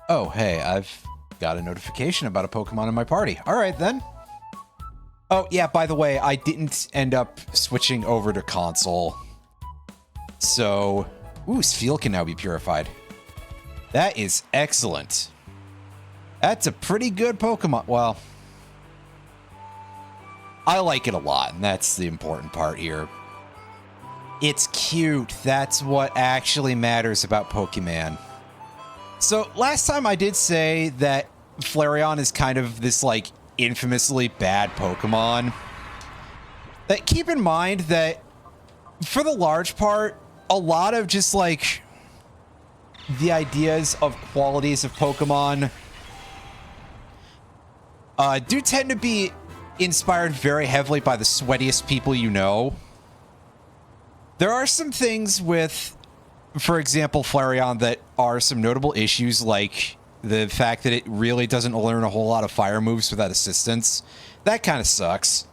Oh, hey, I've got a notification about a Pokemon in my party. All right, then. Oh, yeah, by the way, I didn't end up switching over to console. So, ooh, Spheal can now be purified. That is excellent. That's a pretty good Pokemon. Well, I like it a lot, and that's the important part here. It's cute. That's what actually matters about Pokemon. So last time I did say that Flareon is kind of this like infamously bad Pokemon. That keep in mind that for the large part, a lot of just like the ideas of qualities of Pokemon do tend to be inspired very heavily by the sweatiest people you know. There are some things with, for example, Flareon that are some notable issues, like the fact that it really doesn't learn a whole lot of fire moves without assistance. That kind of sucks.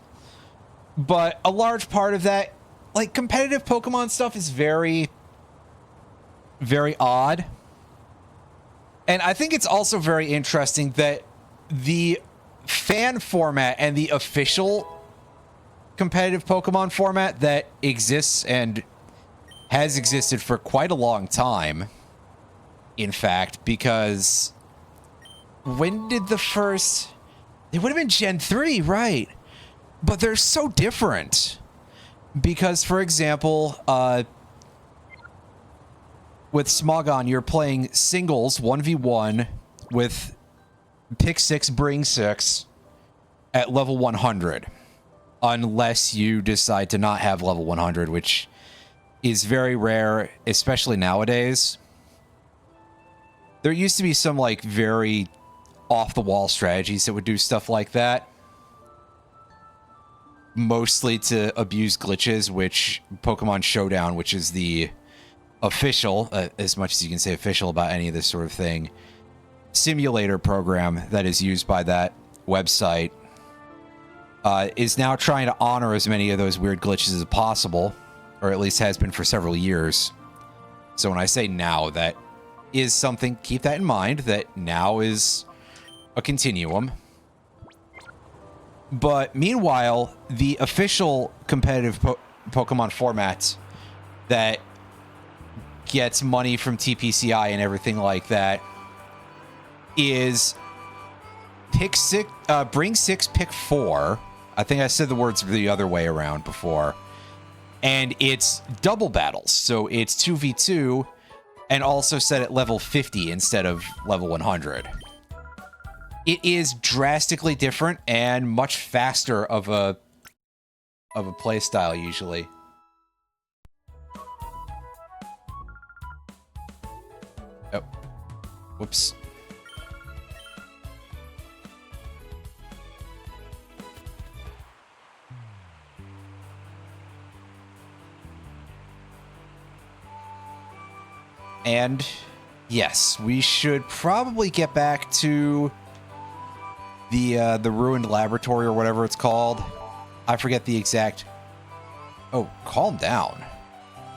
But a large part of that, like competitive Pokemon stuff, is very, very odd. And I think it's also very interesting that the fan format and the official competitive Pokemon format that exists and has existed for quite a long time, in fact, because when did the first... It would have been Gen 3, right? But they're so different. Because, for example, with Smogon, you're playing singles 1v1 with pick 6, bring 6 at level 100. Unless you decide to not have level 100, which is very rare, especially nowadays. There used to be some like very off-the-wall strategies that would do stuff like that. Mostly to abuse glitches, which Pokemon Showdown, which is the official, as much as you can say official about any of this sort of thing, simulator program that is used by that website, is now trying to honor as many of those weird glitches as possible, or at least has been for several years. So when I say now, that is something, keep that in mind, that now is a continuum. But meanwhile, the official competitive Pokemon format that gets money from TPCI and everything like that is pick 6, bring 6, pick 4. I think I said the words the other way around before. And it's double battles. So it's 2v2 and also set at level 50 instead of level 100. It is drastically different and much faster of a play style usually. Oh. Whoops. And yes, we should probably get back to the ruined laboratory or whatever it's called. I forget the exact... Oh, calm down.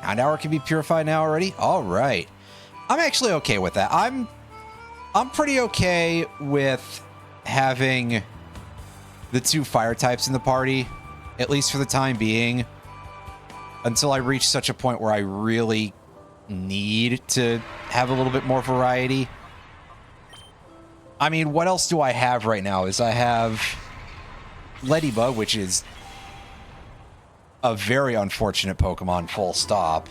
Houndour can be purified now already? All right. I'm actually okay with that. I'm pretty okay with having the 2 fire types in the party, at least for the time being, until I reach such a point where I really need to have a little bit more variety. I mean, what else do I have right now? Is I have Ledybug, which is a very unfortunate Pokemon, full stop.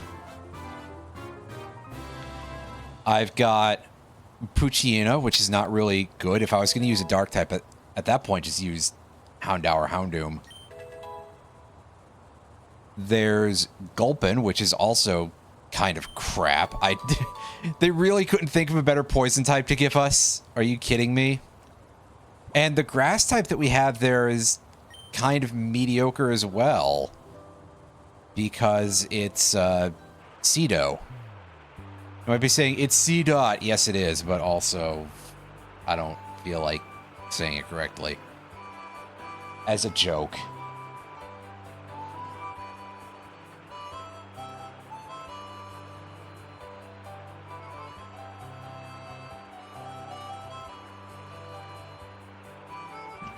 I've got Poochyena, which is not really good. If I was going to use a dark type, at that point, just use Houndour, Houndoom. There's Gulpin, which is also kind of crap. They really couldn't think of a better poison type to give us. Are you kidding me? And the grass type that we have there is kind of mediocre as well, because it's Cedo. I might be saying it's C dot. Yes, it is, but also I don't feel like saying it correctly. As a joke.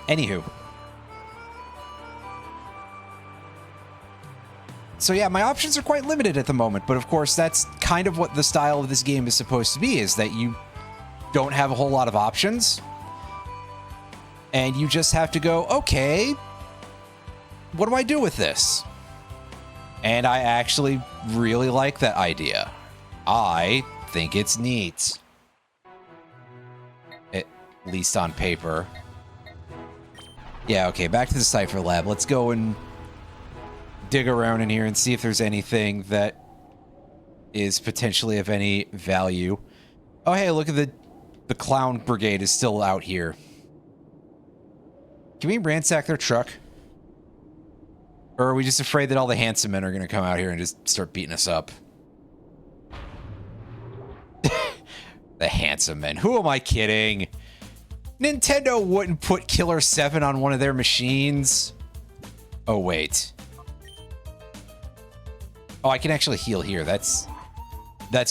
Anywho. So yeah, my options are quite limited at the moment, but of course that's kind of what the style of this game is supposed to be, is that you don't have a whole lot of options. And you just have to go, okay, what do I do with this? And I actually really like that idea. I think it's neat. At least on paper. Yeah, okay, back to the Cypher Lab. Let's go and dig around in here and see if there's anything that is potentially of any value. Oh, hey, look at the Clown Brigade is still out here. Can we ransack their truck? Or are we just afraid that all the handsome men are going to come out here and just start beating us up? The handsome men. Who am I kidding? Nintendo wouldn't put Killer 7 on one of their machines. Oh, wait. Oh, I can actually heal here. That's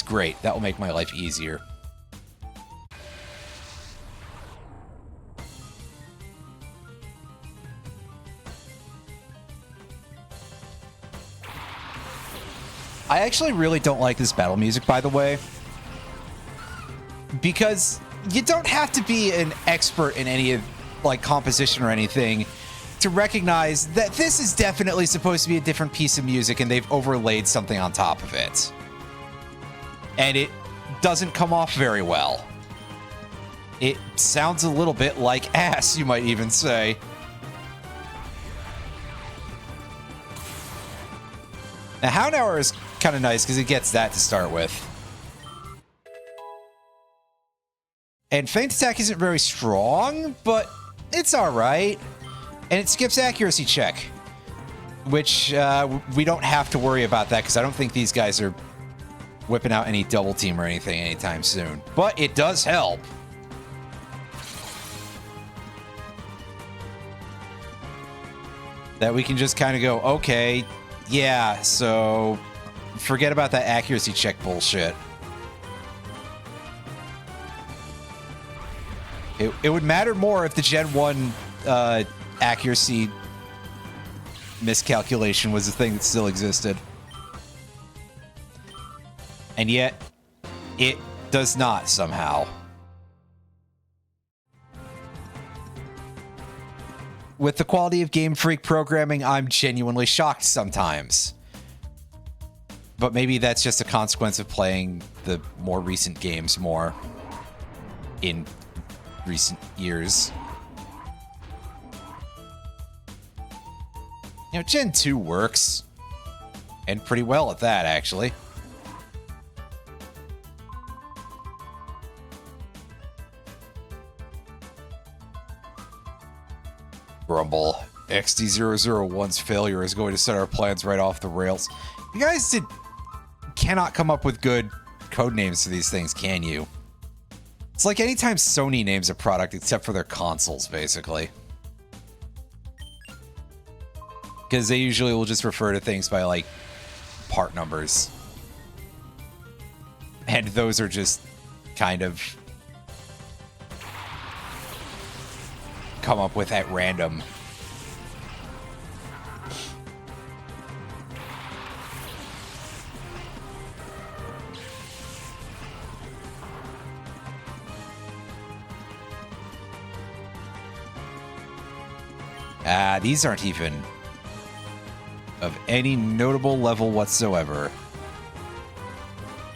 great. That will make my life easier. I actually really don't like this battle music, by the way, because you don't have to be an expert in any of, like, composition or anything to recognize that this is definitely supposed to be a different piece of music and they've overlaid something on top of it. And it doesn't come off very well. It sounds a little bit like ass, you might even say. Now, Hound Hour is kind of nice because it gets that to start with. And Feint Attack isn't very strong, but it's alright. And it skips accuracy check, which we don't have to worry about that because I don't think these guys are whipping out any double team or anything anytime soon. But it does help. That we can just kind of go, okay, yeah, so forget about that accuracy check bullshit. It would matter more if the Gen 1 accuracy miscalculation was a thing that still existed. And yet, it does not somehow. With the quality of Game Freak programming, I'm genuinely shocked sometimes. But maybe that's just a consequence of playing the more recent games more in recent years. You know, Gen 2 works. And pretty well at that, actually. Grumble. XD001's failure is going to set our plans right off the rails. You guys cannot come up with good code names for these things, can you? It's like anytime Sony names a product except for their consoles, basically. Because they usually will just refer to things by, like, part numbers. And those are just kind of come up with at random. These aren't even of any notable level whatsoever.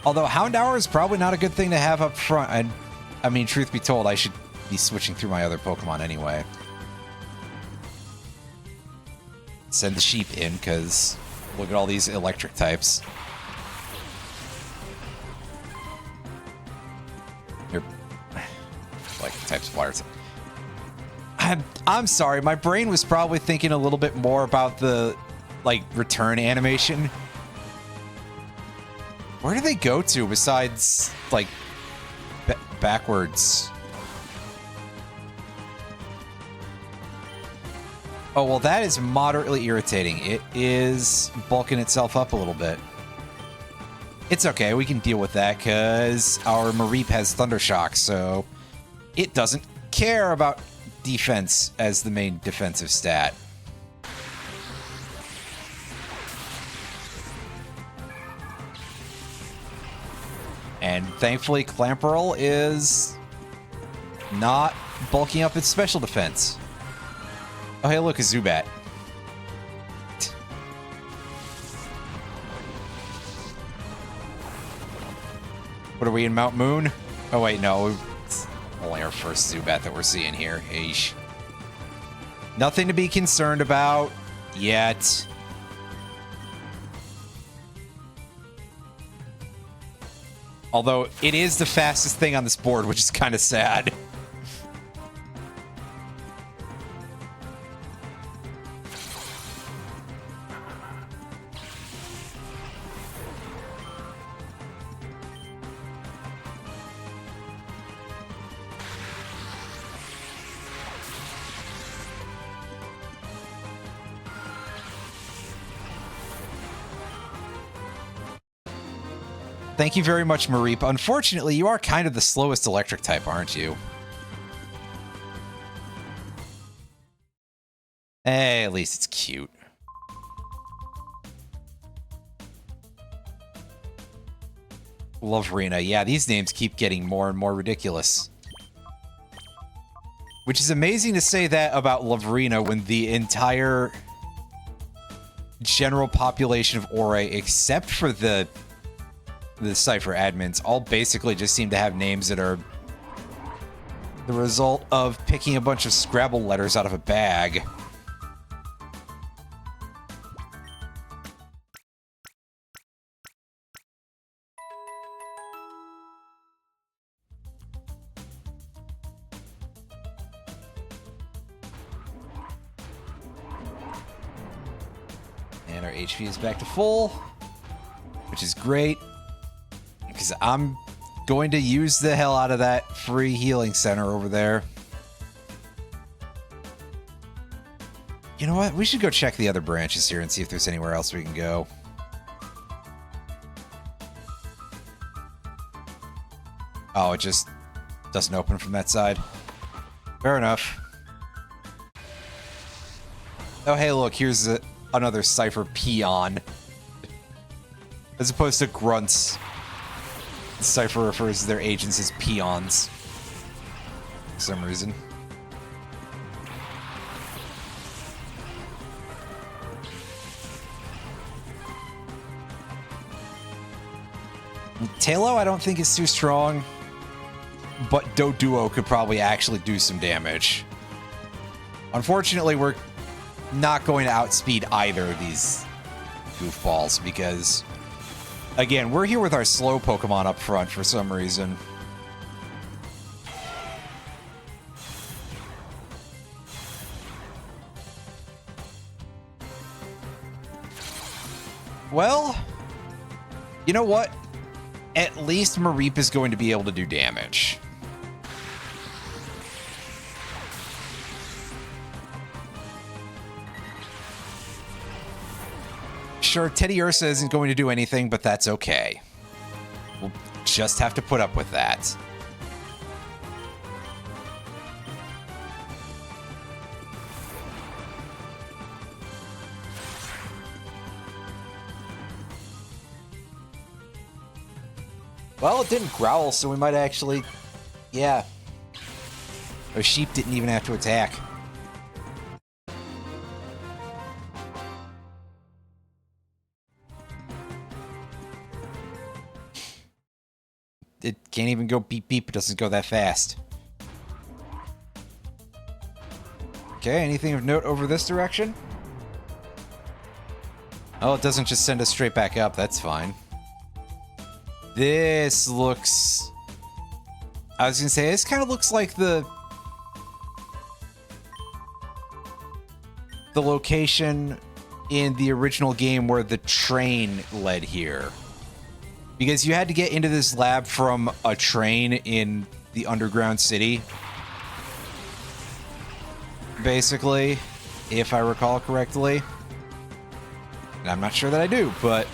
Although Hound Hour is probably not a good thing to have up front. And I mean, truth be told, I should be switching through my other Pokemon anyway. Send the sheep in, because look at all these electric types. Here, electric types, water types. I'm sorry, my brain was probably thinking a little bit more about the, like, return animation. Where do they go to besides, like, backwards? Oh, well, that is moderately irritating. It is bulking itself up a little bit. It's okay, we can deal with that, because our Mareep has Thundershock, so it doesn't care about defense as the main defensive stat. And thankfully, Clamperl is not bulking up its special defense. Oh, hey, look, a Zubat. What are we in Mount Moon? Oh, wait, no. It's only our first Zubat that we're seeing here. Eesh. Nothing to be concerned about yet. Although it is the fastest thing on this board, which is kind of sad. Thank you very much, Mareep. Unfortunately, you are kind of the slowest electric type, aren't you? Hey, at least it's cute. LOVRINA. Yeah, these names keep getting more and more ridiculous. Which is amazing to say that about LOVRINA when the entire general population of Orre, except for the Cypher admins, all basically just seem to have names that are the result of picking a bunch of Scrabble letters out of a bag. And our HP is back to full, which is great. Because I'm going to use the hell out of that free healing center over there. You know what? We should go check the other branches here and see if there's anywhere else we can go. Oh, it just doesn't open from that side. Fair enough. Oh, hey, look, here's another Cypher peon. As opposed to grunts. Cypher refers to their agents as peons. For some reason. Tailo, I don't think is too strong. But Doduo could probably actually do some damage. Unfortunately, we're not going to outspeed either of these goofballs because... Again, we're here with our slow Pokemon up front for some reason. Well, you know what? At least Mareep is going to be able to do damage. Sure, Teddy Ursa isn't going to do anything, but that's okay. We'll just have to put up with that. Well, it didn't growl, so we might actually... Yeah. Our sheep didn't even have to attack. It can't even go beep beep, it doesn't go that fast. Okay, anything of note over this direction? Oh, it doesn't just send us straight back up, that's fine. This looks... I was gonna say, this kind of looks like the location in the original game where the train led here. Because you had to get into this lab from a train in the underground city. Basically, if I recall correctly. And I'm not sure that I do, but...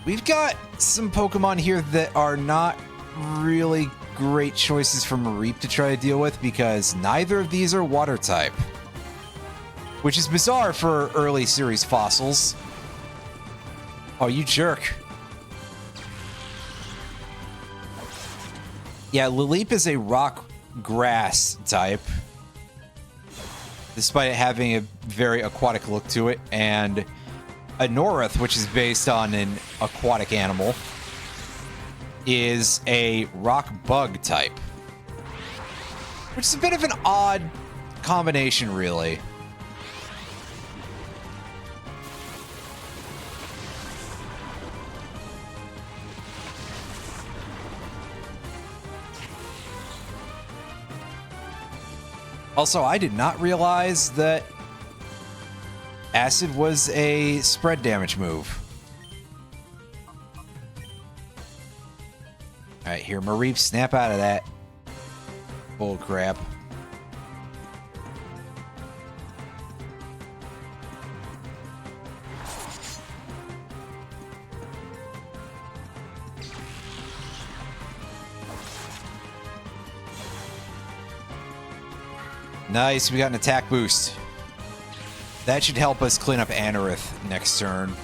We've got some Pokemon here that are not really great choices for Mareep to try to deal with because neither of these are water type. Which is bizarre for early series fossils. Oh, you jerk. Yeah, Lileep is a rock grass type, despite it having a very aquatic look to it, and a Norith, which is based on an aquatic animal, is a rock bug type, which is a bit of an odd combination, really. Also, I did not realize that Acid was a spread damage move. Alright, here, Mareep, snap out of that. Bull crap. Nice, we got an attack boost. That should help us clean up Anorith next turn.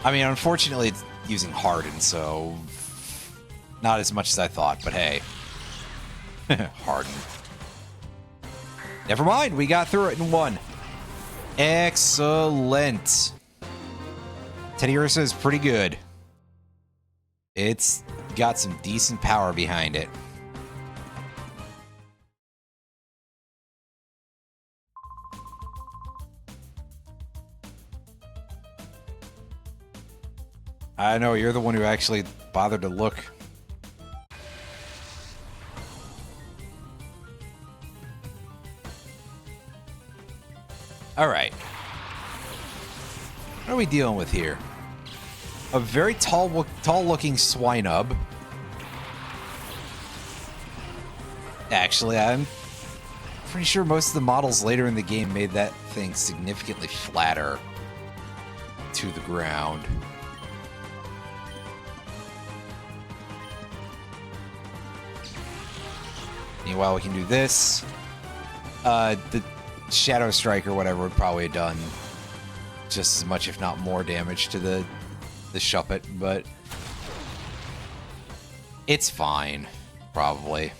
I mean, unfortunately, it's using Harden, so not as much as I thought, but hey. Harden. Never mind, we got through it in one. Excellent. Teddiursa is pretty good. It's got some decent power behind it. I know, you're the one who actually bothered to look. Alright. What are we dealing with here? A very tall-looking Swinub. Actually, I'm pretty sure most of the models later in the game made that thing significantly flatter to the ground. Meanwhile, we can do this. The Shadow Strike or whatever would probably have done just as much, if not more, damage to the Shuppet, but it's fine, probably.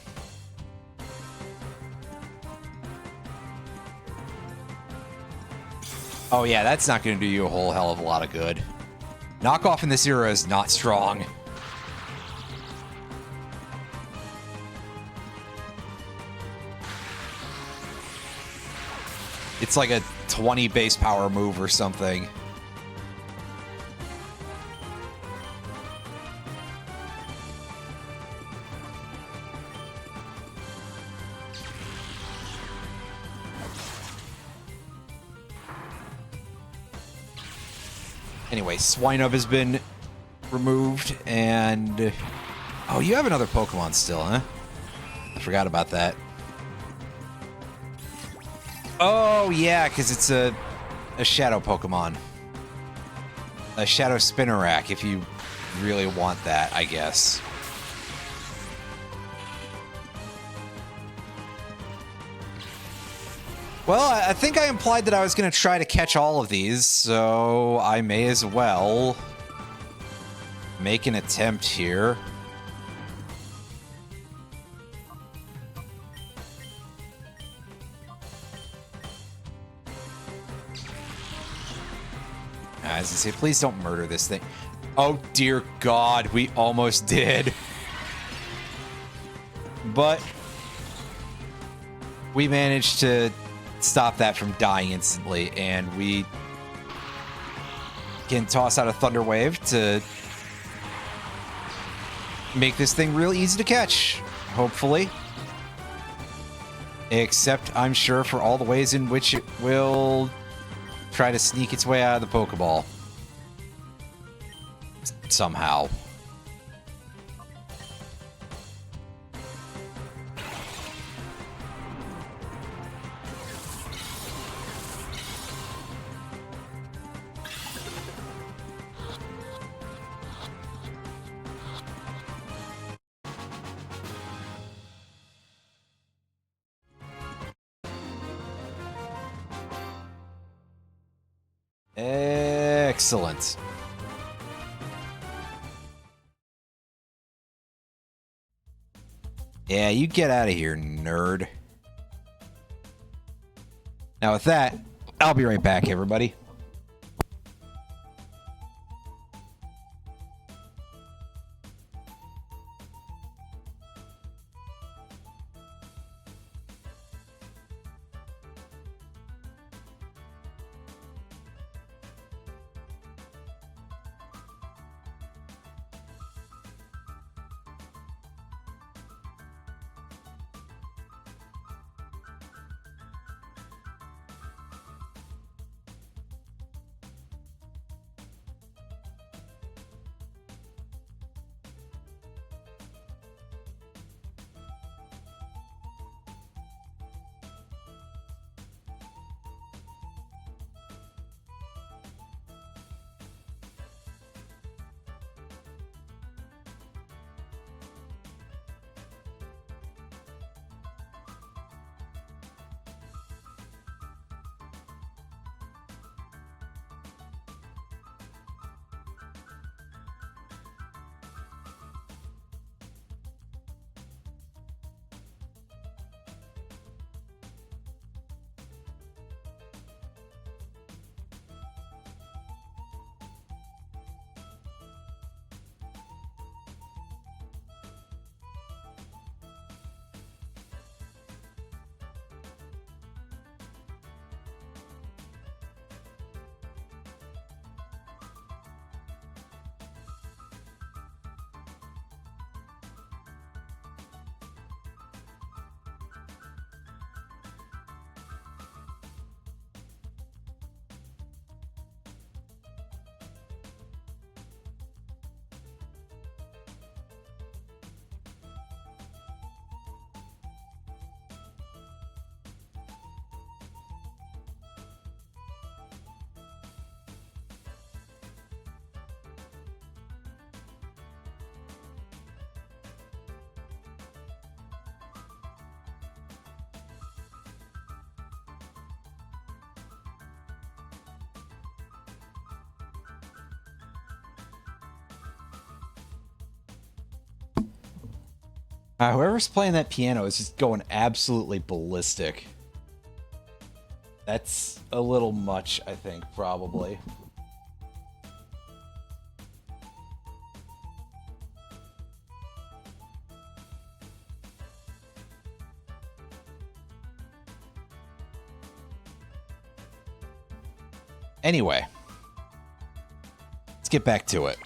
Oh yeah, that's not going to do you a whole hell of a lot of good. Knockoff in this era is not strong. It's like a 20 base power move or something. Anyway, Swinub has been removed, and... Oh, you have another Pokemon still, huh? I forgot about that. Oh, yeah, because it's a Shadow Pokemon. A Shadow Spinarak, if you really want that, I guess. Well, I think I implied that I was going to try to catch all of these, so I may as well make an attempt here. As I say, please don't murder this thing. Oh, dear God, we almost did. But we managed to stop that from dying instantly, and we can toss out a Thunder Wave to make this thing real easy to catch, hopefully. Except, I'm sure, for all the ways in which it will try to sneak its way out of the Pokeball. Somehow. Excellent. Yeah, you get out of here, nerd. Now with that, I'll be right back, everybody. Whoever's playing that piano is just going absolutely ballistic. That's a little much, I think, probably. Anyway, let's get back to it.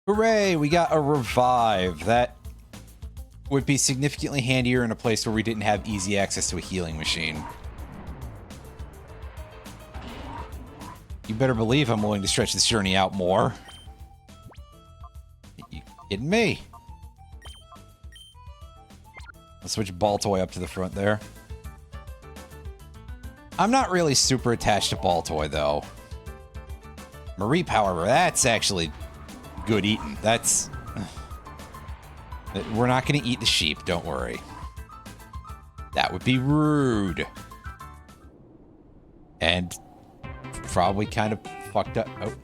Hooray, we got a revive. That would be significantly handier in a place where we didn't have easy access to a healing machine. You better believe I'm willing to stretch this journey out more. You kidding me? Let's switch Baltoy up to the front there. I'm not really super attached to Baltoy, though. Mareep, however, that's actually good eating. That's... We're not going to eat the sheep, don't worry. That would be rude. And probably kind of fucked up. Oh.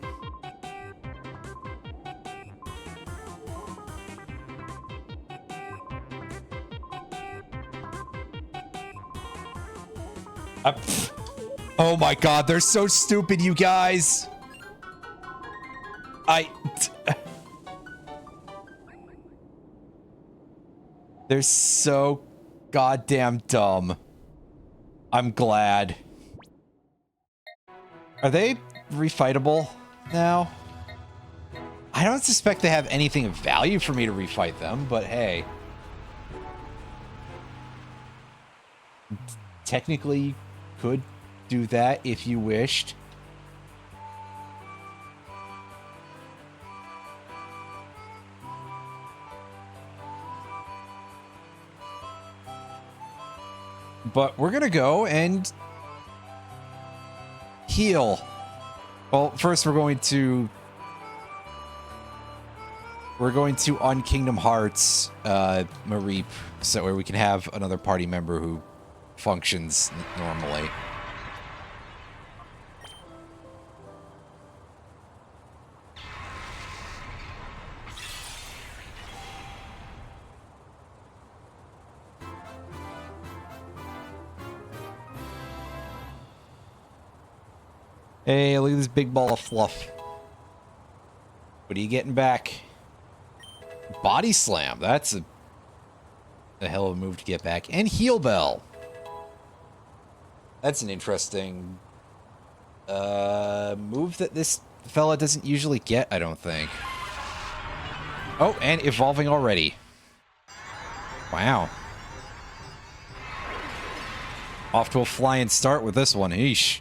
Oh my god, they're so stupid, you guys. They're so goddamn dumb. I'm glad. Are they refightable now? I don't suspect they have anything of value for me to refight them, but hey. Technically, you could do that if you wished. But we're gonna go and heal. Well, first we're going to we're going to on Kingdom Hearts Mareep, so where we can have another party member who functions normally. Hey, look at this big ball of fluff. What are you getting back? Body slam. That's a hell of a move to get back. And heel bell. That's an interesting move that this fella doesn't usually get, I don't think. Oh, and evolving already. Wow. Off to a flying start with this one. Eesh.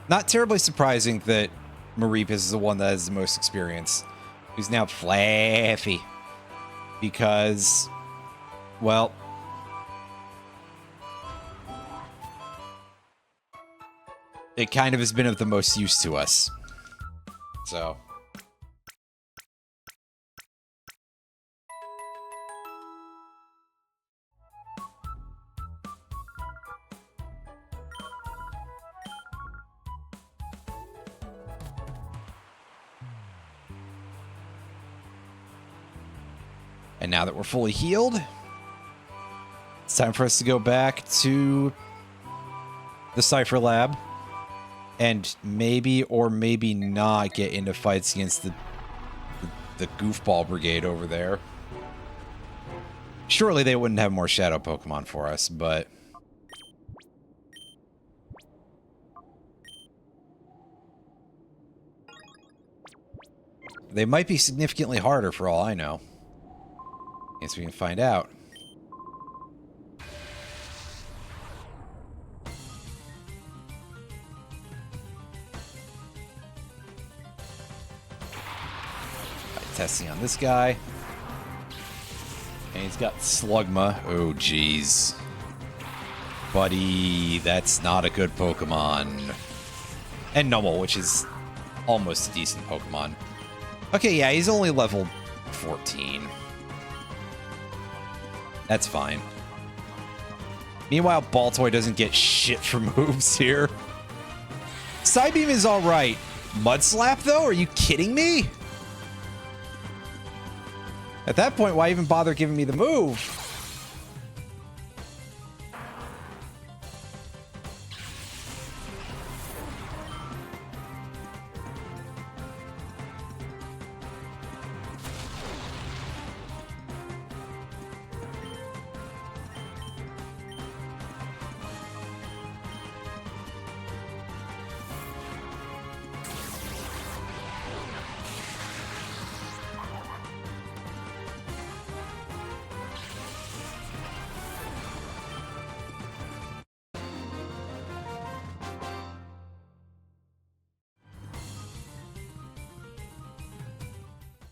Not terribly surprising that Mareep is the one that has the most experience. Who's now Fluffy. Because, well, it kind of has been of the most use to us. So. And now that we're fully healed, it's time for us to go back to the Cypher Lab and maybe or maybe not get into fights against the Goofball Brigade over there. Surely they wouldn't have more Shadow Pokemon for us, but they might be significantly harder for all I know. Guess we can find out. Testing on this guy. And he's got Slugma. Oh, jeez. Buddy, that's not a good Pokemon. And Numel, which is almost a decent Pokemon. Okay, yeah, he's only level 14. That's fine. Meanwhile, Baltoy doesn't get shit for moves here. Psybeam is alright. Mud Slap, though? Are you kidding me? At that point, why even bother giving me the move?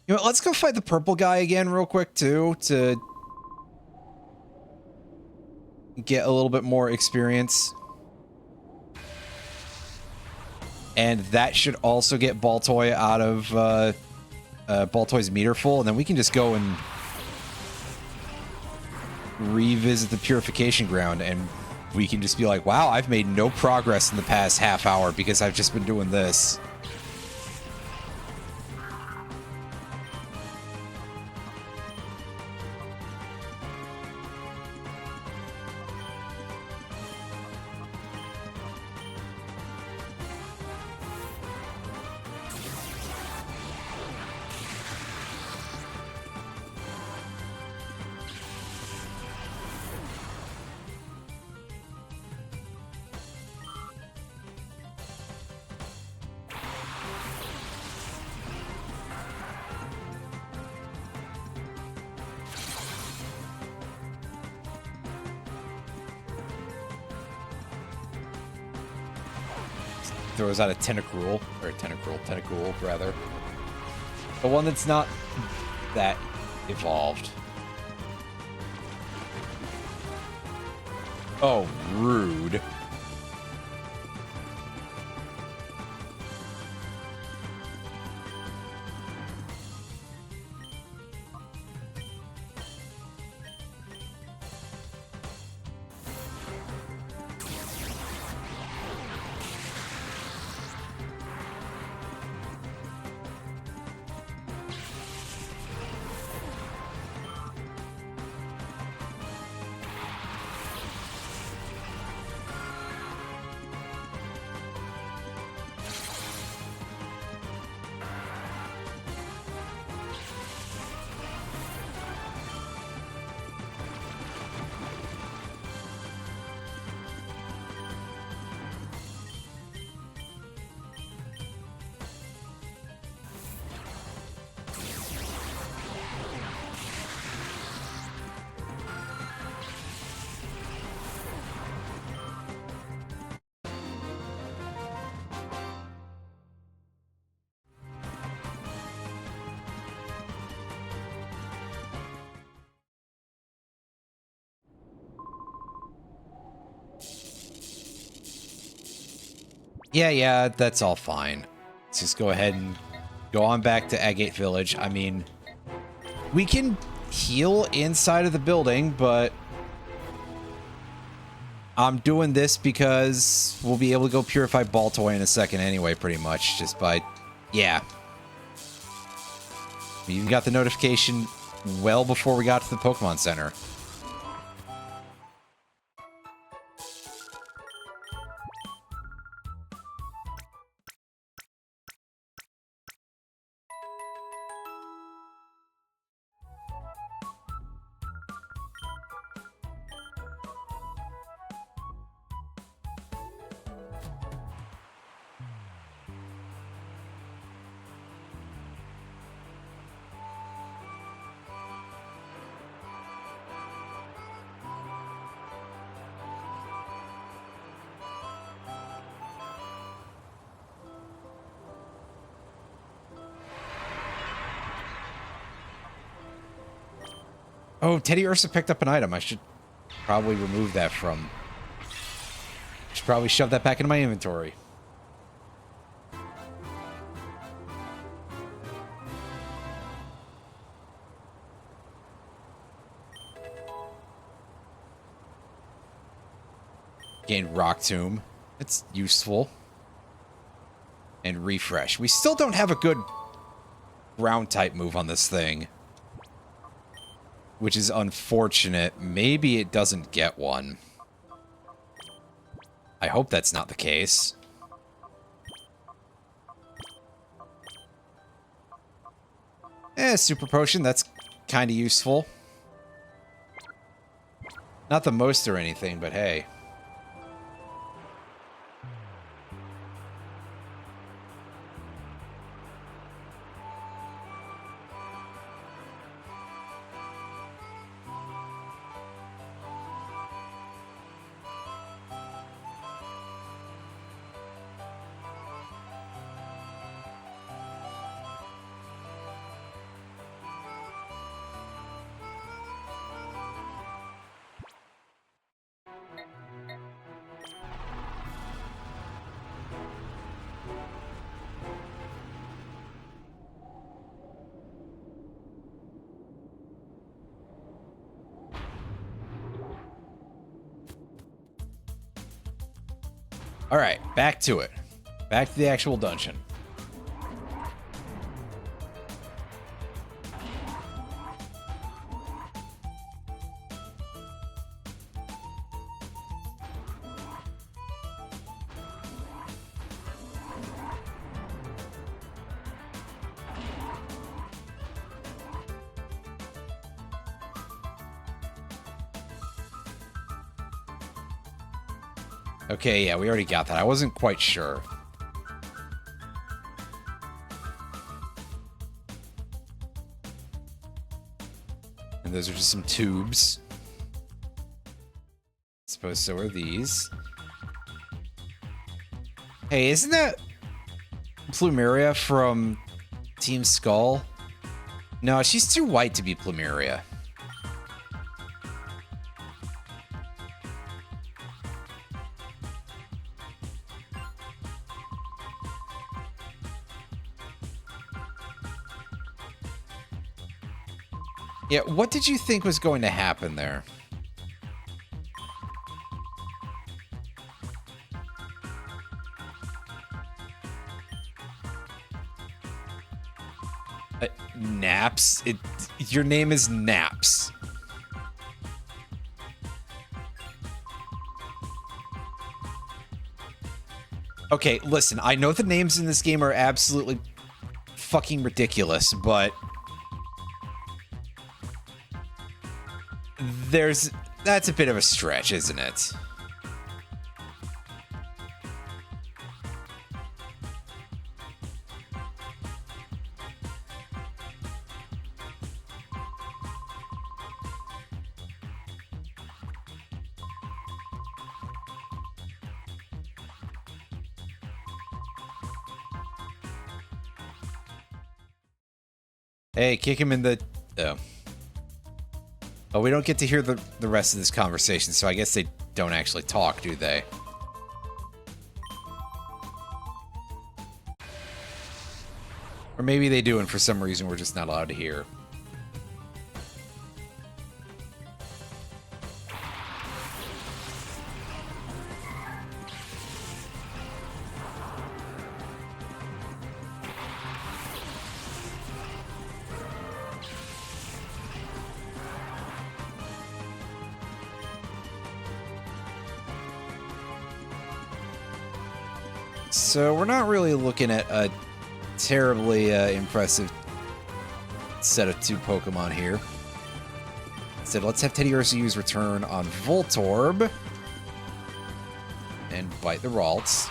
You know what, let's go fight the purple guy again real quick, too, to get a little bit more experience. And that should also get Baltoy out of Baltoy's meter full, and then we can just go and revisit the purification ground, and we can just be like, wow, I've made no progress in the past half hour because I've just been doing this. throws out a Tentacruel, or Tentacool, rather. The one that's not that evolved. Oh, rude. Yeah, that's all fine. Let's just go ahead and go on back to Agate Village. I mean, we can heal inside of the building, but I'm doing this because we'll be able to go purify Baltoy in a second anyway, pretty much, just by, yeah. We even got the notification well before we got to the Pokemon Center. Oh, Teddy Ursa picked up an item. I should probably remove that from... Should probably shove that back into my inventory. Gained Rock Tomb. It's useful. And Refresh. We still don't have a good ground type move on this thing, which is unfortunate. Maybe it doesn't get one. I hope that's not the case. Super Potion, that's kind of useful. Not the most or anything, but hey. Alright, back to it. Back to the actual dungeon. Okay, yeah, we already got that. I wasn't quite sure. And those are just some tubes. I suppose so are these. Hey, isn't that Plumeria from Team Skull? No, she's too white to be Plumeria. Yeah, what did you think was going to happen there? Naps? Your name is Naps. Okay, listen, I know the names in this game are absolutely fucking ridiculous, but that's a bit of a stretch, isn't it? Hey, kick him in the... Oh. Oh, we don't get to hear the rest of this conversation, so I guess they don't actually talk, do they? Or maybe they do, and for some reason we're just not allowed to hear. So we're not really looking at a terribly impressive set of 2 Pokemon here. Instead, let's have Teddy Ursa's return on Voltorb and bite the Ralts.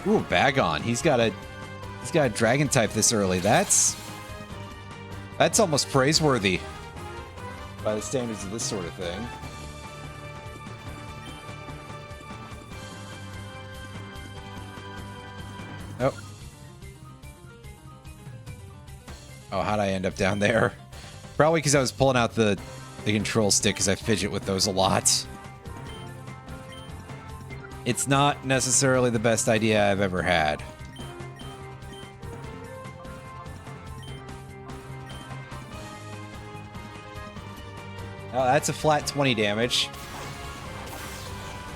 Ooh, Bagon. He's got a dragon type this early. That's almost praiseworthy by the standards of this sort of thing. Oh. Oh, how'd I end up down there? Probably because I was pulling out the control stick because I fidget with those a lot. It's not necessarily the best idea I've ever had. Oh, that's a flat 20 damage.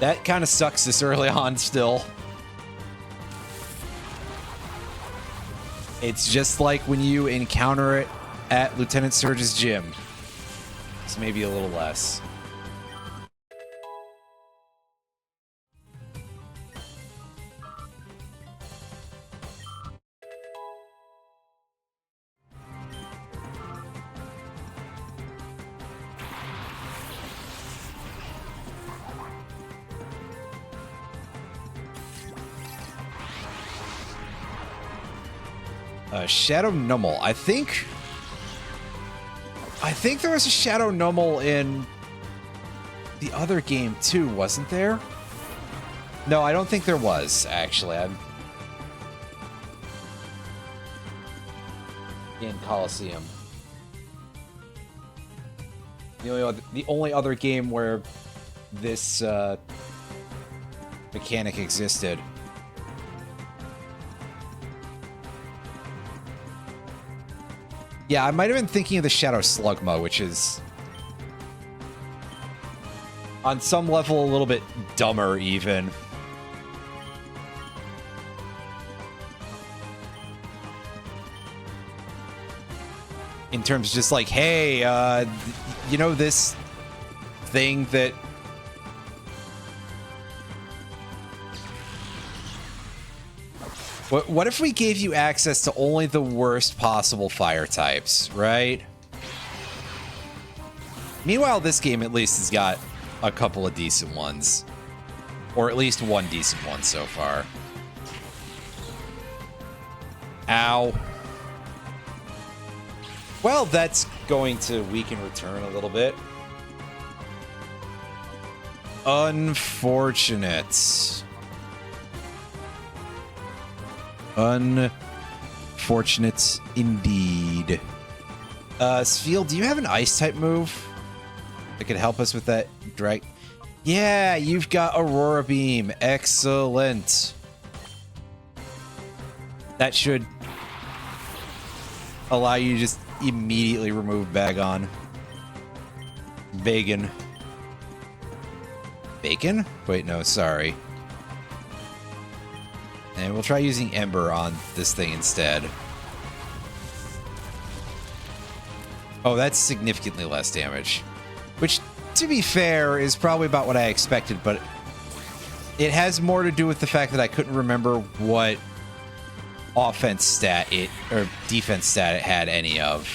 That kind of sucks this early on still. It's just like when you encounter it at Lieutenant Surge's gym. It's maybe a little less. Shadow Numel. I think there was a Shadow Numel in the other game too, wasn't there? No, I don't think there was, actually. I'm in Coliseum. The only other game where this mechanic existed. Yeah, I might have been thinking of the Shadow Slugma, which is on some level a little bit dumber, even. In terms of just like, hey, you know this thing that... What if we gave you access to only the worst possible fire types, right? Meanwhile, this game at least has got a couple of decent ones. Or at least one decent one so far. Ow. Well, that's going to weaken return a little bit. Unfortunate. Unfortunate indeed. Sfeel, do you have an ice type move that could help us with that drag? Yeah, you've got Aurora Beam. Excellent. That should allow you to just immediately remove Bagon. Bacon. Bacon? Wait, no, sorry. And we'll try using Ember on this thing instead. Oh, that's significantly less damage. Which, to be fair, is probably about what I expected, but it has more to do with the fact that I couldn't remember what offense stat it, or defense stat it had any of.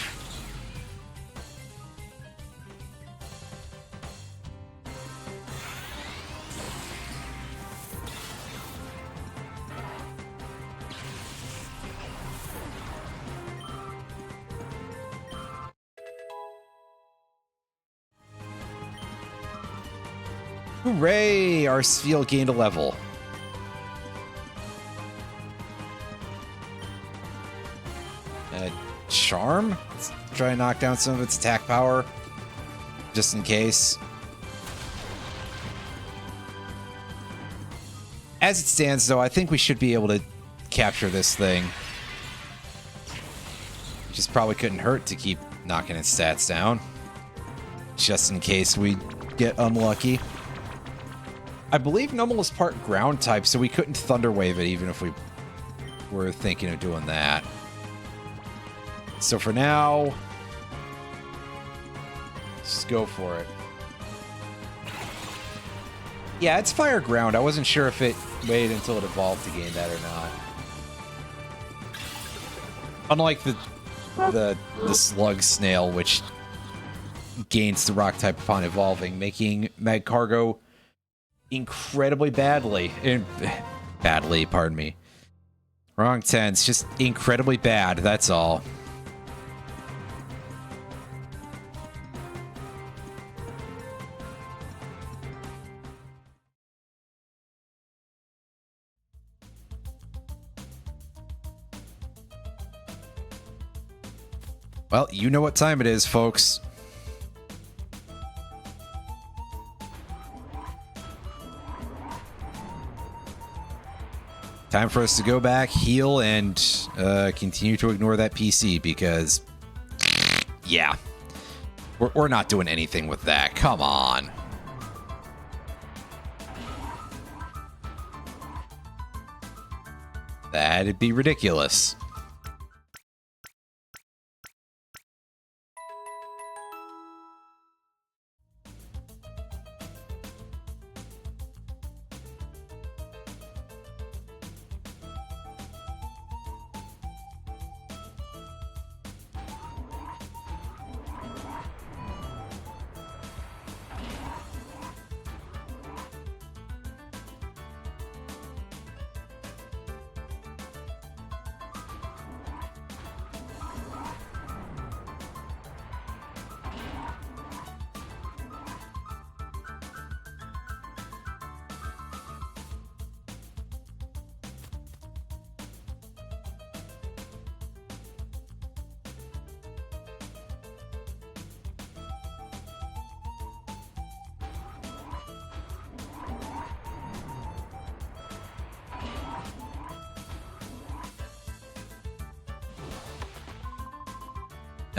Hooray! Our Sfeel gained a level. Charm? Let's try and knock down some of its attack power. Just in case. As it stands, though, I think we should be able to capture this thing. Just probably couldn't hurt to keep knocking its stats down. Just in case we get unlucky. I believe Numel is part ground type, so we couldn't Thunder Wave it even if we were thinking of doing that. So for now, just go for it. Yeah, it's fire ground. I wasn't sure if it waited until it evolved to gain that or not. Unlike the slug snail, which gains the rock type upon evolving, making Magcargo incredibly badly. Badly, pardon me. Wrong tense, just incredibly bad, that's all. Well, you know what time it is, folks. Time for us to go back, heal, and continue to ignore that PC because, yeah, we're not doing anything with that. Come on. That'd be ridiculous.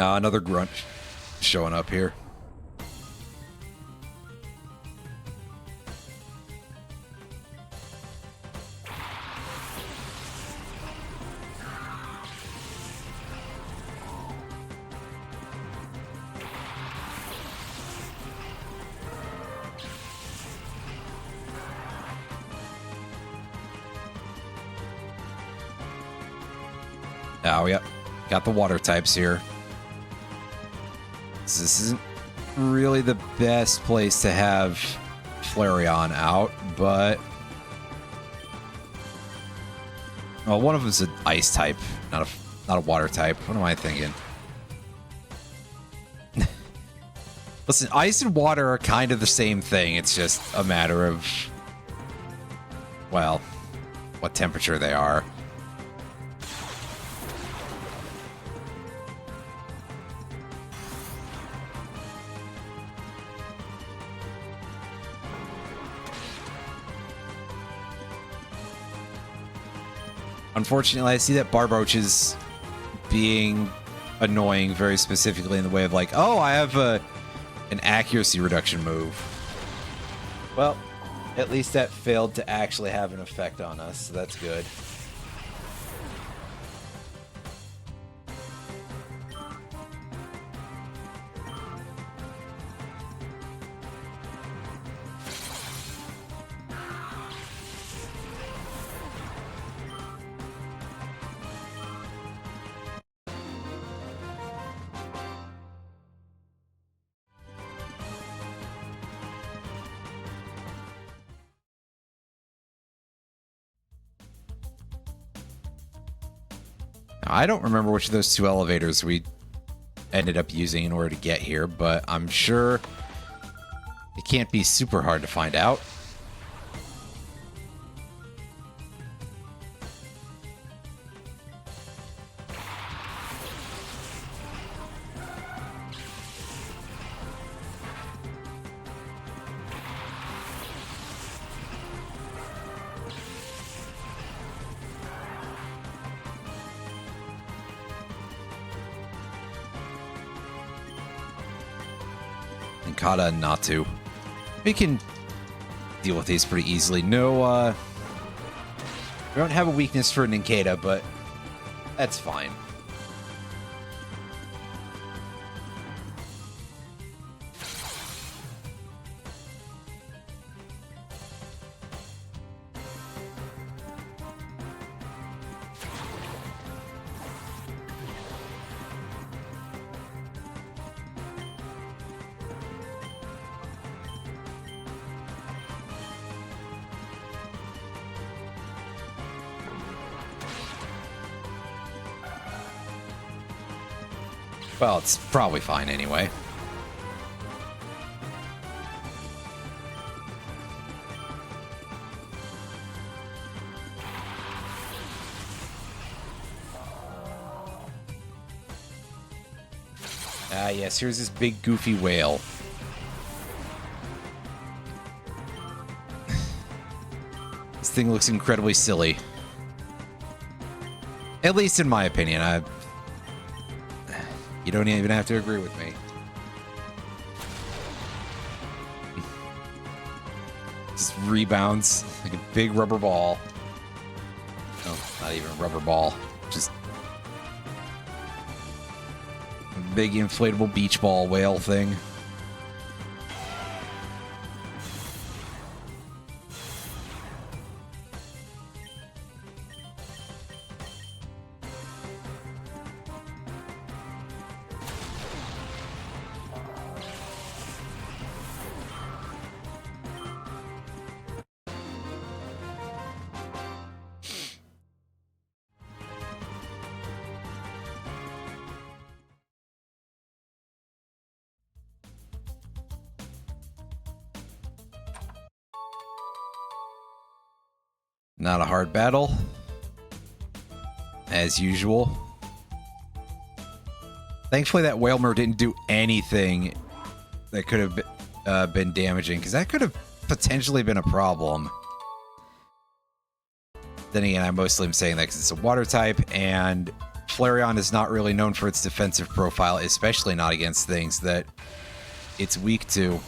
Another grunt showing up here. Oh, yep. Got the water types here. This isn't really the best place to have Flareon out, but... Well, one of them's an ice type, not a water type. What am I thinking? Listen, ice and water are kind of the same thing. It's just a matter of, well, what temperature they are. Unfortunately, I see that Barboach is being annoying very specifically in the way of like, oh, I have an accuracy reduction move. Well, at least that failed to actually have an effect on us, so that's good. I don't remember which of those two elevators we ended up using in order to get here, but I'm sure it can't be super hard to find out. Kata and Natu. We can deal with these pretty easily. No, we don't have a weakness for Ninkata, but that's fine. Well, it's probably fine anyway. Ah, yes, here's this big goofy whale. This thing looks incredibly silly. At least in my opinion. You don't even have to agree with me. Just rebounds like a big rubber ball. Oh, not even a rubber ball. Just a big inflatable beach ball whale thing. Not a hard battle, as usual. Thankfully, that Whalmer didn't do anything that could have been damaging, because that could have potentially been a problem. Then again, I mostly am saying that because it's a water type, and Flareon is not really known for its defensive profile, especially not against things that it's weak to.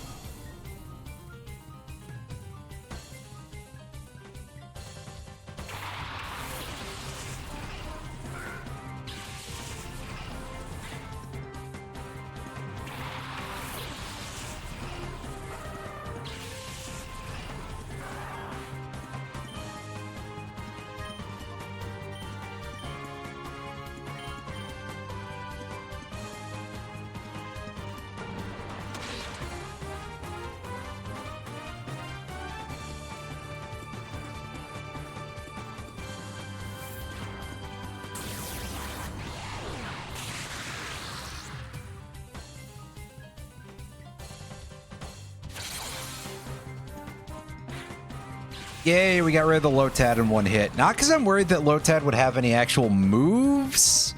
Yay, we got rid of the Lotad in one hit. Not because I'm worried that Lotad would have any actual moves,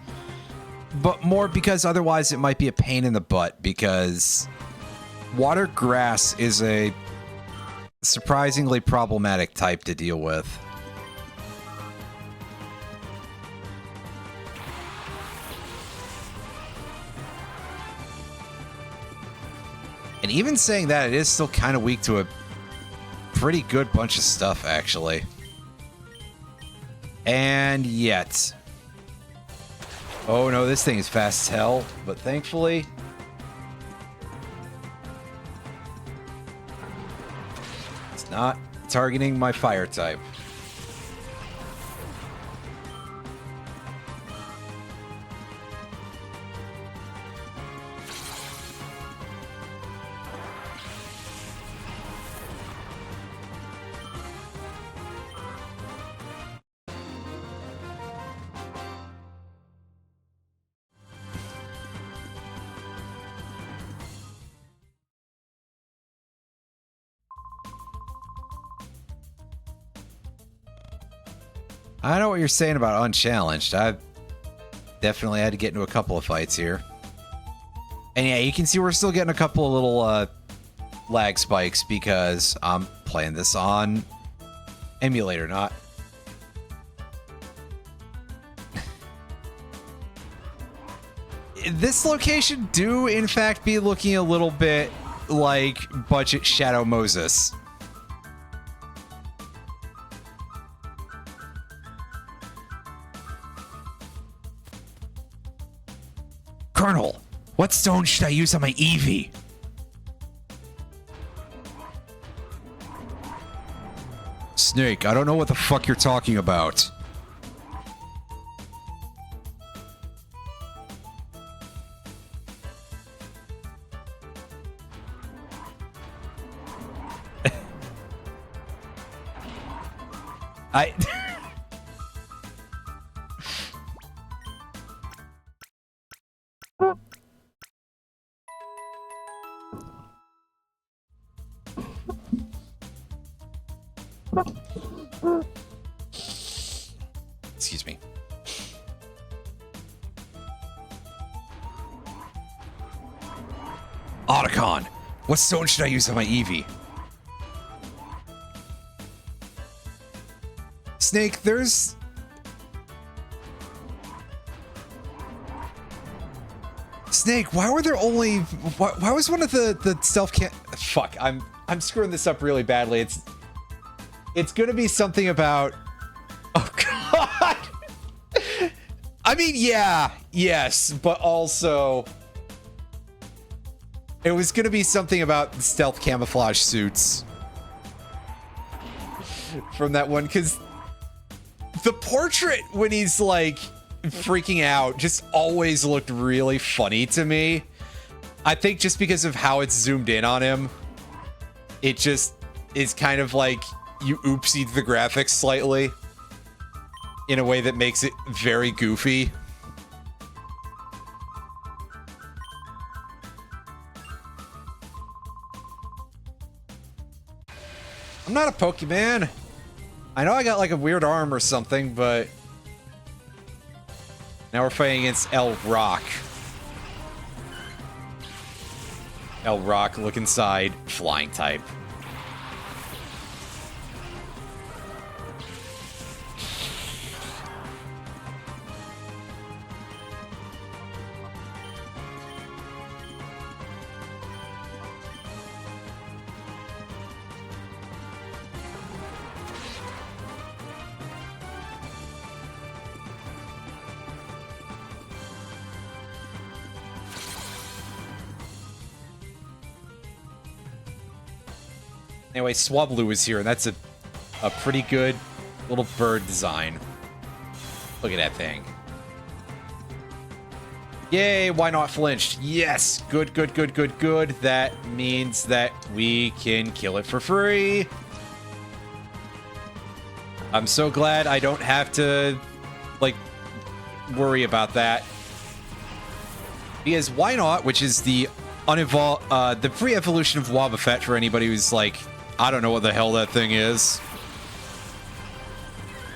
but more because otherwise it might be a pain in the butt, because water grass is a surprisingly problematic type to deal with. And even saying that, it is still kind of weak to a pretty good bunch of stuff, actually. And yet... oh no, this thing is fast as hell, but thankfully... it's not targeting my fire type. I know what you're saying about unchallenged. I've definitely had to get into a couple of fights here. And yeah, you can see we're still getting a couple of little lag spikes because I'm playing this on emulator, not... this location do, in fact, be looking a little bit like budget Shadow Moses. Colonel, what stone should I use on my Eevee? Snake, I don't know what the fuck you're talking about. Excuse me. Otacon, what stone should I use on my Eevee? Snake, there's... Snake, why were there only... Why was one of the stealth can... Fuck, I'm screwing this up really badly. It's gonna be something about... Oh, God! I mean, yeah, yes, but also... it was gonna be something about stealth camouflage suits. From that one, because... the portrait when he's, like, freaking out just always looked really funny to me. I think just because of how it's zoomed in on him. It just is kind of like... you oopsied the graphics slightly in a way that makes it very goofy. I'm not a Pokemon. I know I got like a weird arm or something, but now we're fighting against El Rock. El Rock, look inside, flying type. Anyway, Swablu is here, and that's a pretty good little bird design. Look at that thing. Yay, why not flinched? Yes, good, good, good, good, good. That means that we can kill it for free. I'm so glad I don't have to, like, worry about that. Because why not, which is the the free evolution of Wobbuffet for anybody who's like, I don't know what the hell that thing is.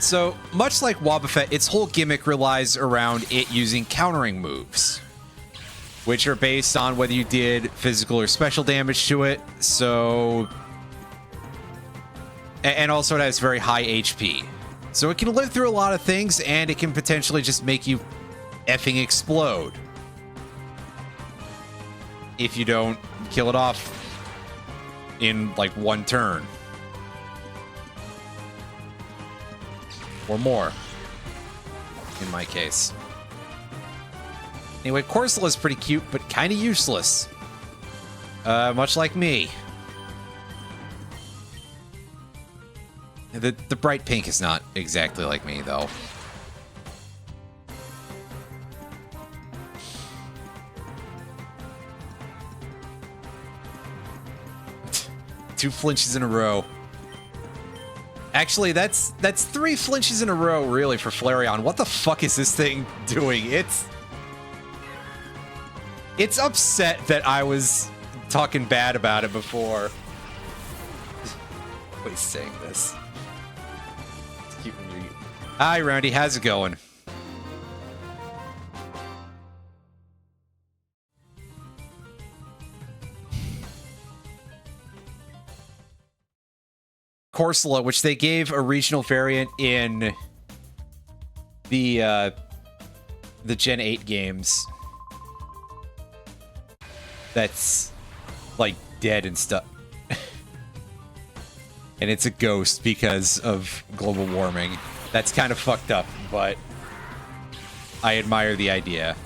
So, much like Wobbuffet, its whole gimmick relies around it using countering moves, which are based on whether you did physical or special damage to it. So, and also it has very high HP. So it can live through a lot of things, and it can potentially just make you effing explode if you don't kill it off in like one turn. Or more, in my case. Anyway, Corsola is pretty cute, but kind of useless. Much like me. The bright pink is not exactly like me, though. Two flinches in a row. Actually, that's 3 flinches in a row, really, for Flareon. What the fuck is this thing doing? It's upset that I was talking bad about it before. Nobody's saying this. Hi, Roundy. How's it going? Corsola, which they gave a regional variant in the Gen 8 games. That's like dead and stuff. And it's a ghost because of global warming. That's kind of fucked up, but I admire the idea.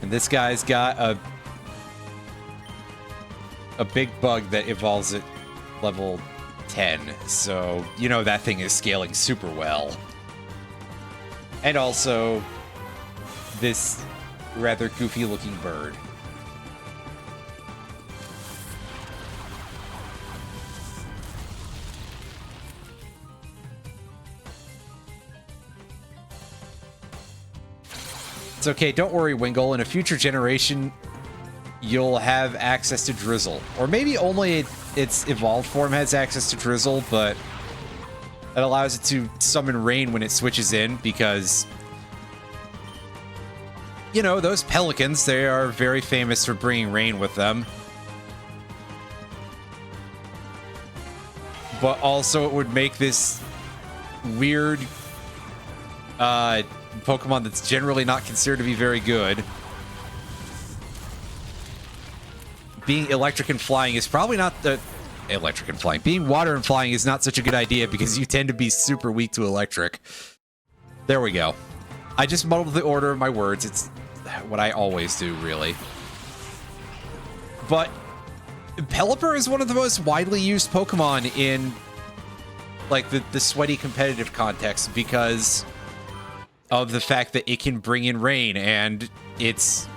And this guy's got a big bug that evolves at level 10, so you know that thing is scaling super well. And also this rather goofy looking bird. It's okay, don't worry, Wingle. In a future generation, you'll have access to Drizzle. Or maybe only its evolved form has access to Drizzle, but that allows it to summon rain when it switches in, because, you know, those pelicans, they are very famous for bringing rain with them. But also it would make this weird Pokemon that's generally not considered to be very good. Being electric and flying is probably not the... Electric and flying. Being water and flying is not such a good idea because you tend to be super weak to electric. There we go. I just muddled the order of my words. It's what I always do, really. But Pelipper is one of the most widely used Pokemon in like the sweaty competitive context because of the fact that it can bring in rain, and it's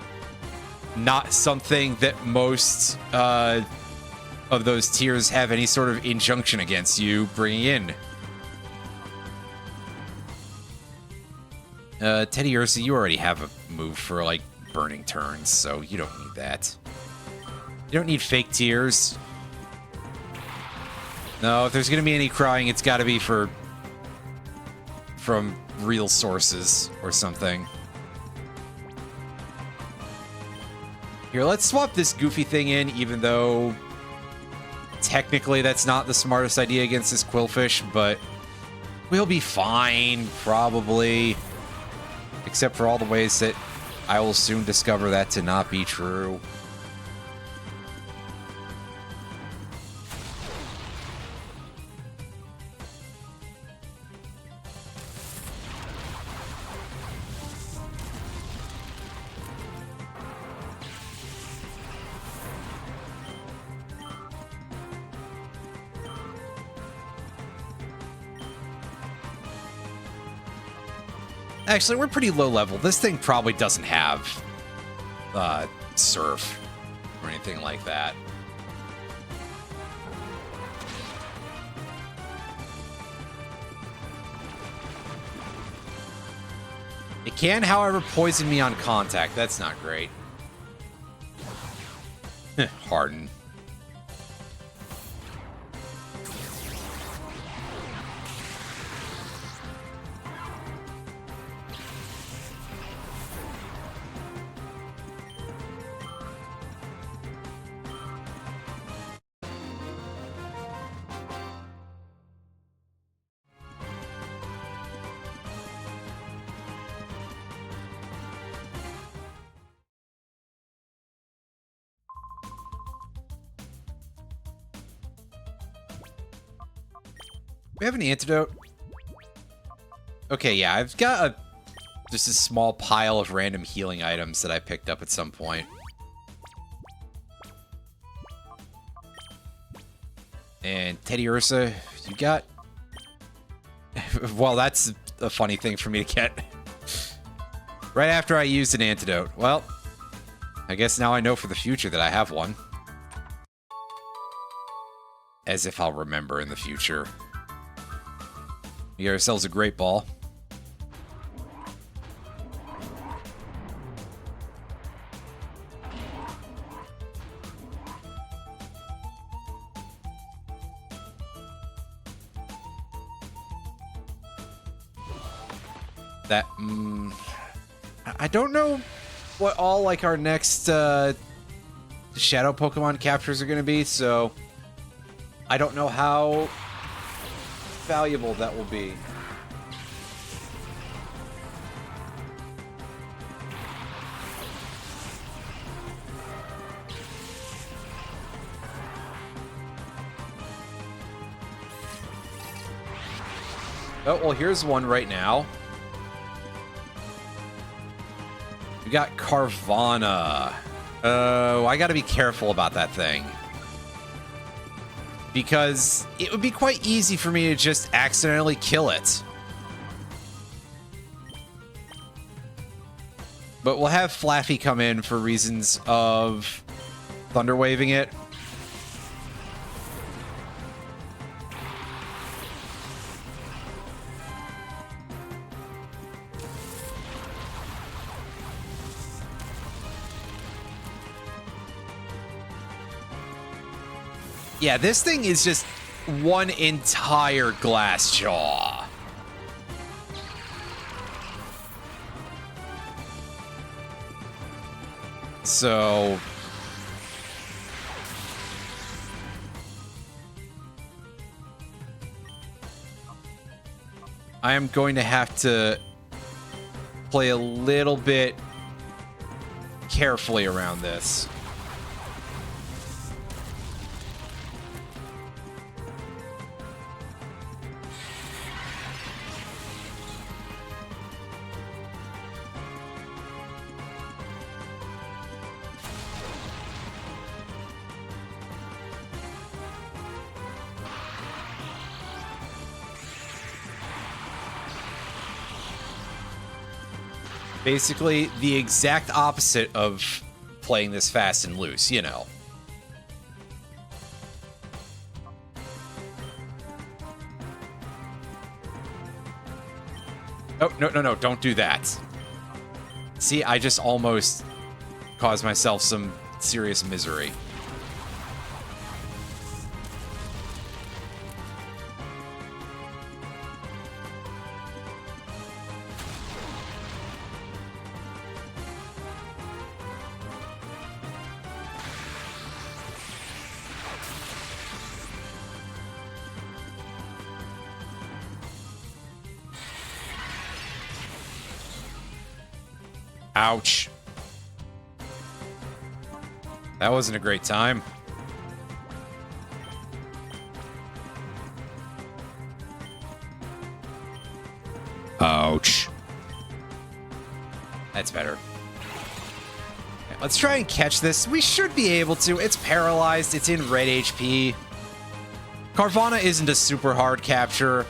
not something that most of those tiers have any sort of injunction against you bringing in. Teddy Ursa, you already have a move for, like, burning turns, so you don't need that. You don't need fake tears. No, if there's gonna be any crying, it's gotta be from real sources or something. Here, let's swap this goofy thing in, even though technically that's not the smartest idea against this Quillfish, but we'll be fine, probably. Except for all the ways that I will soon discover that to not be true. Actually, we're pretty low level. This thing probably doesn't have Surf or anything like that. It can, however, poison me on contact. That's not great. Harden. We have an antidote. Okay, yeah, I've got just a small pile of random healing items that I picked up at some point. And Teddy Ursa, you got... Well, that's a funny thing for me to get. Right after I used an antidote. Well, I guess now I know for the future that I have one. As if I'll remember in the future. We get ourselves a great ball. That, I don't know what all, like, our next, shadow Pokemon captures are going to be, so I don't know how valuable that will be. Oh, well, here's one right now. We got Carvana. Oh, I gotta be careful about that thing. Because it would be quite easy for me to just accidentally kill it. But we'll have Flaffy come in for reasons of Thunder Waving it. Yeah, this thing is just one entire glass jaw. So... I am going to have to play a little bit carefully around this. Basically, the exact opposite of playing this fast and loose, you know. Oh, no, don't do that. See, I just almost caused myself some serious misery. Ouch. That wasn't a great time. Ouch. That's better. Okay, let's try and catch this. We should be able to. It's paralyzed. It's in red HP. Carvana isn't a super hard capture.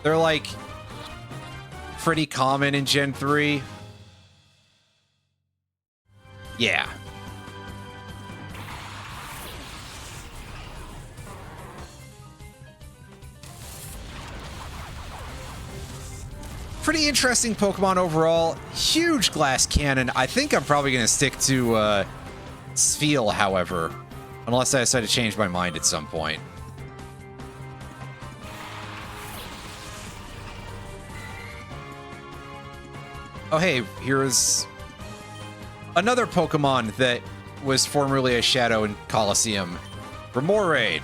They're like pretty common in Gen 3. Yeah. Pretty interesting Pokemon overall. Huge glass cannon. I think I'm probably going to stick to Spheal, however. Unless I decide to change my mind at some point. Oh, hey, here's another Pokemon that was formerly a Shadow in Colosseum. Remoraid.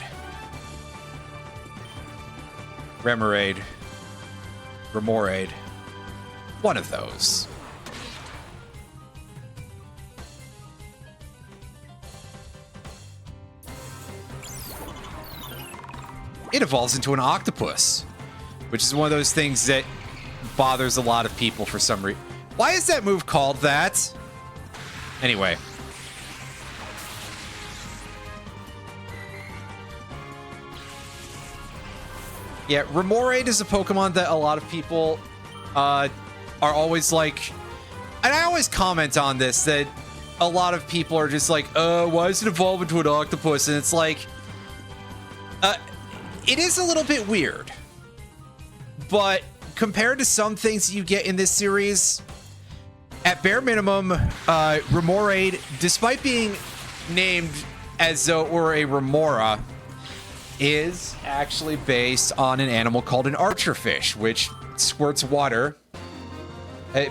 Remoraid. Remoraid. One of those. it evolves into an octopus, which is one of those things that bothers a lot of people for some reason. Why is that move called that? Anyway. Yeah, Remoraid is a Pokemon that a lot of people are always like, and I always comment on this, that a lot of people are just like, why does it evolve into an octopus? And it's like, it is a little bit weird. But compared to some things you get in this series, at bare minimum, Remoraid, despite being named as though it were a Remora, is actually based on an animal called an archerfish, which squirts water.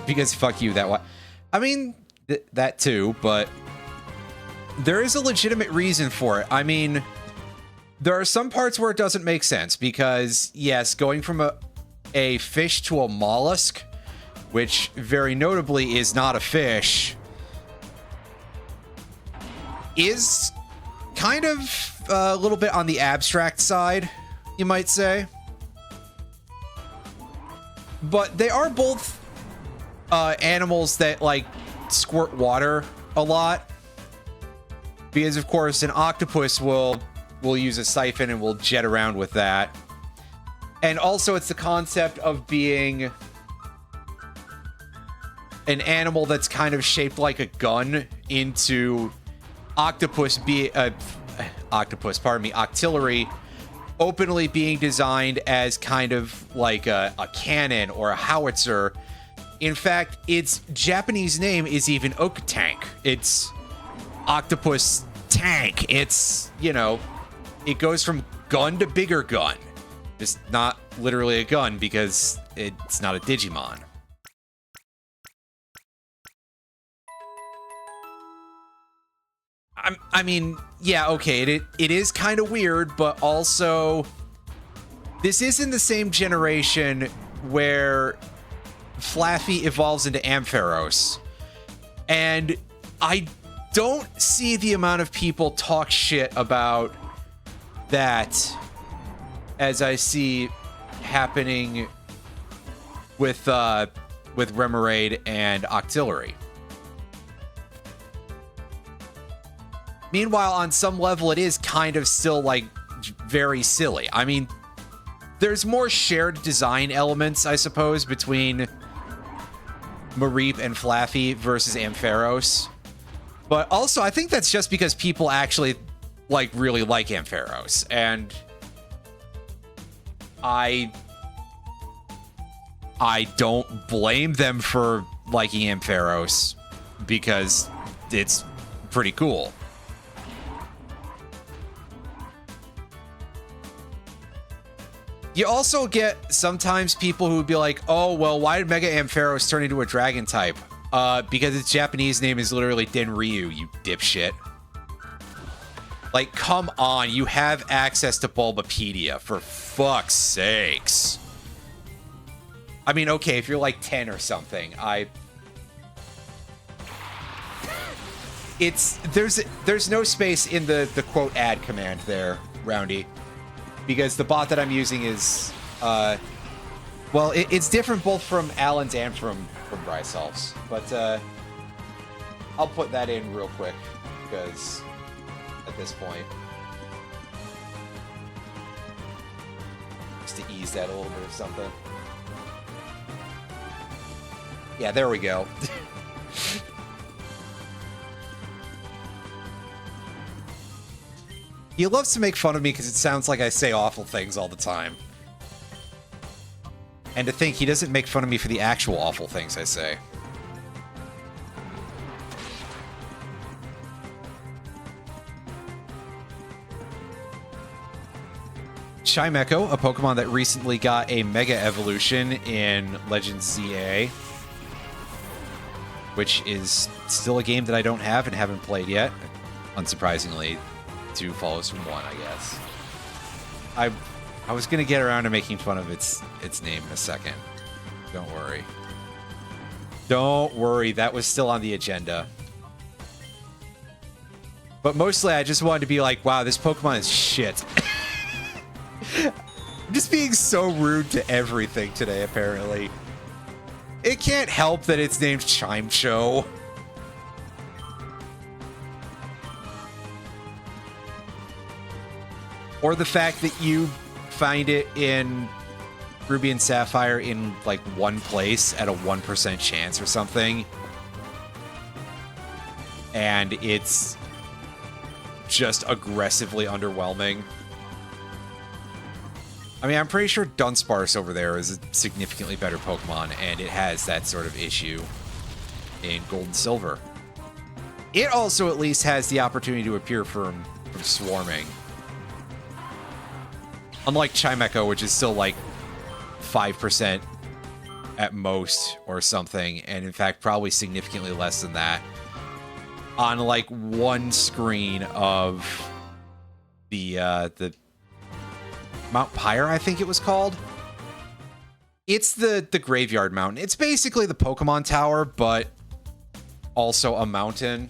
Because fuck you, that one. I mean, that too, but there is a legitimate reason for it. I mean, there are some parts where it doesn't make sense because, yes, going from a fish to a mollusk, which very notably is not a fish, is kind of a little bit on the abstract side, you might say. But they are both animals that, like, squirt water a lot. Because, of course, an octopus will use a siphon and will jet around with that. And also, it's the concept of being an animal that's kind of shaped like a gun into octillery openly being designed as kind of like a cannon or a howitzer. In fact, its Japanese name is even Okatank. It's octopus tank. It's, you know, it goes from gun to bigger gun. Just not literally a gun because it's not a Digimon. I mean, yeah, okay, it is kind of weird, but also this is in the same generation where Flaffy evolves into Ampharos. And I don't see the amount of people talk shit about that as I see happening with Remoraid and Octillery. Meanwhile, on some level, it is kind of still, like, very silly. I mean, there's more shared design elements, I suppose, between Mareep and Flaffy versus Ampharos. But also, I think that's just because people actually, like, really like Ampharos. And I don't blame them for liking Ampharos because it's pretty cool. You also get sometimes people who would be like, oh, well, why did Mega Ampharos turn into a dragon type? Because its Japanese name is literally Denryu, you dipshit. Like, come on, you have access to Bulbapedia, for fuck's sakes. I mean, okay, if you're like 10 or something, there's no space in the quote add command there, Roundy. Because the bot that I'm using is, well, it's different both from Alan's and from Brycelf's. But I'll put that in real quick, because at this point, just to ease that a little bit of something. Yeah, there we go. He loves to make fun of me because it sounds like I say awful things all the time. And to think he doesn't make fun of me for the actual awful things I say. Chimecho, a Pokemon that recently got a Mega Evolution in Legends ZA. Which is still a game that I don't have and haven't played yet. Unsurprisingly. 2 follows from 1, I guess. I was gonna get around to making fun of its name in a second. Don't worry. Don't worry, that was still on the agenda. But mostly I just wanted to be like, wow, this Pokemon is shit. I'm just being so rude to everything today, apparently. It can't help that it's named Chime Show. Or the fact that you find it in Ruby and Sapphire in, like, one place at a 1% chance or something. And it's just aggressively underwhelming. I mean, I'm pretty sure Dunsparce over there is a significantly better Pokemon, and it has that sort of issue in Gold and Silver. It also at least has the opportunity to appear from swarming. Unlike Chimecho, which is still like 5% at most or something, and in fact probably significantly less than that, on like one screen of the Mount Pyre, I think it was called. It's the Graveyard Mountain. It's basically the Pokemon Tower, but also a mountain.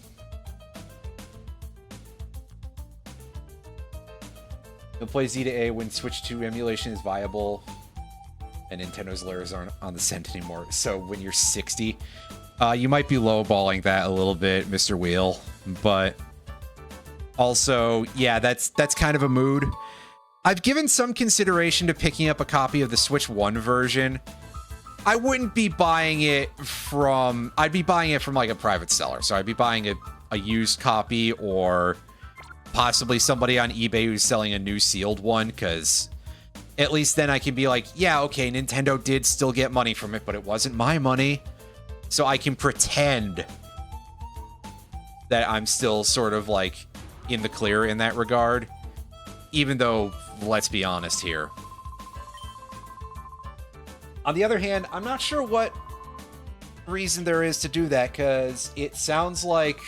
You'll play Z to A when Switch 2 emulation is viable and Nintendo's layers aren't on the scent anymore. So when you're 60, you might be lowballing that a little bit, Mr. Wheel. But also, yeah, that's kind of a mood. I've given some consideration to picking up a copy of the Switch 1 version. I wouldn't be buying it from... I'd be buying it from, like, a private seller. So I'd be buying a used copy or possibly somebody on eBay who's selling a new sealed one, because at least then I can be like, yeah, okay, Nintendo did still get money from it, but it wasn't my money. So I can pretend that I'm still sort of, like, in the clear in that regard. Even though, let's be honest here. On the other hand, I'm not sure what reason there is to do that, because it sounds like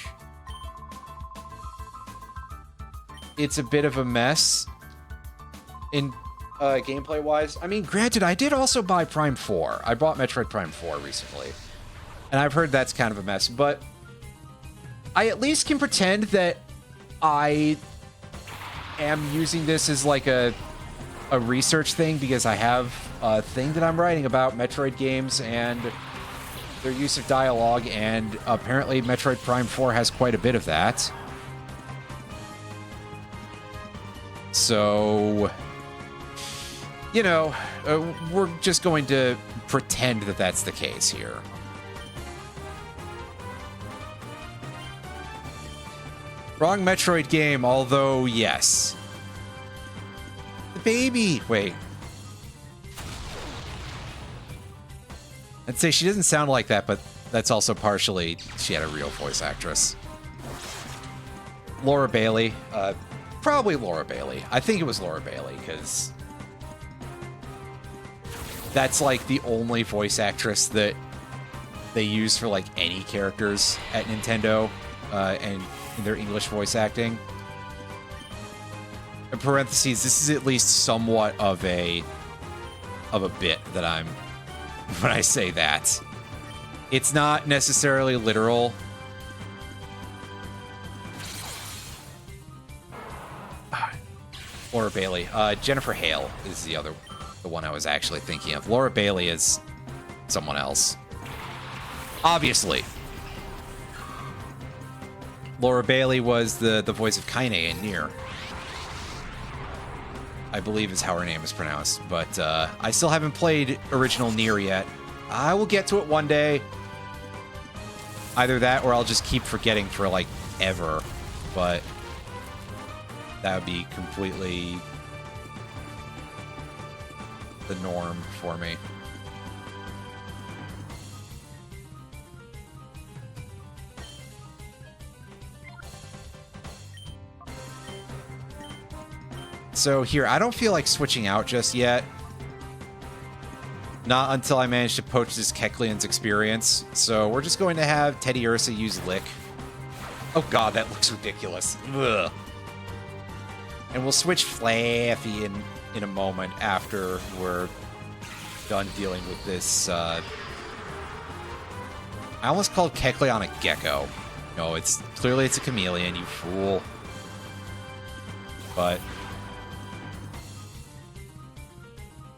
it's a bit of a mess in gameplay-wise. I mean, granted, I did also buy Prime 4. I bought Metroid Prime 4 recently. And I've heard that's kind of a mess, but I at least can pretend that I am using this as like a research thing, because I have a thing that I'm writing about Metroid games and their use of dialogue, and apparently Metroid Prime 4 has quite a bit of that. So, you know, we're just going to pretend that that's the case here. Wrong Metroid game, although, yes. The baby! Wait. I'd say she doesn't sound like that, but that's also partially she had a real voice actress. Laura Bailey. Probably Laura Bailey. I think it was Laura Bailey, because that's, like, the only voice actress that they use for, like, any characters at Nintendo, and in their English voice acting. In parentheses, this is at least somewhat of a bit that I'm when I say that. It's not necessarily literal. Laura Bailey. Jennifer Hale is the one I was actually thinking of. Laura Bailey is someone else. Obviously. Laura Bailey was the voice of Kaine in Nier. I believe is how her name is pronounced. But I still haven't played original Nier yet. I will get to it one day. Either that or I'll just keep forgetting for, like, ever. But that would be completely the norm for me. So here, I don't feel like switching out just yet. Not until I manage to poach this Kecleon's experience. So we're just going to have Teddy Ursa use Lick. Oh god, that looks ridiculous. Ugh. And we'll switch Flaffy in a moment after we're done dealing with this. I almost called Kecleon a gecko. No, clearly it's a chameleon, you fool. But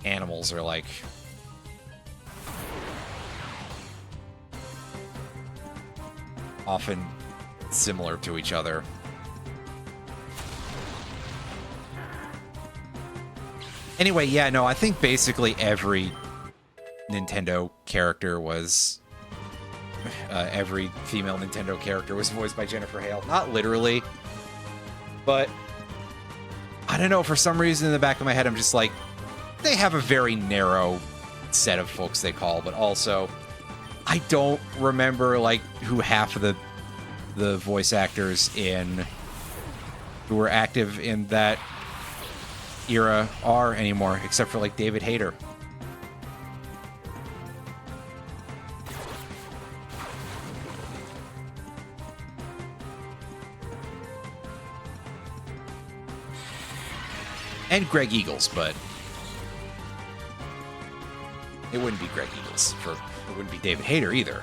animals are like. Often similar to each other. Anyway, yeah, no, I think basically every Nintendo character was... every female Nintendo character was voiced by Jennifer Hale. Not literally, but I don't know, for some reason in the back of my head, I'm just like, they have a very narrow set of folks they call, but also, I don't remember, like, who half of the voice actors who were active in that era are anymore, except for, like, David Hayter. And Greg Eagles, but it wouldn't be Greg Eagles. It wouldn't be David Hayter either.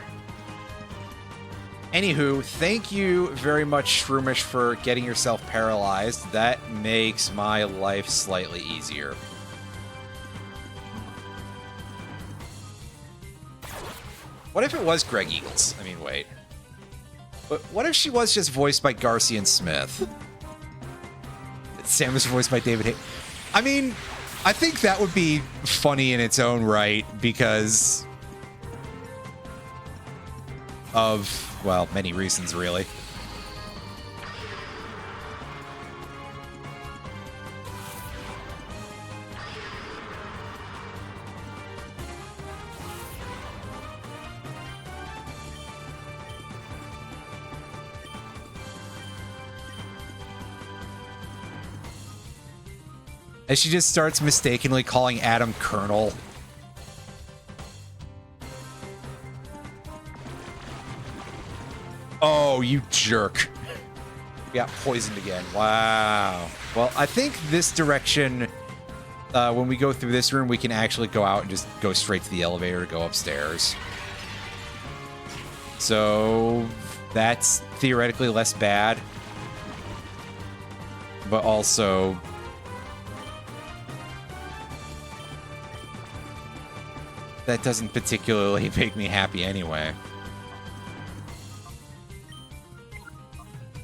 Anywho, thank you very much, Shroomish, for getting yourself paralyzed. That makes my life slightly easier. What if it was Greg Eagles? I mean, wait. But what if she was just voiced by Garcia and Smith? Sam was voiced by David Hayter. I mean, I think that would be funny in its own right because of, well, many reasons, really. As she just starts mistakenly calling Adam Colonel. Oh, you jerk. We got poisoned again. Wow. Well, I think this direction, when we go through this room, we can actually go out and just go straight to the elevator to go upstairs. So that's theoretically less bad. But also... that doesn't particularly make me happy anyway.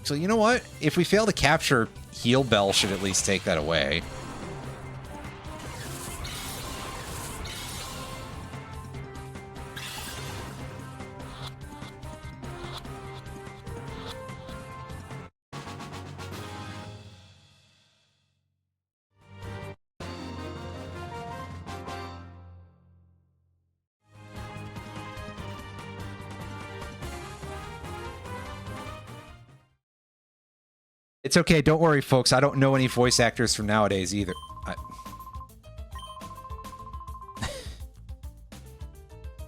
So you know what? If we fail to capture, Heal Bell should at least take that away. It's okay, don't worry, folks. I don't know any voice actors from nowadays either.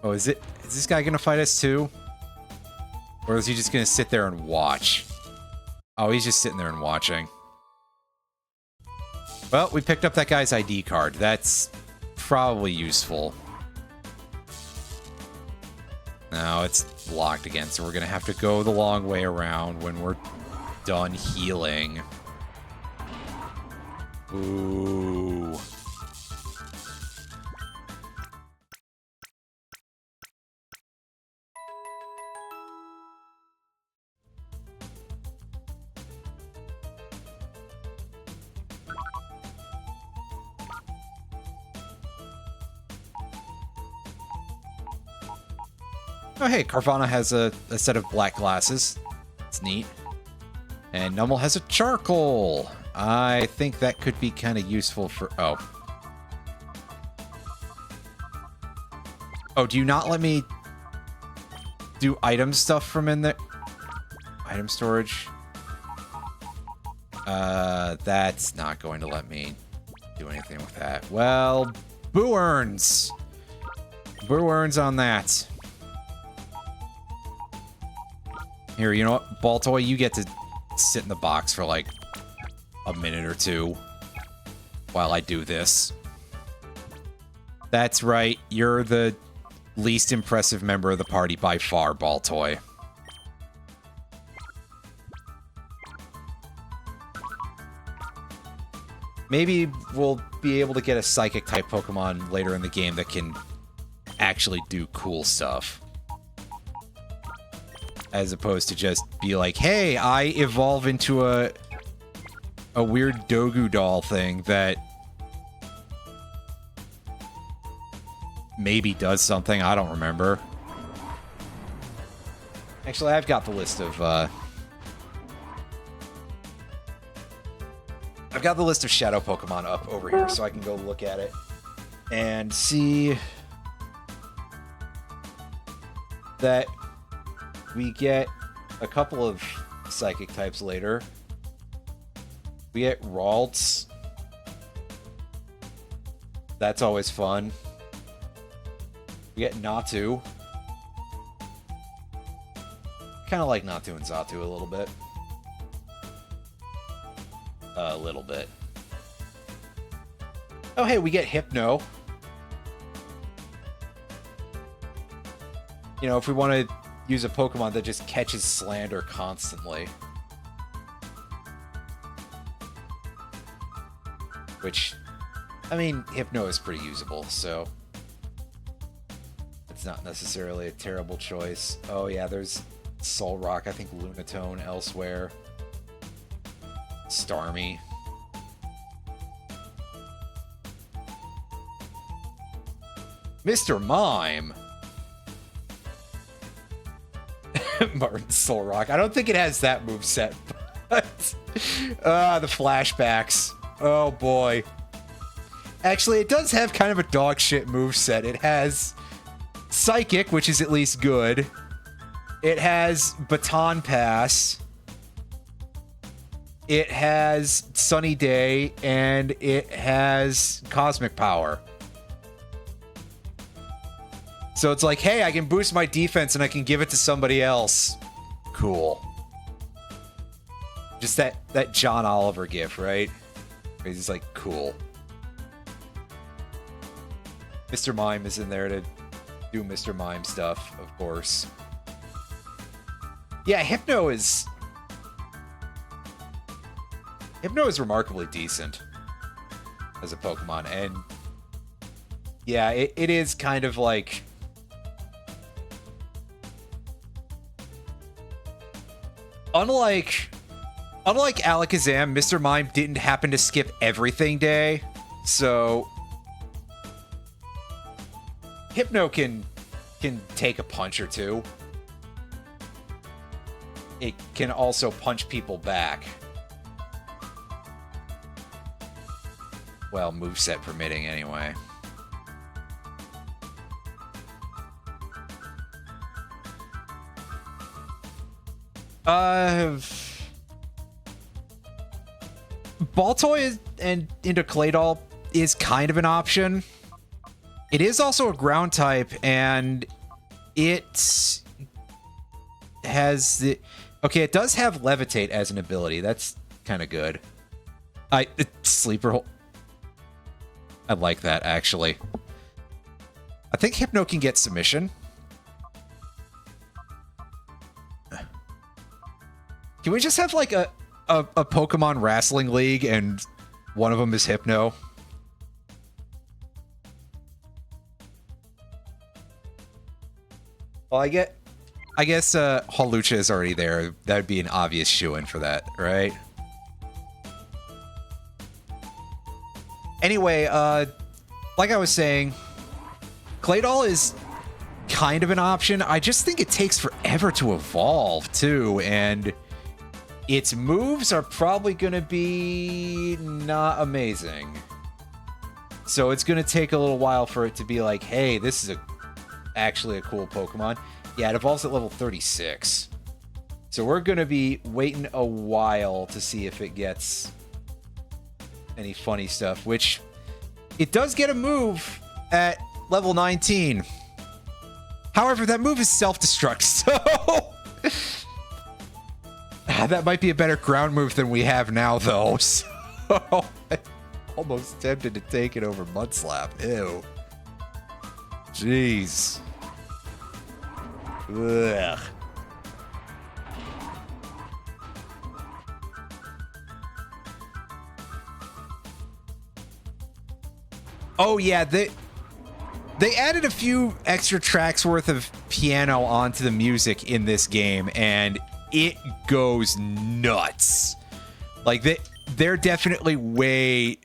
Oh, is this guy gonna fight us too? Or is he just gonna sit there and watch? Oh, he's just sitting there and watching. Well, we picked up that guy's ID card. That's probably useful. No, it's locked again, so we're gonna have to go the long way around when we're done healing. Ooh. Oh, hey, Carvana has a set of black glasses. It's neat. And Nummel has a charcoal. I think that could be kind of useful for... Oh. Oh, do you not let me do item stuff from in there? Item storage? That's not going to let me do anything with that. Well, Boo Earns. Boo Earns on that. Here, you know what? Baltoy, you get to sit in the box for like a minute or two while I do this. That's right, you're the least impressive member of the party by far, Baltoy. Maybe we'll be able to get a Psychic-type Pokemon later in the game that can actually do cool stuff. As opposed to just be like, hey, I evolve into a weird Dogu doll thing that maybe does something. I don't remember. Actually, I've got the list of Shadow Pokemon up over here, so I can go look at it and see that we get a couple of Psychic types later. We get Ralts. That's always fun. We get Natu. Kind of like Natu and Xatu a little bit. A little bit. Oh, hey, we get Hypno. You know, if we want to use a Pokemon that just catches Slander constantly. Which, I mean, Hypno is pretty usable, so it's not necessarily a terrible choice. Oh yeah, there's Solrock, I think Lunatone elsewhere. Starmie. Mr. Mime! Martin Solrock. I don't think it has that moveset, but... the flashbacks. Oh boy. Actually, it does have kind of a dog shit moveset. It has Psychic, which is at least good. It has Baton Pass. It has Sunny Day, and it has Cosmic Power. So it's like, hey, I can boost my defense and I can give it to somebody else. Cool. Just that John Oliver gif, right? He's like, cool. Mr. Mime is in there to do Mr. Mime stuff, of course. Yeah, Hypno is remarkably decent as a Pokemon, and yeah, it is kind of like... Unlike Alakazam, Mr. Mime didn't happen to skip everything day, so Hypno can take a punch or two. It can also punch people back. Well, moveset permitting anyway. Baltoy and into Claydol is kind of an option. It is also a ground type, and it has the... Okay, it does have Levitate as an ability. That's kind of good. Sleeper Hole. I like that, actually. I think Hypno can get Submission. Can we just have, like, a Pokemon Wrestling League, and one of them is Hypno? Well, I guess Hawlucha is already there. That would be an obvious shoo-in for that, right? Anyway, like I was saying, Claydol is kind of an option. I just think it takes forever to evolve, too, and its moves are probably going to be not amazing. So it's going to take a little while for it to be like, hey, this is actually a cool Pokemon. Yeah, it evolves at level 36. So we're going to be waiting a while to see if it gets any funny stuff, which it does get a move at level 19. However, that move is self-destruct, so that might be a better ground move than we have now, though. So I'm almost tempted to take it over Mudslap. Ew. Jeez. Ugh. Oh yeah, they added a few extra tracks worth of piano onto the music in this game, and it goes nuts. Like they're definitely way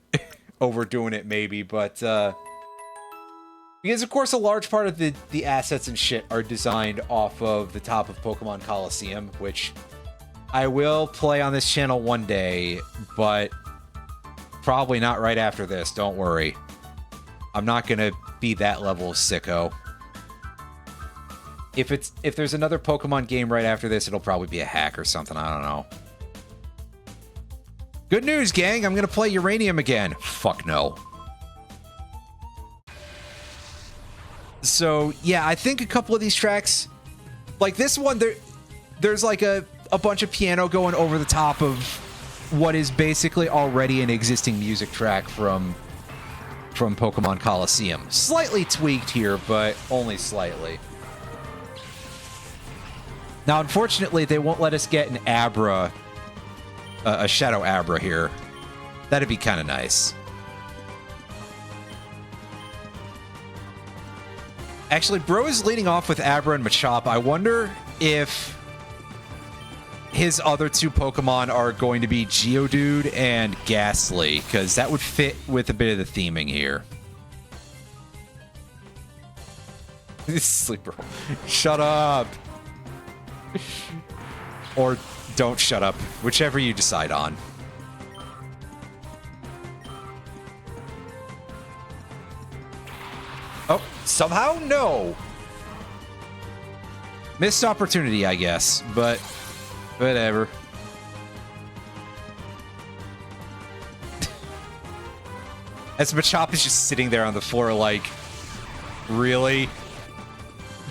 overdoing it, maybe, but because of course a large part of the assets and shit are designed off of the top of Pokemon Coliseum, which I will play on this channel one day, but probably not right after this. Don't worry. I'm not gonna be that level of sicko. If there's another Pokemon game right after this, it'll probably be a hack or something. I don't know. Good news, gang. I'm gonna play Uranium again. Fuck no. So yeah, I think a couple of these tracks, like this one, there's like a bunch of piano going over the top of what is basically already an existing music track from Pokemon Coliseum. Slightly tweaked here, but only slightly. Now, unfortunately, they won't let us get an Abra, a Shadow Abra here. That'd be kind of nice. Actually, Bro is leading off with Abra and Machop. I wonder if his other two Pokemon are going to be Geodude and Ghastly, because that would fit with a bit of the theming here. Sleeper. Shut up. Or don't shut up. Whichever you decide on. Oh, somehow no. Missed opportunity, I guess, but whatever. As Machop is just sitting there on the floor like, really?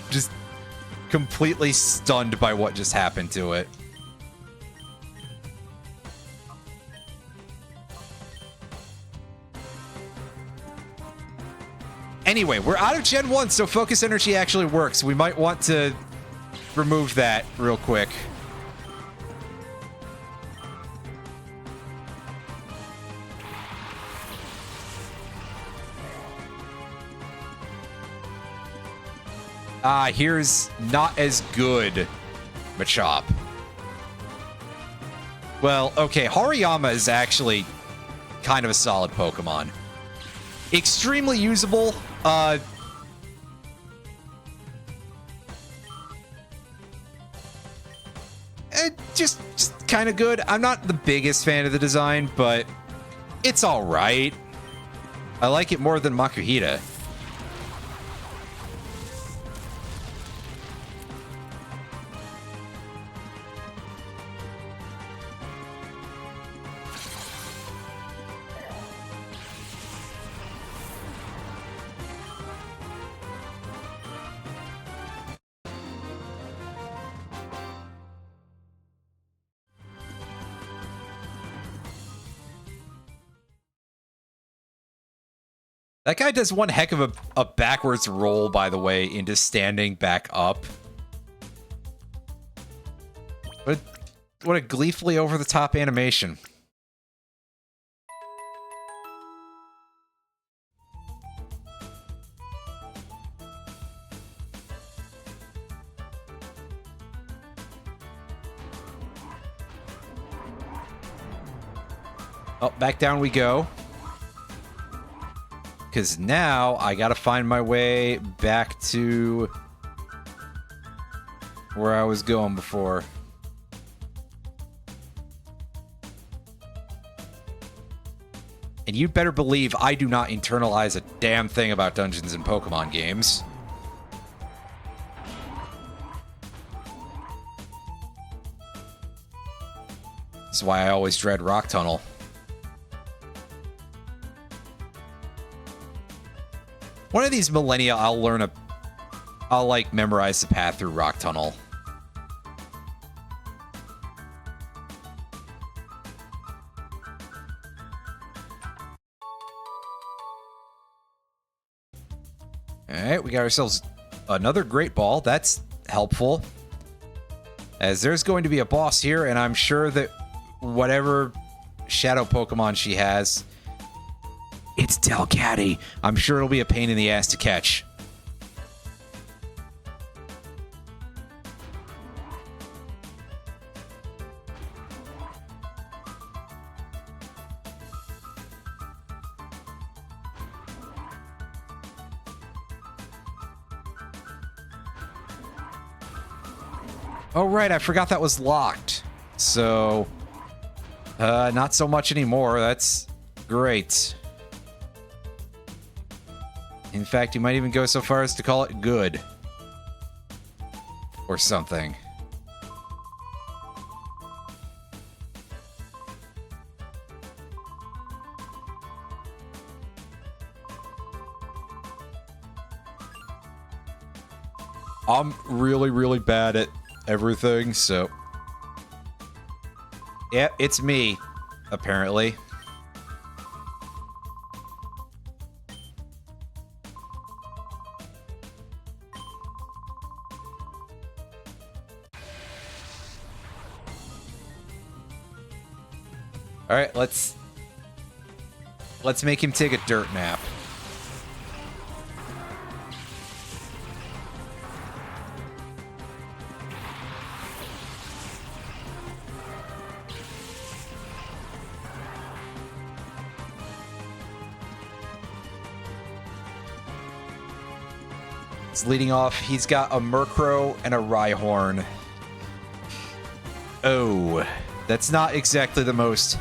Just completely stunned by what just happened to it. Anyway, we're out of Gen 1, so Focus Energy actually works. We might want to remove that real quick. Here's not as good Machop. Well, okay, Hariyama is actually kind of a solid Pokemon. Extremely usable. Just kind of good. I'm not the biggest fan of the design, but it's all right. I like it more than Makuhita. That guy does one heck of a backwards roll, by the way, into standing back up. What a gleefully over-the-top animation. Oh, back down we go. Because now I gotta find my way back to where I was going before. And you'd better believe I do not internalize a damn thing about dungeons and Pokemon games. That's why I always dread Rock Tunnel. One of these millennia, I'll like memorize the path through Rock Tunnel. Alright, we got ourselves another Great Ball. That's helpful. As there's going to be a boss here, and I'm sure that whatever shadow Pokemon she has It's Delcatty. I'm sure it'll be a pain in the ass to catch. Oh, right, I forgot that was locked. So, not so much anymore. That's great. In fact, you might even go so far as to call it good. Or something. I'm really, really bad at everything, so... Yeah, it's me, apparently. Alright, let's make him take a dirt nap. Leading off, he's got a Murkrow and a Rhyhorn. Oh, that's not exactly the most...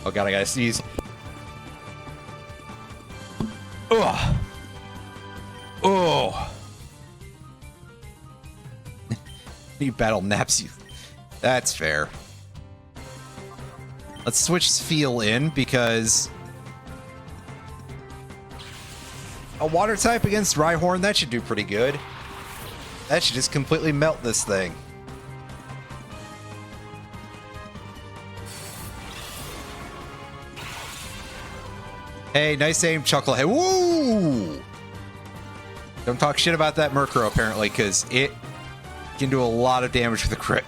Oh god, I gotta sneeze. Ugh. Oh. You battle naps you. That's fair. Let's switch Feel in, because... a water type against Rhyhorn, that should do pretty good. That should just completely melt this thing. Hey, nice aim, Chucklehead. Woo! Don't talk shit about that Murkrow, apparently, because it can do a lot of damage with a crit.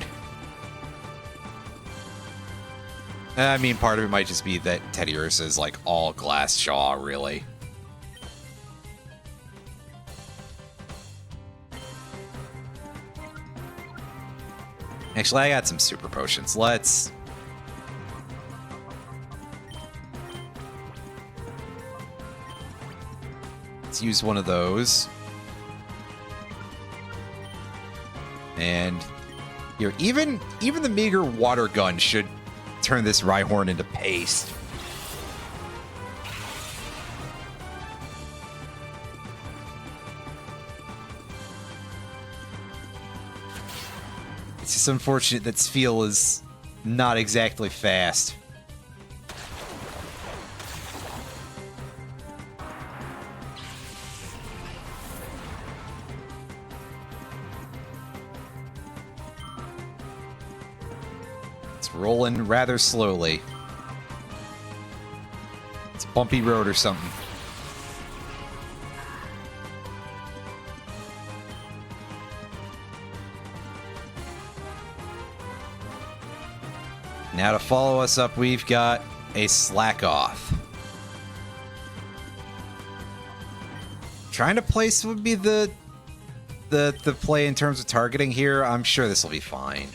I mean, part of it might just be that Teddiursa is like all glass jaw, really. Actually, I got some super potions. Let's use one of those. And here, even the meager water gun should turn this Rhyhorn into paste. It's just unfortunate that Spheal is not exactly fast. It's rolling rather slowly. It's a bumpy road or something. Now to follow us up, we've got a Slackoth. Trying to place would be the play in terms of targeting here. I'm sure this will be fine.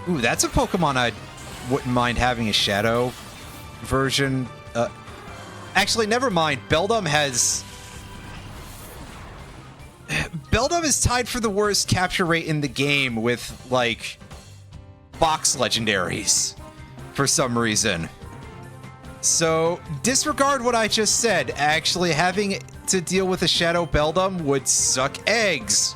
Ooh, that's a Pokemon I wouldn't mind having a Shadow version. Actually, never mind. Beldum is tied for the worst capture rate in the game with, like, box legendaries for some reason. So, disregard what I just said. Actually, having to deal with a Shadow Beldum would suck eggs.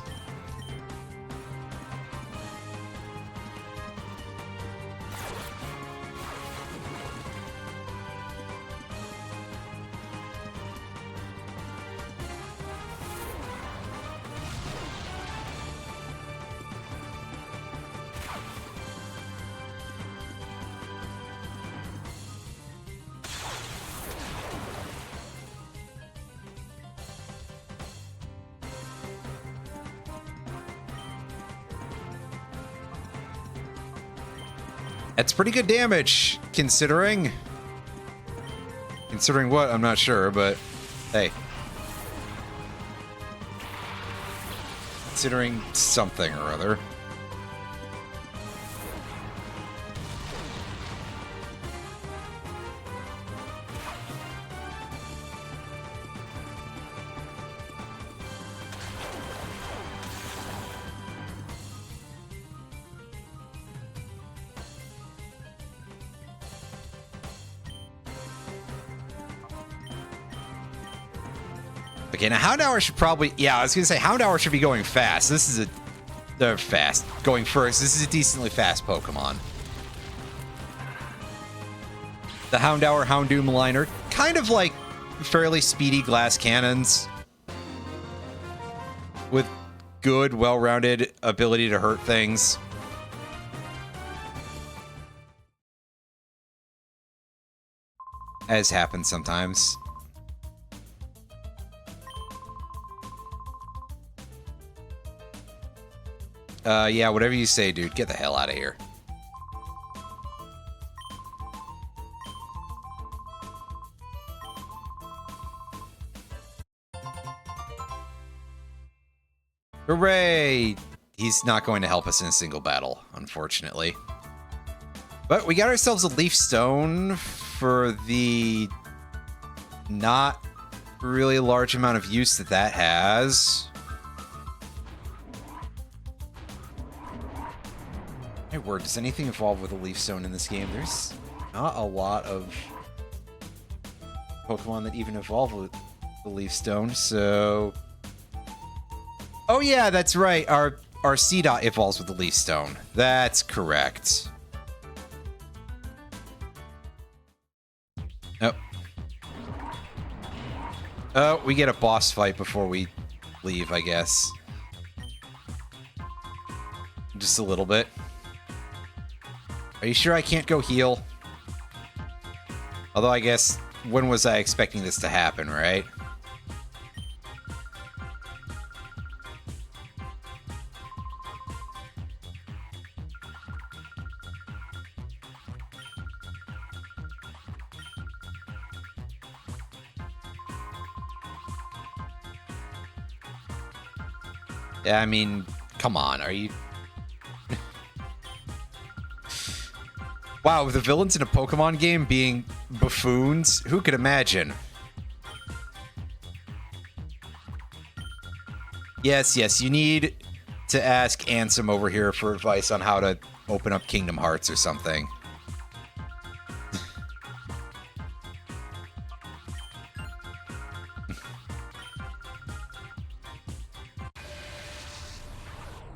That's pretty good damage, considering... Considering what, I'm not sure, but hey. Considering something or other. Okay, now Houndour should probably... Yeah, I was going to say Houndour should be going fast. This is a... They're fast. Going first. This is a decently fast Pokemon. The Houndour Houndoom liner. Kind of like fairly speedy glass cannons. With good, well-rounded ability to hurt things. As happens sometimes. Yeah, whatever you say, dude. Get the hell out of here. Hooray! He's not going to help us in a single battle, unfortunately. But we got ourselves a Leaf Stone for the not really large amount of use that that has. My word, does anything evolve with a Leaf Stone in this game? There's not a lot of Pokemon that even evolve with the Leaf Stone, so... Oh yeah, that's right. Our C-Dot evolves with the Leaf Stone. That's correct. Oh. Oh, we get a boss fight before we leave, I guess. Just a little bit. Are you sure I can't go heal? Although I guess, when was I expecting this to happen, right? Yeah, I mean, come on, are you... Wow, the villains in a Pokemon game being buffoons? Who could imagine? Yes, yes, you need to ask Ansem over here for advice on how to open up Kingdom Hearts or something.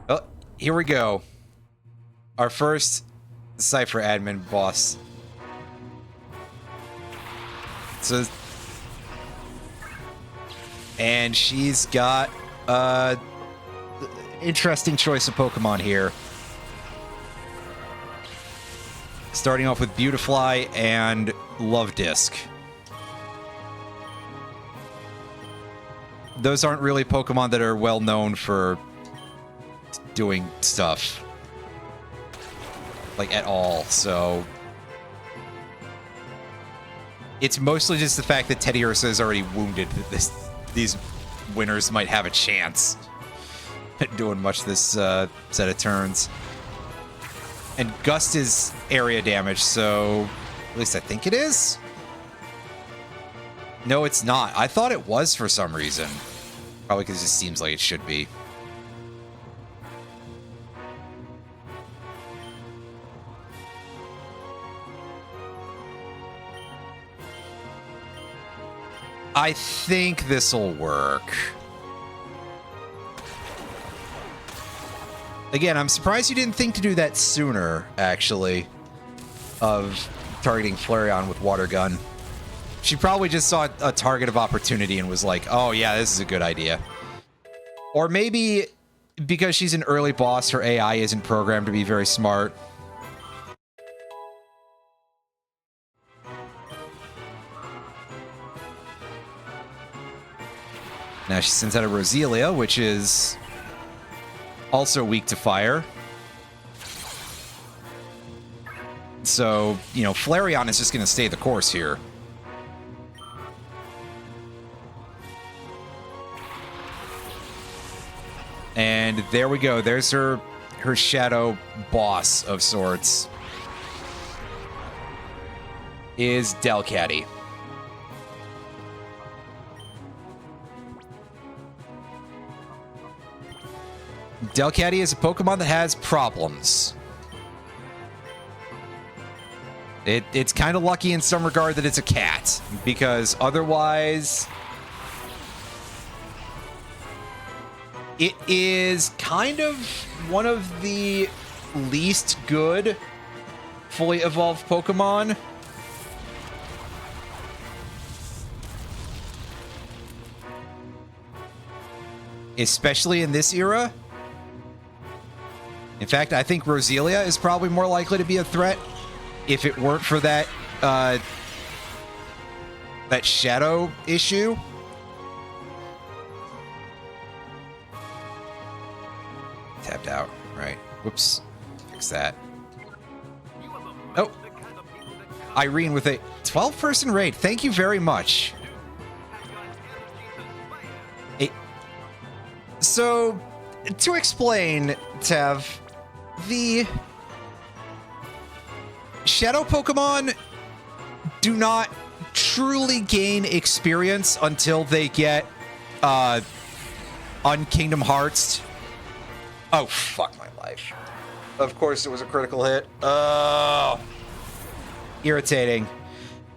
Oh, here we go. Our first Cypher admin boss. So, and she's got interesting choice of Pokemon here. Starting off with Beautifly and Love Disc. Those aren't really Pokemon that are well known for doing stuff. Like, at all, so... It's mostly just the fact that Teddy Ursa is already wounded that these winners might have a chance at doing much this set of turns. And Gust is area damage, so... At least I think it is? No, it's not. I thought it was for some reason. Probably because it just seems like it should be. I think this'll work. Again, I'm surprised you didn't think to do that sooner, actually, of targeting Flareon with Water Gun. She probably just saw a target of opportunity and was like, oh yeah, this is a good idea. Or maybe because she's an early boss, her AI isn't programmed to be very smart. Now she sends out a Roselia, which is also weak to fire. So, you know, Flareon is just going to stay the course here. And there we go. There's her shadow boss of sorts. Is Delcatty. Delcatty is a Pokemon that has problems. It's kind of lucky in some regard that it's a cat, because otherwise it is kind of one of the least good fully evolved Pokemon. Especially in this era. In fact, I think Roselia is probably more likely to be a threat if it weren't for that that shadow issue. Tapped out. Right. Whoops. Fix that. Oh. Irene with a 12-person raid. Thank you very much. So, to explain, Tev, the Shadow Pokemon do not truly gain experience until they get on Kingdom Hearts. Oh, fuck my life. Of course it was a critical hit. Oh. Irritating.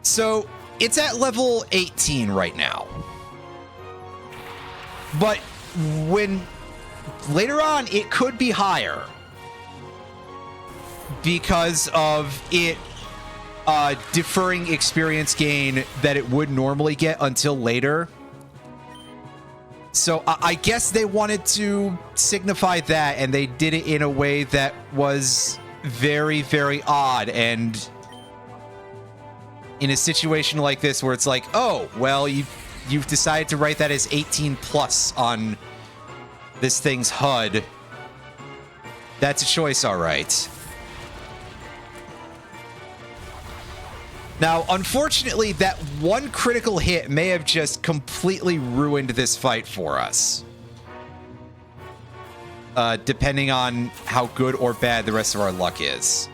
So, it's at level 18 right now. But when later on, it could be higher because of it deferring experience gain that it would normally get until later. So I guess they wanted to signify that, and they did it in a way that was very, very odd. And in a situation like this where it's like, oh, well, you've decided to write that as 18 plus on this thing's HUD. That's a choice, all right. Now, unfortunately, that one critical hit may have just completely ruined this fight for us. Depending on how good or bad the rest of our luck is.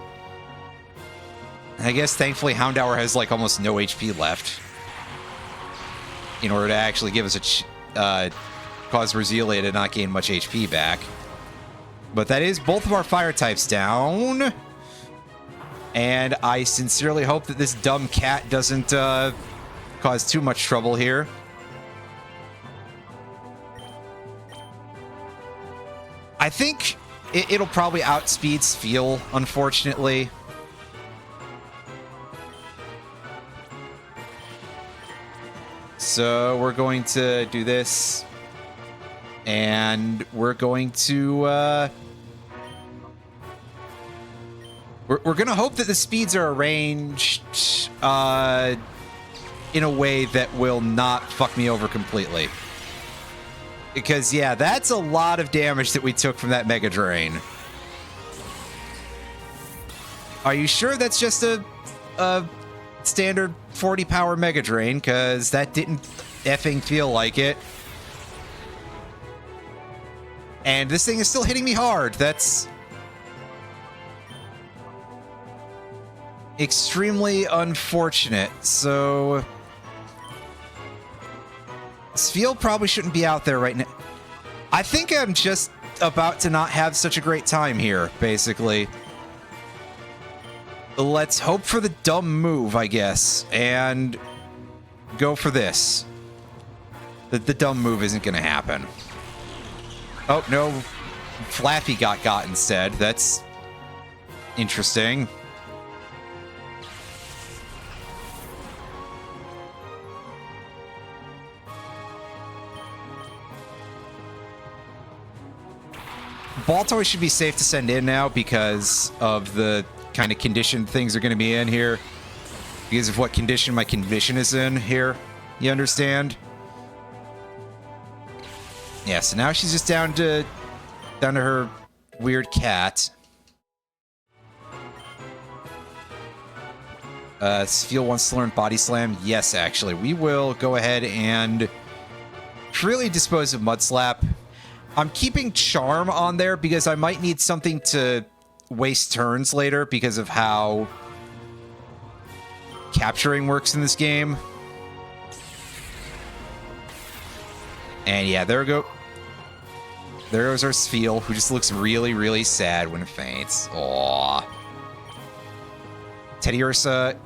I guess, thankfully, Houndour has, like, almost no HP left. In order to actually give us a cause Roselia to not gain much HP back. But that is both of our fire types down. And I sincerely hope that this dumb cat doesn't cause too much trouble here. I think it'll probably outspeed Spheal, unfortunately. So we're going to do this. And we're going to... We're going to hope that the speeds are arranged in a way that will not fuck me over completely. Because, yeah, that's a lot of damage that we took from that Mega Drain. Are you sure that's just a standard 40 power Mega Drain? Because that didn't effing feel like it. And this thing is still hitting me hard. That's extremely unfortunate. So Spheal probably shouldn't be out there right now. I think I'm just about to not have such a great time here, basically. Let's hope for the dumb move, I guess, and go for this. The dumb move isn't going to happen. Oh, no. Flaffy got instead. That's interesting. Baltoy should be safe to send in now because of the kind of condition things are going to be in here. Because of what condition my condition is in here. You understand? Yeah, so now she's just down to her weird cat. Spheal wants to learn Body Slam. Yes, actually. We will go ahead and freely dispose of Mud Slap. I'm keeping Charm on there because I might need something to waste turns later because of how capturing works in this game. And yeah, there we go. There goes our Spheal, who just looks really, really sad when it faints. Aww. Teddiursa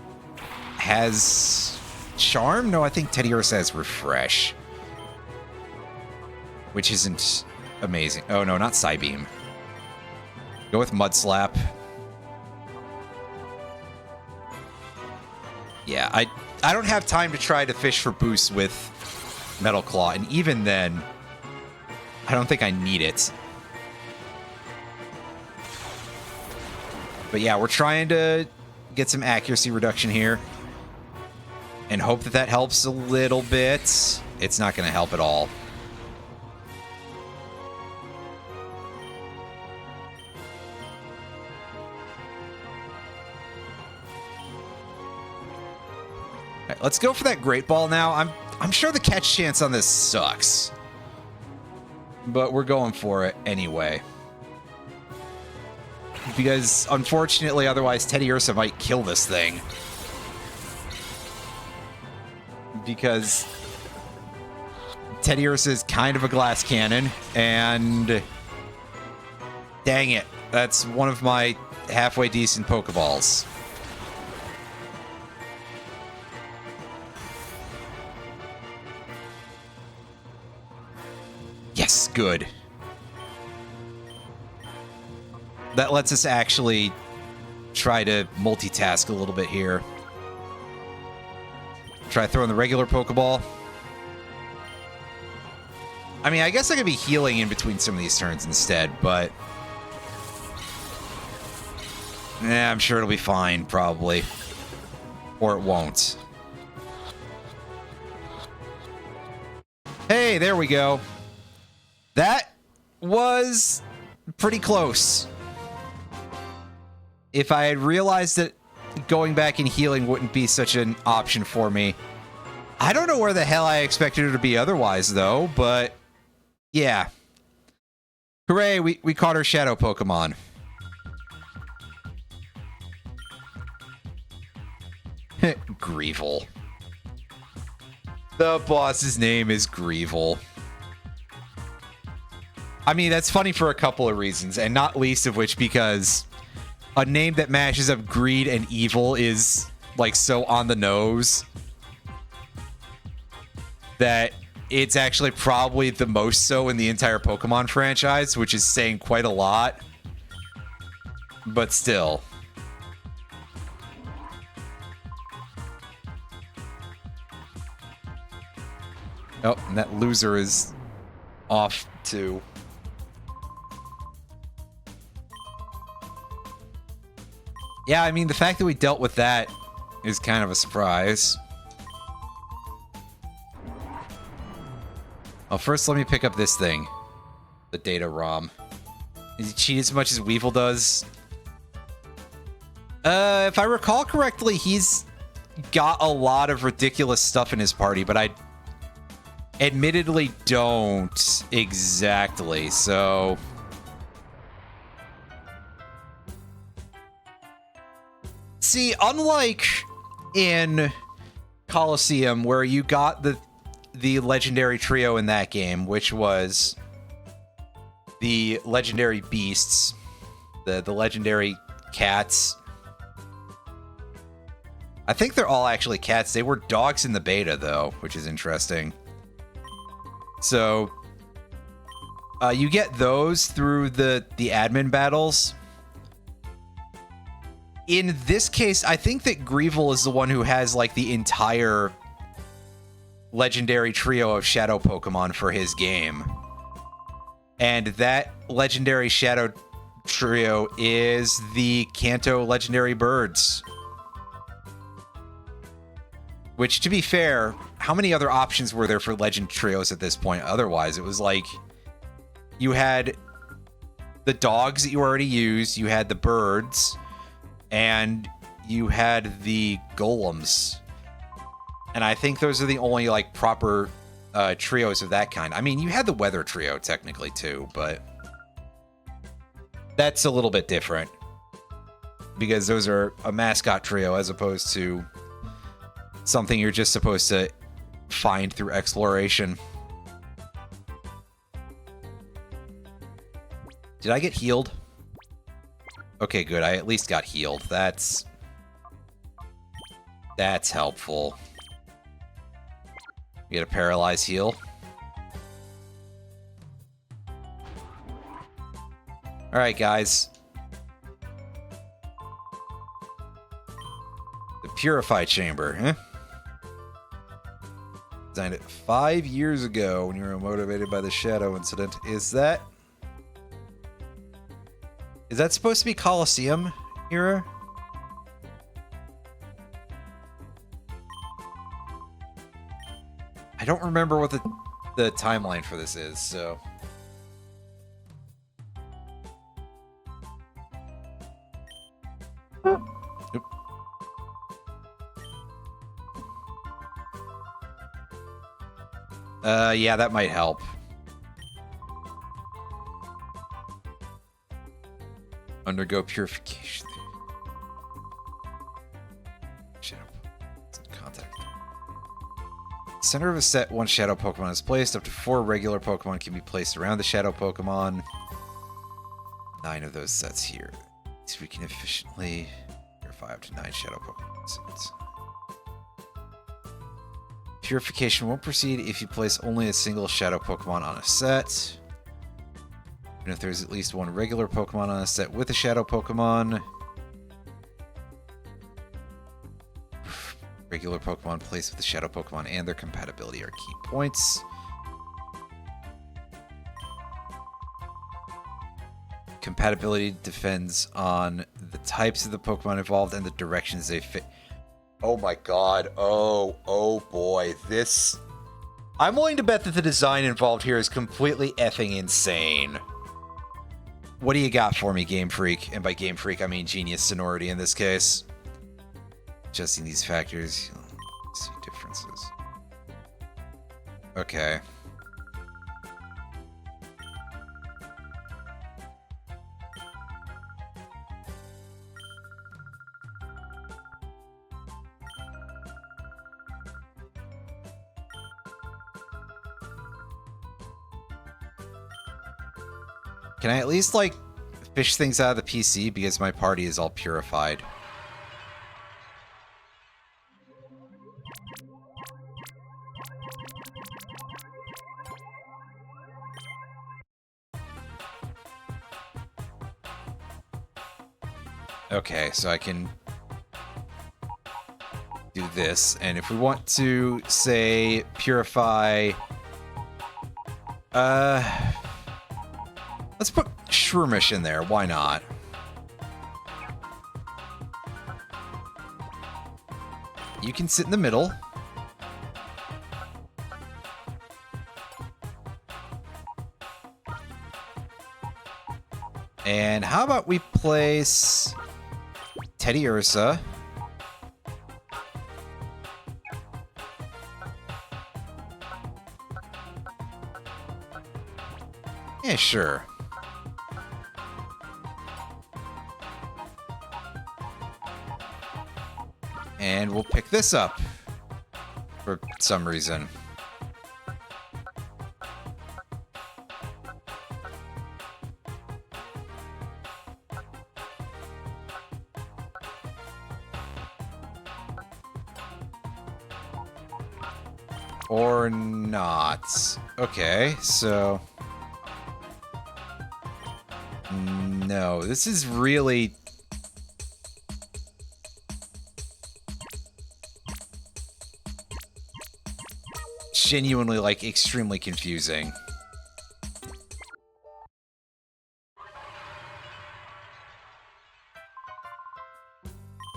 has Charm? No, I think Teddiursa has Refresh. Which isn't amazing. Oh, no, not Psybeam. Go with Mud Slap. Yeah, I don't have time to try to fish for boosts with Metal Claw, and even then, I don't think I need it. But yeah, we're trying to get some accuracy reduction here and hope that that helps a little bit. It's not going to help at all. All right, let's go for that Great Ball now. I'm sure the catch chance on this sucks, but we're going for it anyway. Because, unfortunately, otherwise Teddiursa might kill this thing. Because Teddiursa is kind of a glass cannon, and dang it, that's one of my halfway decent Pokeballs. Yes, good. That lets us actually try to multitask a little bit here. Try throwing the regular Pokeball. I mean, I guess I could be healing in between some of these turns instead, but I'm sure it'll be fine, probably. Or it won't. Hey, there we go. That was pretty close. If I had realized that going back and healing wouldn't be such an option for me. I don't know where the hell I expected it to be otherwise, though, but yeah. Hooray, we caught our shadow Pokemon. Greevil. The boss's name is Greevil. I mean, that's funny for a couple of reasons, and not least of which because a name that mashes up greed and evil is, like, so on the nose that it's actually probably the most so in the entire Pokemon franchise, which is saying quite a lot. But still. Oh, and that loser is off too. Yeah, I mean, the fact that we dealt with that is kind of a surprise. Oh, first let me pick up this thing. The data ROM. Does he cheat as much as Weevil does? If I recall correctly, he's got a lot of ridiculous stuff in his party, but I admittedly don't exactly, so... See, unlike in Coliseum, where you got the legendary trio in that game, which was the legendary beasts, the legendary cats. I think they're all actually cats. They were dogs in the beta, though, which is interesting. So, you get those through the admin battles. In this case, I think that Greevil is the one who has, like, the entire legendary trio of shadow Pokemon for his game. And that legendary shadow trio is the Kanto legendary birds. Which, to be fair, how many other options were there for legend trios at this point? Otherwise, it was like you had the dogs that you already used, you had the birds, and you had the golems. And I think those are the only, like, proper trios of that kind. I mean, you had the weather trio, technically, too, but that's a little bit different. Because those are a mascot trio as opposed to something you're just supposed to find through exploration. Did I get healed? Okay, good. I at least got healed. That's helpful. You get a paralyze heal. Alright, guys. The Purify Chamber, huh? Designed it 5 years ago when you were motivated by the Shadow Incident. Is that supposed to be Colosseum era? I don't remember what the timeline for this is, so... Oop. Yeah, that might help. Undergo purification. Shadow contact. Center of a set, one shadow Pokemon is placed. Up to 4 regular Pokemon can be placed around the shadow Pokemon. 9 of those sets here. So we can efficiently purify up to 9 shadow Pokemon sets. Purification won't proceed if you place only a single shadow Pokemon on a set. Even if there's at least 1 regular Pokemon on a set with a shadow Pokemon. Regular Pokemon placed with the shadow Pokemon and their compatibility are key points. Compatibility depends on the types of the Pokemon involved and the directions they fit. Oh my god. Oh boy. This... I'm willing to bet that the design involved here is completely effing insane. What do you got for me, Game Freak? And by Game Freak, I mean Genius Sonority in this case. Adjusting these factors, you'll see differences. Okay. Can I at least, like, fish things out of the PC because my party is all purified? Okay, so I can do this, and if we want to, say, purify... let's put Shroomish in there, why not? You can sit in the middle. And how about we place Teddy Ursa. Yeah, sure. And we'll pick this up for some reason. Or not. Okay, so... No, this is really... genuinely, like, extremely confusing.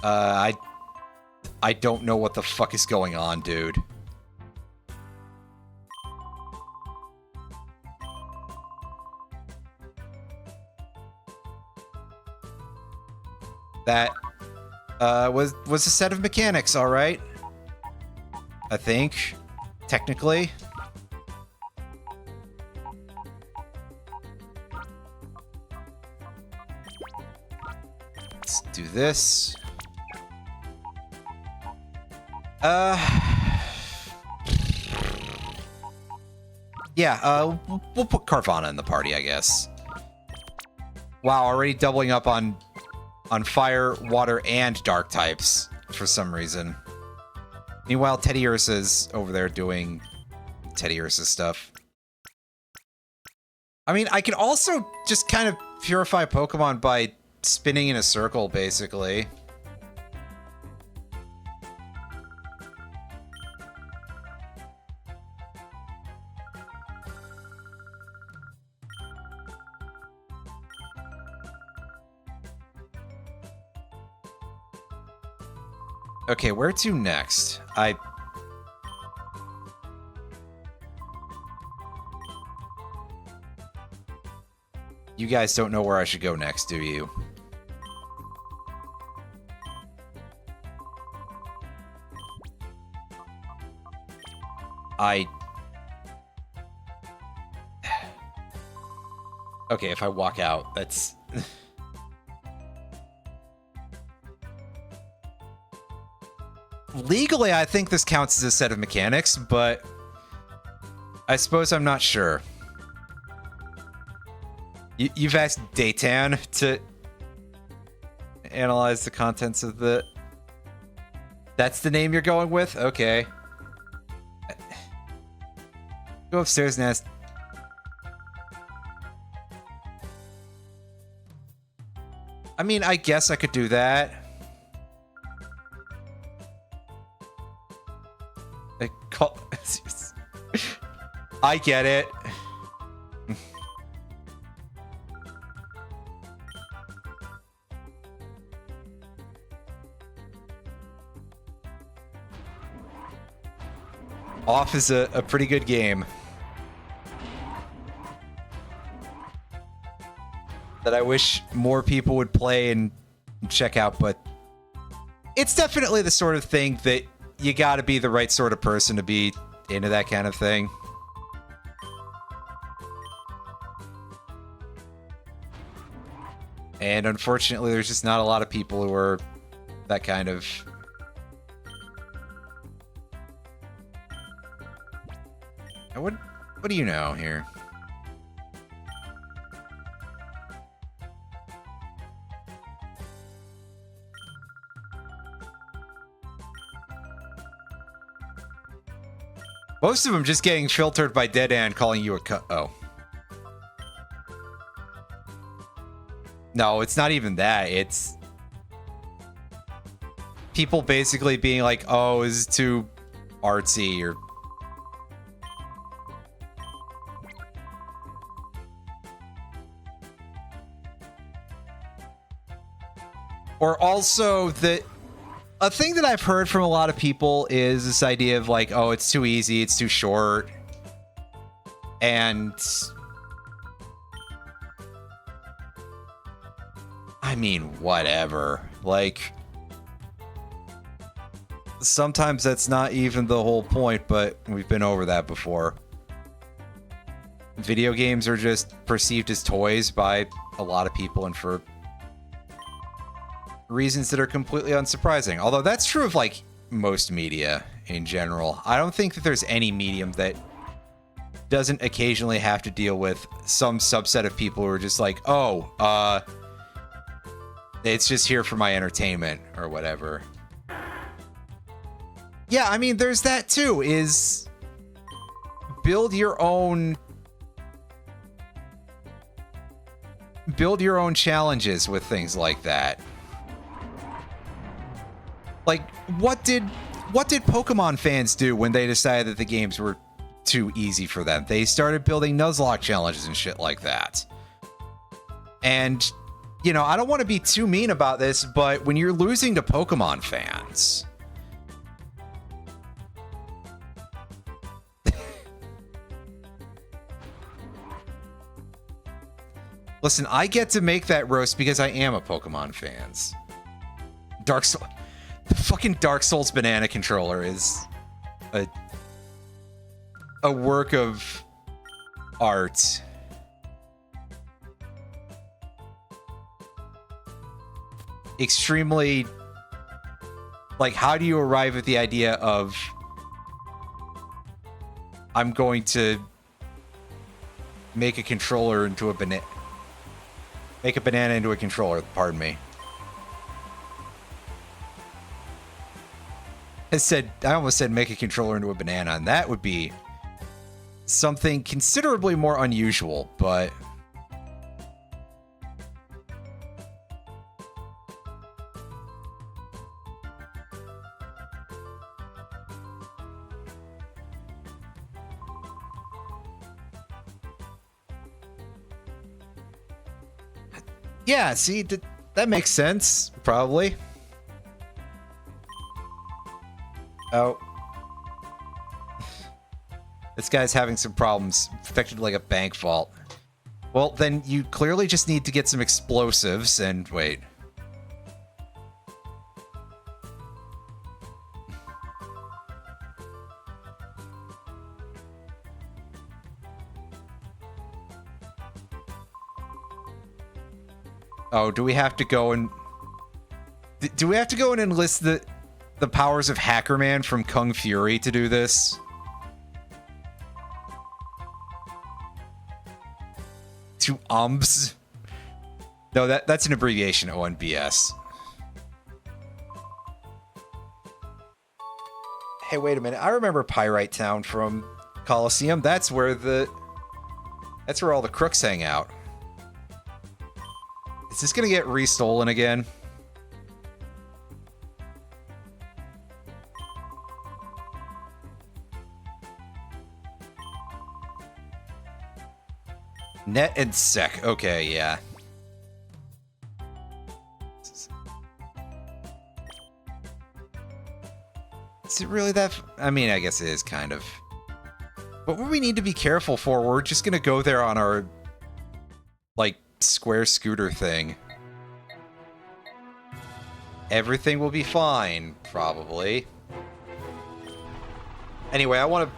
I don't know what the fuck is going on, dude. That, Was a set of mechanics, all right? I think, technically. Let's do this. Yeah, we'll put Carvana in the party, I guess. Wow, already doubling up on fire, water, and dark types for some reason. Meanwhile, Teddy Ursa's over there doing Teddy Ursa stuff. I mean, I can also just kind of purify Pokemon by spinning in a circle, basically. Okay, where to next? You guys don't know where I should go next, do you? Okay, if I walk out, that's... Legally, I think this counts as a set of mechanics, but I suppose I'm not sure. You've asked Daytan to analyze the contents of the... That's the name you're going with? Okay. Go upstairs and ask... I mean, I guess I could do that. I get it. Off is a pretty good game that I wish more people would play and check out, but it's definitely the sort of thing that you gotta be the right sort of person to be into that kind of thing. And unfortunately, there's just not a lot of people who are that kind of... What do you know here? Most of them just getting filtered by Dead End calling you a oh. No, it's not even that. It's people basically being like, oh, this is too artsy, or also that a thing that I've heard from a lot of people is this idea of like, oh, it's too easy, it's too short. And I mean, whatever. Like, sometimes that's not even the whole point, but we've been over that before. Video games are just perceived as toys by a lot of people, and for reasons that are completely unsurprising. Although that's true of like most media in general. I don't think that there's any medium that doesn't occasionally have to deal with some subset of people who are just like, oh, it's just here for my entertainment or whatever. Yeah, I mean, there's that too, is build your own challenges with things like that. Like, what did Pokemon fans do when they decided that the games were too easy for them? They started building Nuzlocke challenges and shit like that. And, you know, I don't want to be too mean about this, but when you're losing to Pokemon fans... Listen, I get to make that roast because I am a Pokemon fan. Dark Soul. The fucking Dark Souls banana controller is a work of art. Extremely, like, how do you arrive at the idea of I'm going to make a controller into a banana, make a banana into a controller, pardon me. I almost said make a controller into a banana, and that would be something considerably more unusual, but yeah, see, that makes sense, probably. Oh. This guy's having some problems. Affected like a bank vault. Well, then you clearly just need to get some explosives and wait. Oh, do we have to go and... Do we have to go and enlist the powers of Hacker Man from Kung Fury to do this? To UMBS? No, that's an abbreviation, ONBS. Hey, wait a minute. I remember Pyrite Town from Coliseum. That's where all the crooks hang out. Is this gonna get restolen again? Net and Sec. Okay, yeah. Is it really that... I mean, I guess it is kind of. What would we need to be careful for? We're just gonna go there on our, like, square scooter thing. Everything will be fine, probably. Anyway, I want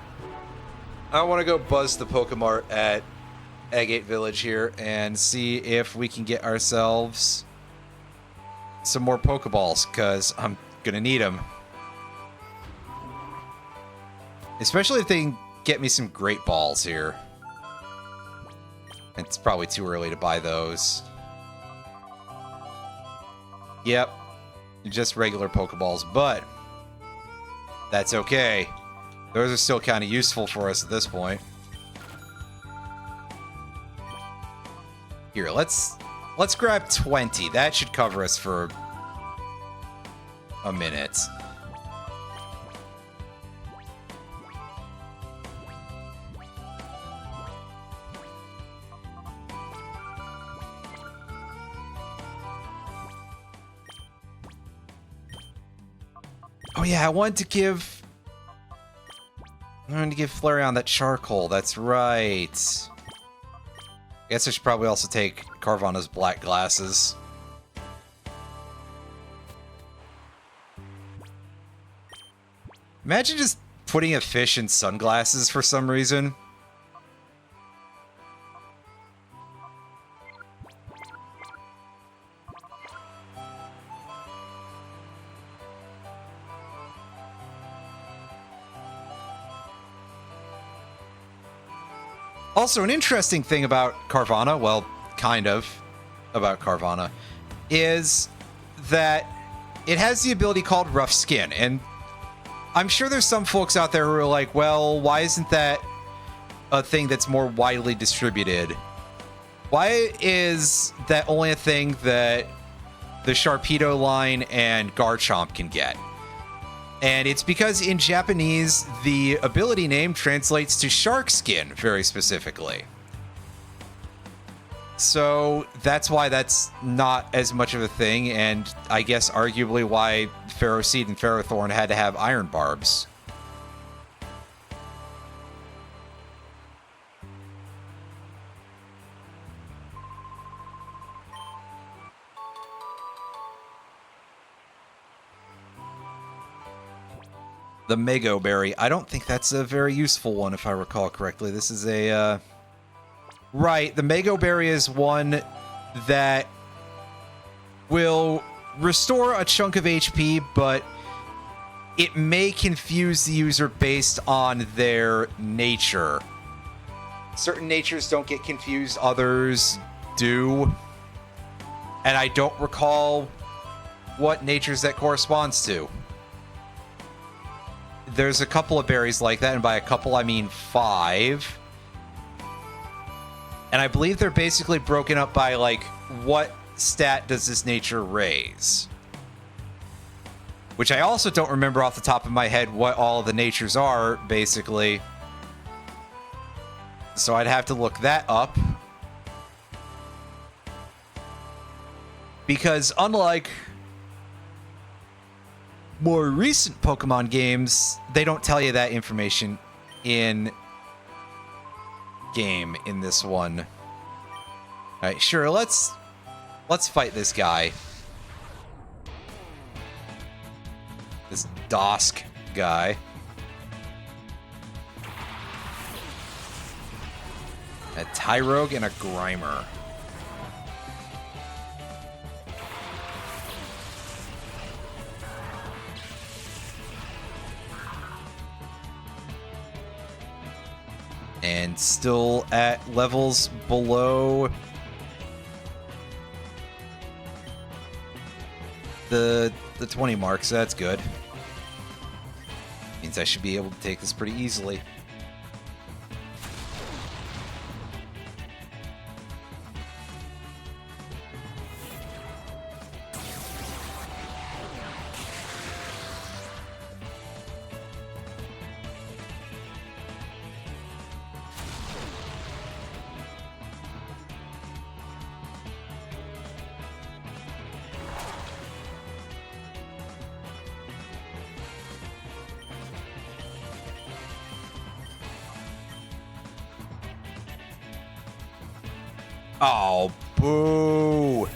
to go buzz the Pokemart at Agate Village here and see if we can get ourselves some more Pokeballs, because I'm gonna need them. Especially if they can get me some Great Balls here. It's probably too early to buy those. Yep. Just regular Pokeballs, but that's okay. Those are still kind of useful for us at this point. Here, let's grab 20. That should cover us for a minute. Oh yeah, I wanted to give Flareon that charcoal. That's right. I guess I should probably also take Carvanha's black glasses. Imagine just putting a fish in sunglasses for some reason. Also, an interesting thing about Carvanha, well, kind of, about Carvanha, is that it has the ability called Rough Skin, and I'm sure there's some folks out there who are like, well, why isn't that a thing that's more widely distributed? Why is that only a thing that the Sharpedo line and Garchomp can get? And it's because in Japanese, the ability name translates to shark skin very specifically. So that's why that's not as much of a thing, and I guess arguably why Ferroseed and Ferrothorn had to have iron barbs. The Mego Berry. I don't think that's a very useful one, if I recall correctly. This is a, Right, the Mego Berry is one that will restore a chunk of HP, but it may confuse the user based on their nature. Certain natures don't get confused, others do. And I don't recall what natures that corresponds to. There's a couple of berries like that, and by a couple I mean 5. And I believe they're basically broken up by, like, what stat does this nature raise? Which I also don't remember off the top of my head what all of the natures are, basically. So I'd have to look that up. Because unlike more recent Pokemon games, they don't tell you that information in game in this one. Alright, sure, let's fight this guy. This Dosk guy. A Tyrogue and a Grimer. And still at levels below the 20 mark, so that's good. Means I should be able to take this pretty easily. Oh, boo.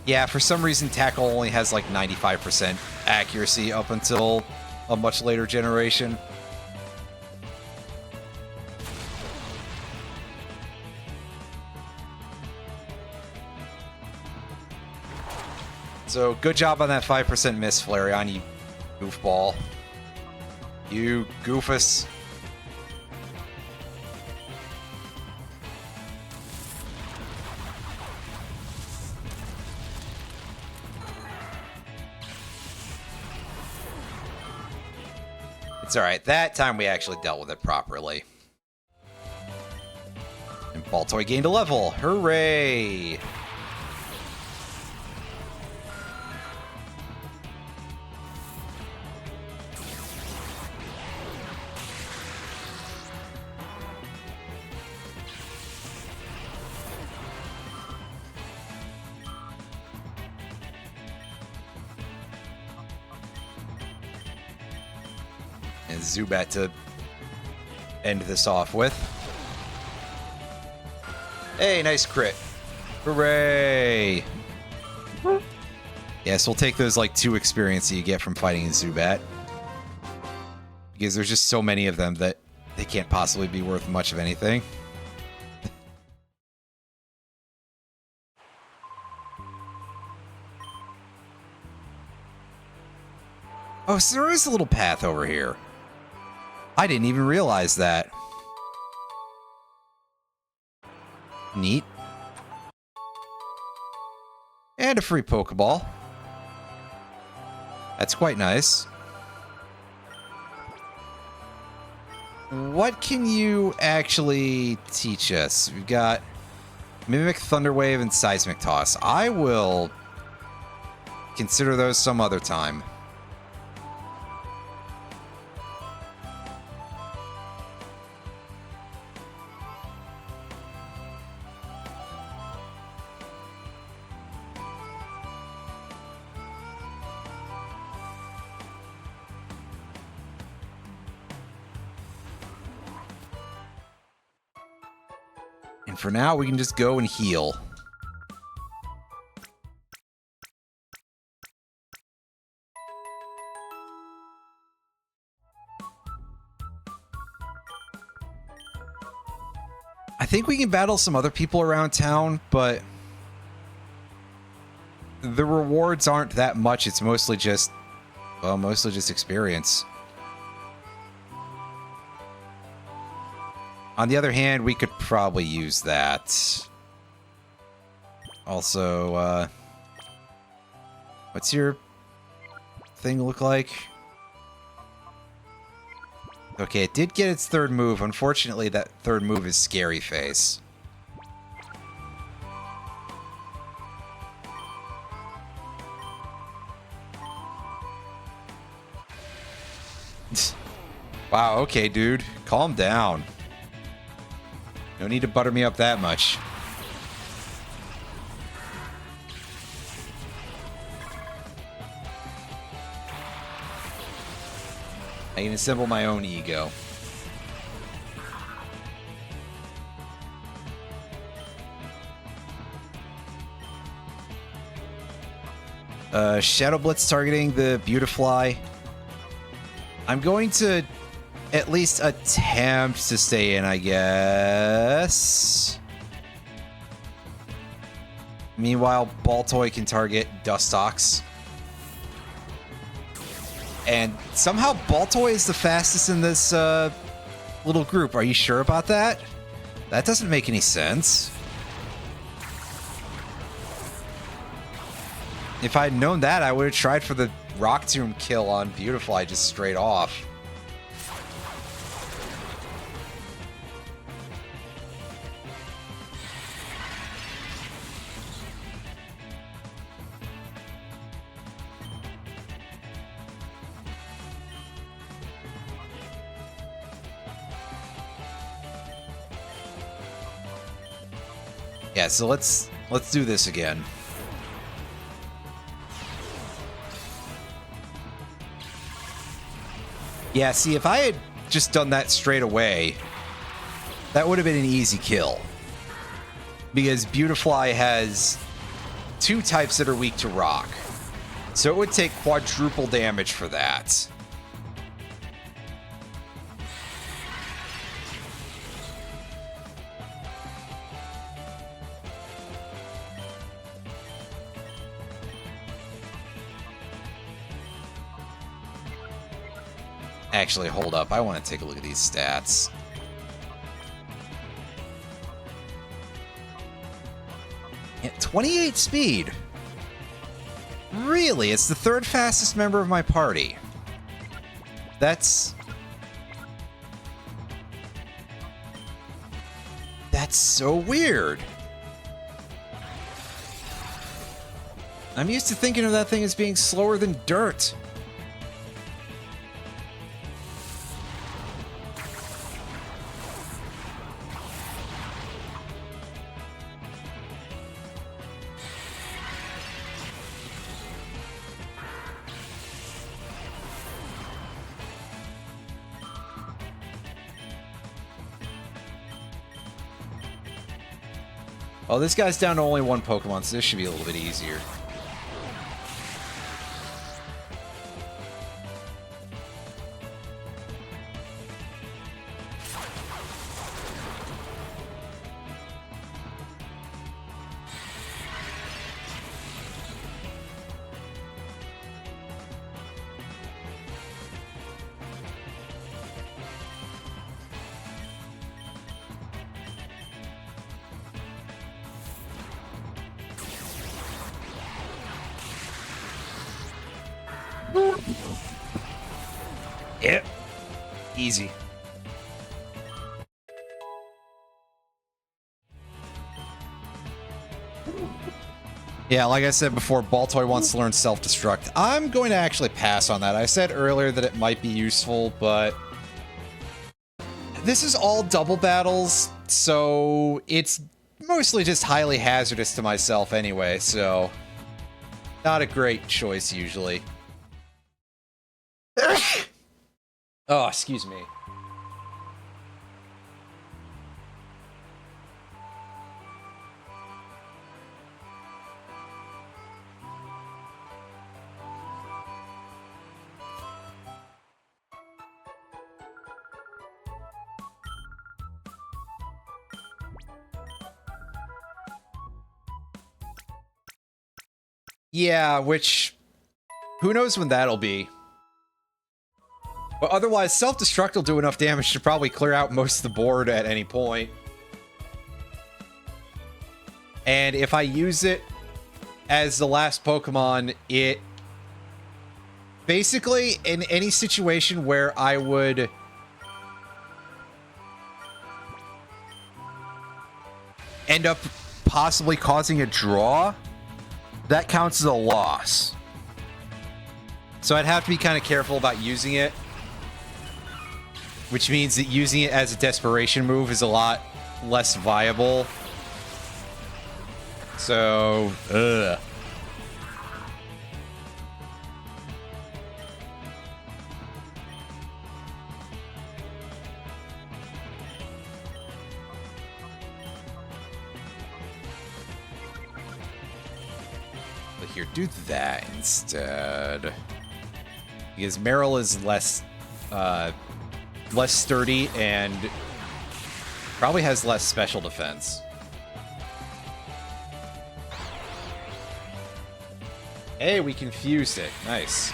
Yeah, for some reason, Tackle only has like 95% accuracy up until a much later generation. So, good job on that 5% miss, Flareon, you goofball. You goofus. It's alright. That time we actually dealt with it properly. And Baltoy gained a level. Hooray! And Zubat to end this off with. Hey, nice crit. Hooray! Yes, we'll take those, like, 2 experience that you get from fighting a Zubat. Because there's just so many of them that they can't possibly be worth much of anything. Oh, so there is a little path over here. I didn't even realize that. Neat. And a free Pokeball. That's quite nice. What can you actually teach us? We've got Mimic, Thunder Wave, and Seismic Toss. I will consider those some other time. And for now, we can just go and heal. I think we can battle some other people around town, but the rewards aren't that much. It's mostly just, well, mostly just experience. On the other hand, we could probably use that. Also, what's your thing look like? Okay, it did get its third move. Unfortunately, that third move is Scary Face. Wow, okay, dude. Calm down. No need to butter me up that much. I can assemble my own ego. Shadow Blitz targeting the Beautifly. I'm going to at least attempt to stay in, I guess. Meanwhile, Baltoy can target Dustox. And somehow Baltoy is the fastest in this little group. Are you sure about that? That doesn't make any sense. If I'd known that, I would have tried for the Rock Tomb kill on Beautifly just straight off. Yeah, so let's do this again. Yeah, see, if I had just done that straight away, that would have been an easy kill. Because Beautifly has 2 types that are weak to rock. So it would take quadruple damage for that. Actually, hold up. I want to take a look at these stats. Yeah, 28 speed. Really? It's the 3rd fastest member of my party. That's so weird. I'm used to thinking of that thing as being slower than dirt. Oh, this guy's down to only 1 Pokemon, so this should be a little bit easier. Yep. Easy. Yeah, like I said before, Baltoy wants to learn self-destruct. I'm going to actually pass on that. I said earlier that it might be useful, but this is all double battles, so it's mostly just highly hazardous to myself anyway, so not a great choice usually. Oh, excuse me. Yeah, which... who knows when that'll be. But otherwise, self-destruct will do enough damage to probably clear out most of the board at any point. And if I use it as the last Pokemon, it... basically, in any situation where I would... end up possibly causing a draw, that counts as a loss. So I'd have to be kind of careful about using it. Which means that using it as a desperation move is a lot less viable. So, ugh. But here, do that instead. Because Meryl is less sturdy and probably has less special defense. Hey, we confused it. Nice.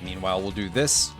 Meanwhile, we'll do this.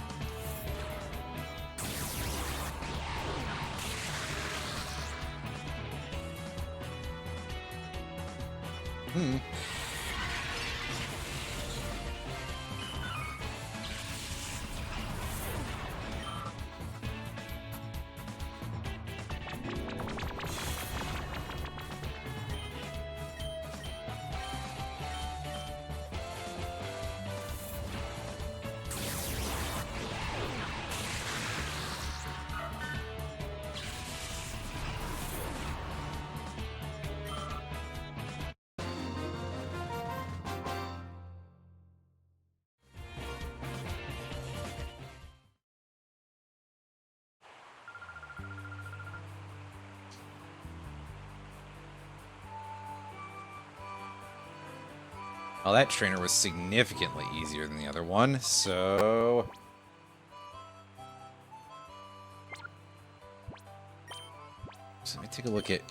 Well, that trainer was significantly easier than the other one, so... let me take a look at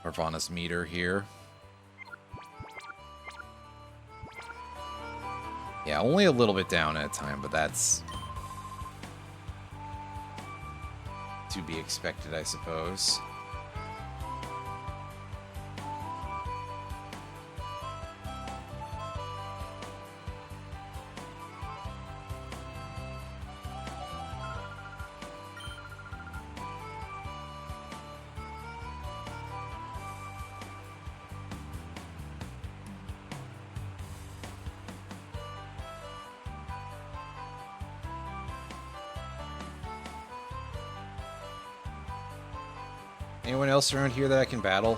Arvana's meter here. Yeah, only a little bit down at a time, but that's... to be expected, I suppose. Anyone else around here that I can battle?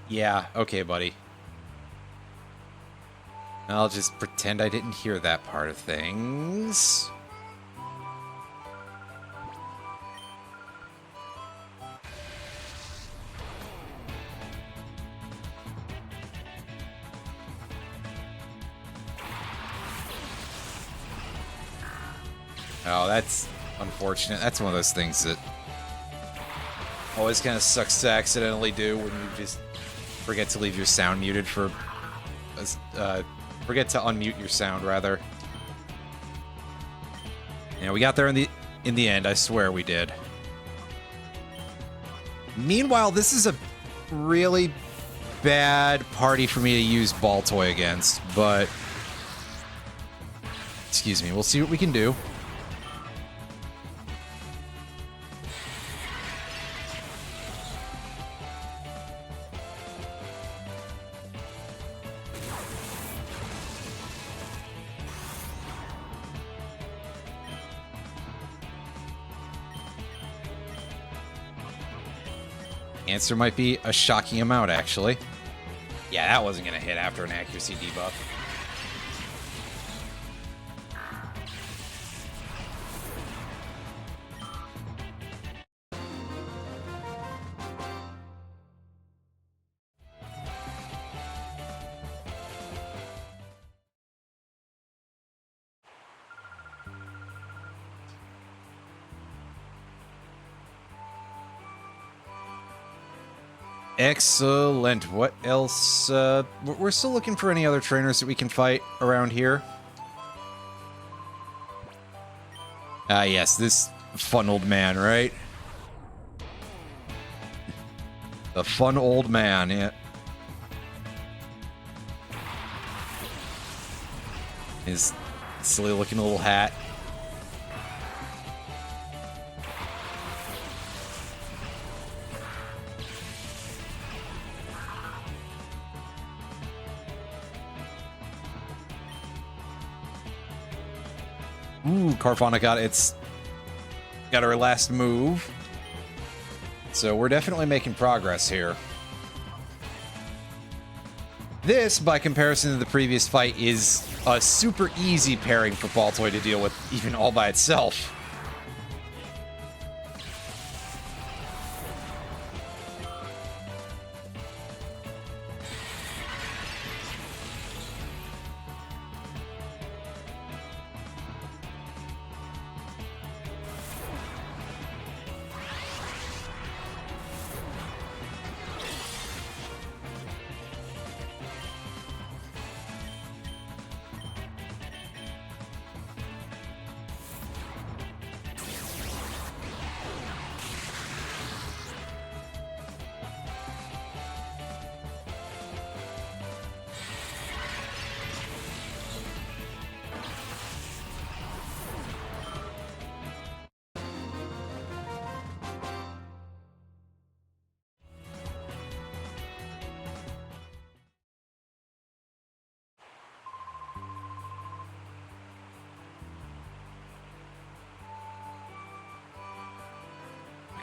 Yeah, okay, buddy. I'll just pretend I didn't hear that part of things. Oh, that's unfortunate. That's one of those things that always kind of sucks to accidentally do when you just forget to leave your sound muted for... forget to unmute your sound, rather. Yeah, we got there in the end. I swear we did. Meanwhile, this is a really bad party for me to use Ball Toy against, but... excuse me, we'll see what we can do. Answer might be a shocking amount, actually. Yeah, that wasn't going to hit after an accuracy debuff. Excellent. What else? We're still looking for any other trainers that we can fight around here. Ah, yes, this fun old man, right? The fun old man, yeah. His silly looking little hat. Ooh, Carvana got her last move. So we're definitely making progress here. This, by comparison to the previous fight, is a super easy pairing for Baltoy to deal with, even all by itself.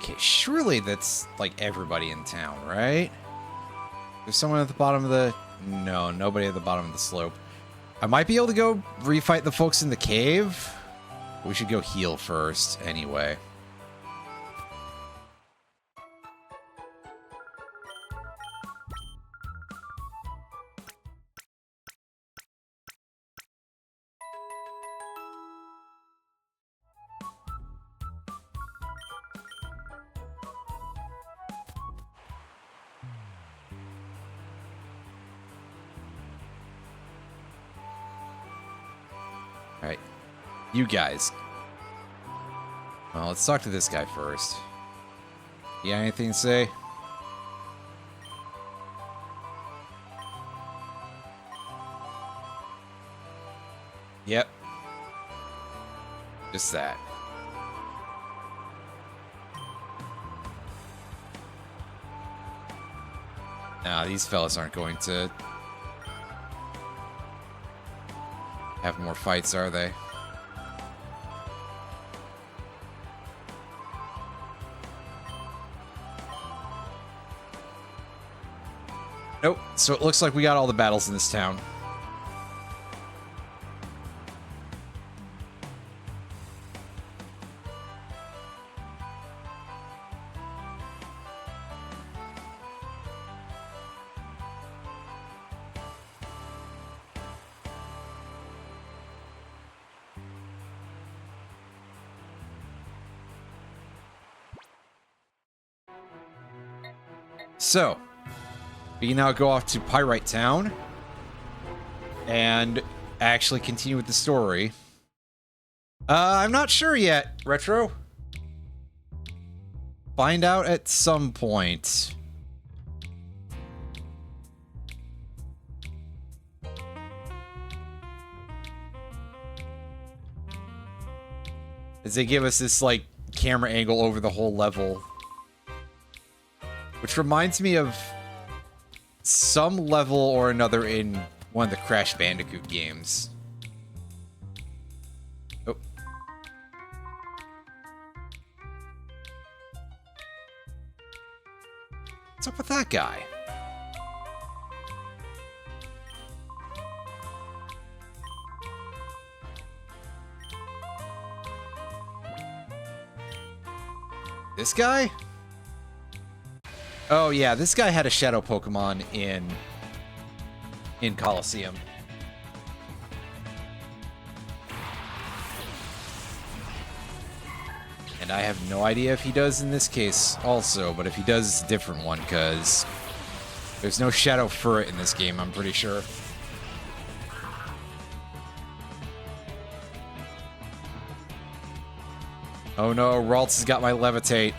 Okay, surely that's like everybody in town, right? There's someone at the bottom of the... No, nobody at the bottom of the slope. I might be able to go refight the folks in the cave. We should go heal first, anyway. Alright. You guys. Well, let's talk to this guy first. You got anything to say? Yep. Just that. Nah, these fellas aren't going to have more fights, are they? Nope. So it looks like we got all the battles in this town. So, we can now go off to Pyrite Town and actually continue with the story. I'm not sure yet, Retro. Find out at some point. As they give us this, like, camera angle over the whole level. Which reminds me of some level or another in one of the Crash Bandicoot games. Oh. What's up with that guy? This guy? Oh yeah, this guy had a shadow Pokemon in Colosseum. And I have no idea if he does in this case also, but if he does, it's a different one, because there's no Shadow Furret in this game, I'm pretty sure. Oh no, Ralts has got my Levitate.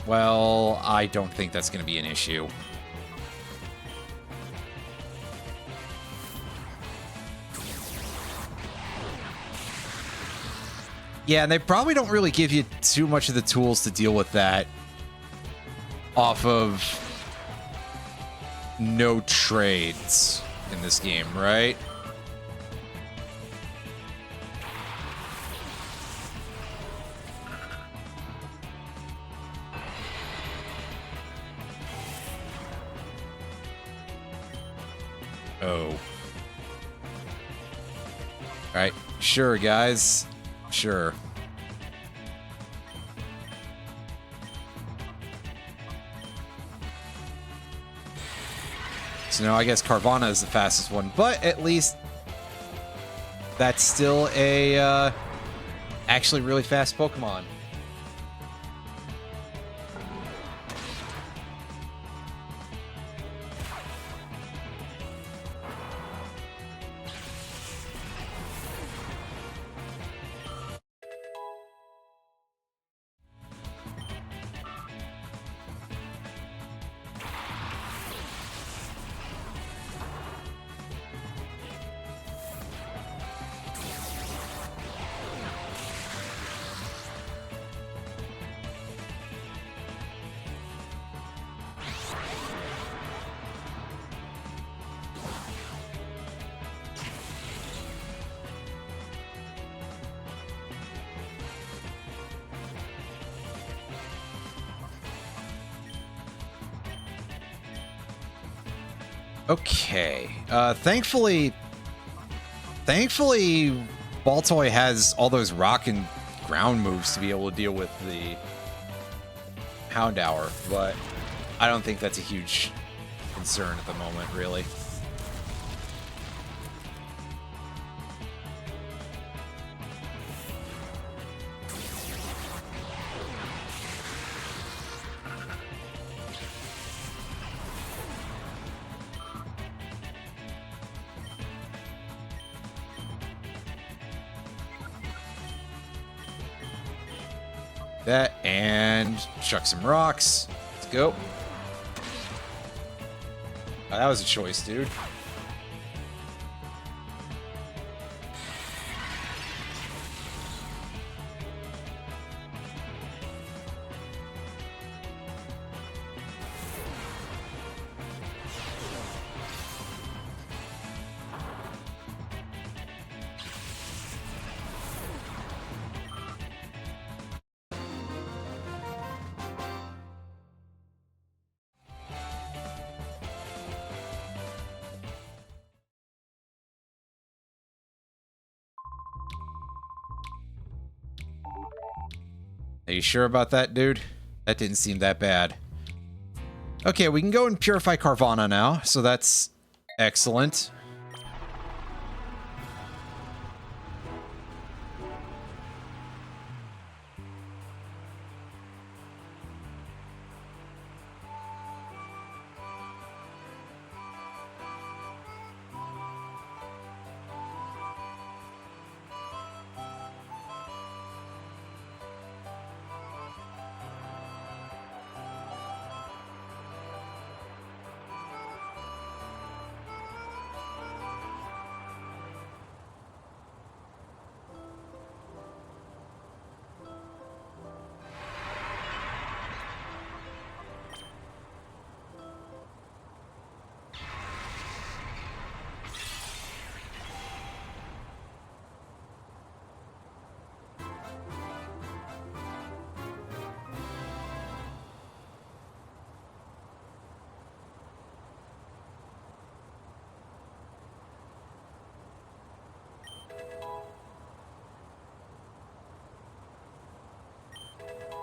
Well, I don't think that's going to be an issue. Yeah, and they probably don't really give you too much of the tools to deal with that off of no trades in this game, right? Oh. Alright, sure, guys. Sure. So now I guess Carvanha is the fastest one, but at least that's still a actually really fast Pokemon. Okay. Thankfully, Baltoy has all those rock and ground moves to be able to deal with the Houndour, but I don't think that's a huge concern at the moment, really. That, and chuck some rocks. Let's go. Oh, that was a choice, dude. Are you sure about that, dude? That didn't seem that bad. Okay, we can go and purify Carvanha now, so that's excellent.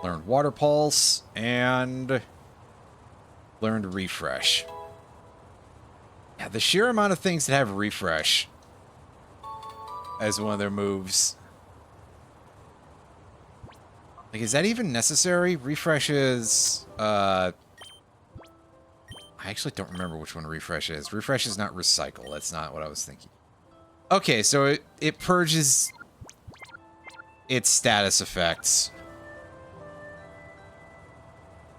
Learned Water Pulse, and learned Refresh. Yeah, the sheer amount of things that have Refresh as one of their moves. Like, is that even necessary? Refresh is, I actually don't remember which one Refresh is. Refresh is not Recycle. That's not what I was thinking. Okay, so it purges its status effects.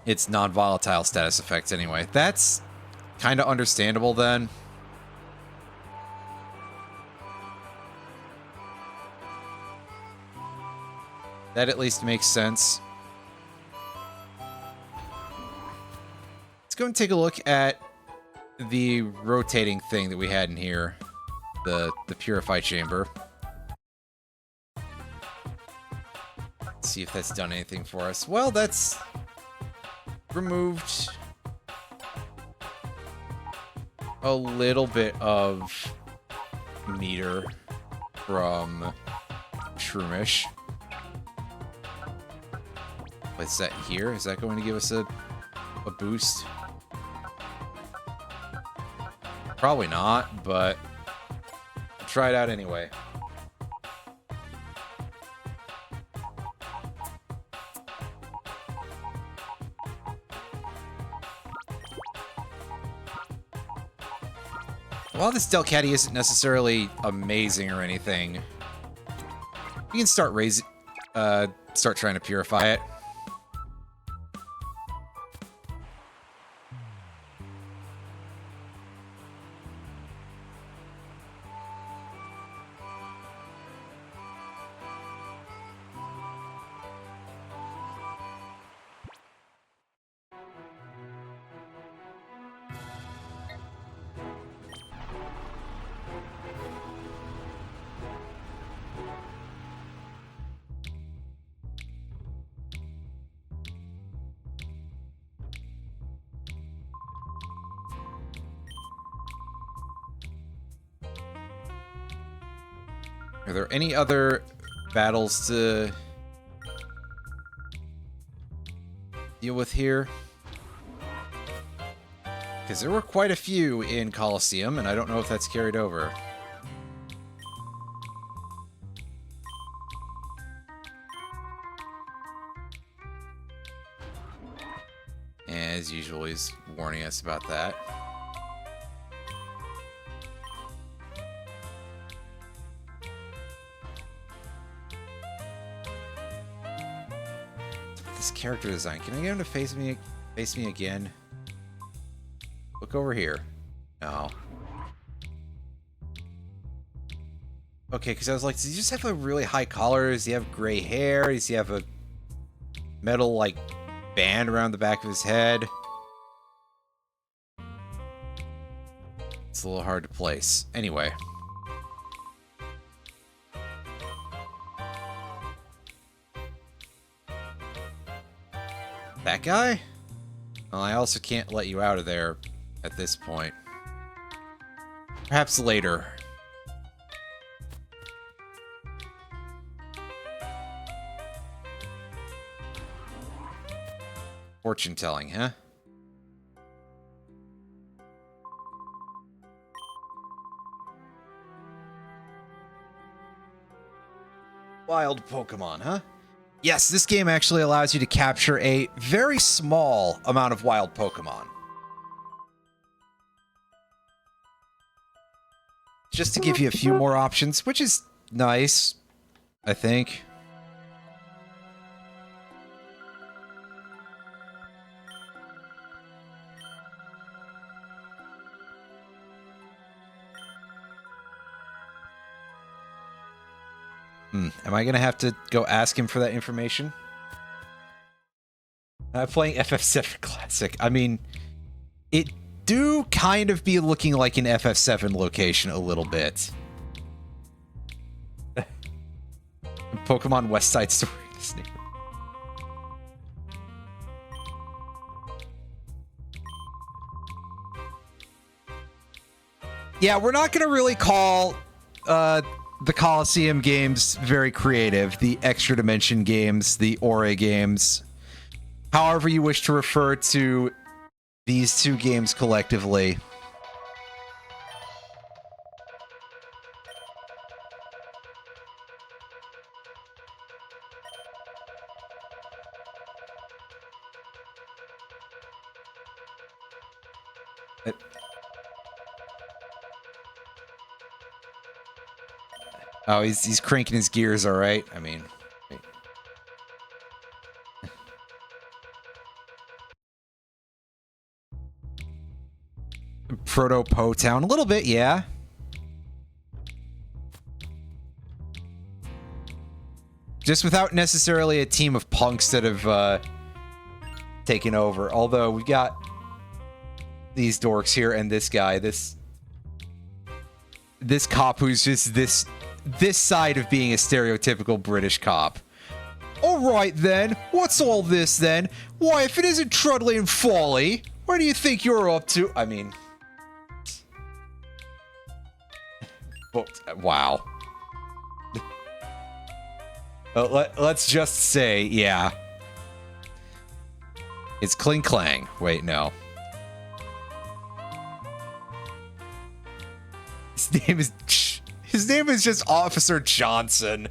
Its non-volatile status effects, anyway. That's kind of understandable, then. That at least makes sense. Let's go and take a look at the rotating thing that we had in here. The Purify Chamber. Let's see if that's done anything for us. Well, that's removed a little bit of meter from Shroomish. What's that here? Is that going to give us a boost? Probably not, but I'll try it out anyway. While this Delcatty isn't necessarily amazing or anything, we can start trying to purify it. Are there any other battles to deal with here? Because there were quite a few in Colosseum, and I don't know if that's carried over. As usual, he's warning us about that. This character design. Can I get him to face me again? Look over here. No. Okay, because I was like, does he just have a really high collar? Does he have gray hair? Does he have a metal, like, band around the back of his head? It's a little hard to place. Anyway. That guy? Well, I also can't let you out of there at this point. Perhaps later. Fortune telling, huh? Wild Pokemon, huh? Yes, this game actually allows you to capture a very small amount of wild Pokemon. Just to give you a few more options, which is nice, I think. Am I going to have to go ask him for that information? Playing FF7 Classic. I mean, it do kind of be looking like an FF7 location a little bit. Pokemon West Side Story. Yeah, we're not going to really call the Colosseum games very creative. The Extra Dimension games, the Orre games. however you wish to refer to these two games collectively. Oh, he's cranking his gears, all right. I mean, Proto Po Town, a little bit, yeah. Just without necessarily a team of punks that have taken over. Although we got these dorks here and this guy, this cop who's just this side of being a stereotypical British cop. All right then, what's all this then? Why, if it isn't Trudley and Folly, what do you think you're up to? I mean, wow. Let's just say, yeah. It's Kling Clang. Wait, no. His name is just Officer Johnson.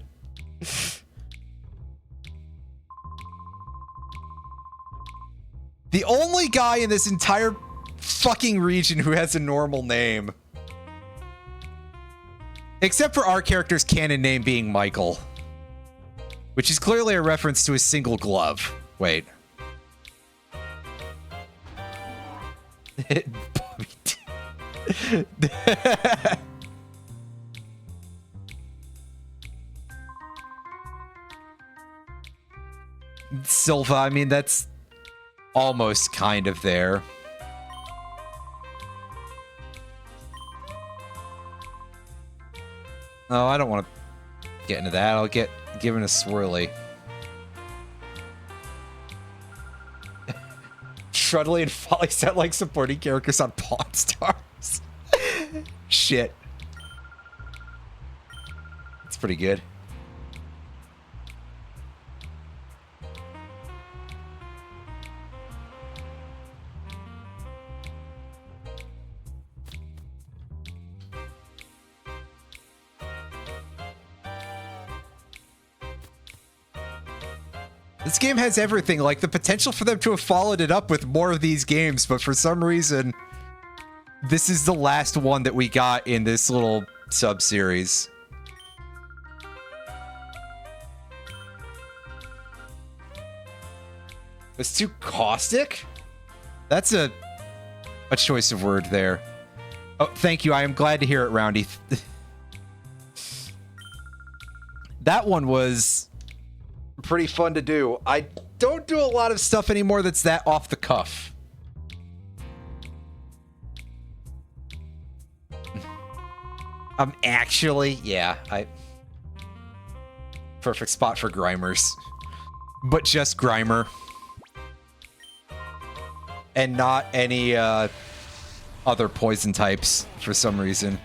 The only guy in this entire fucking region who has a normal name. Except for our character's canon name being Michael. Which is clearly a reference to a single glove. Wait. Silva, I mean, that's almost kind of there. Oh, I don't want to get into that. I'll get given a swirly. Trudley and Folly sound like supporting characters on Pawn Stars. Shit. It's pretty good. This game has everything, like the potential for them to have followed it up with more of these games, but for some reason, this is the last one that we got in this little sub-series. It's too caustic? That's a choice of word there. Oh, thank you. I am glad to hear it, Roundy. That one was pretty fun to do. I don't do a lot of stuff anymore that's that off the cuff. Actually, yeah, perfect spot for Grimers. But just Grimer. And not any, other poison types, for some reason.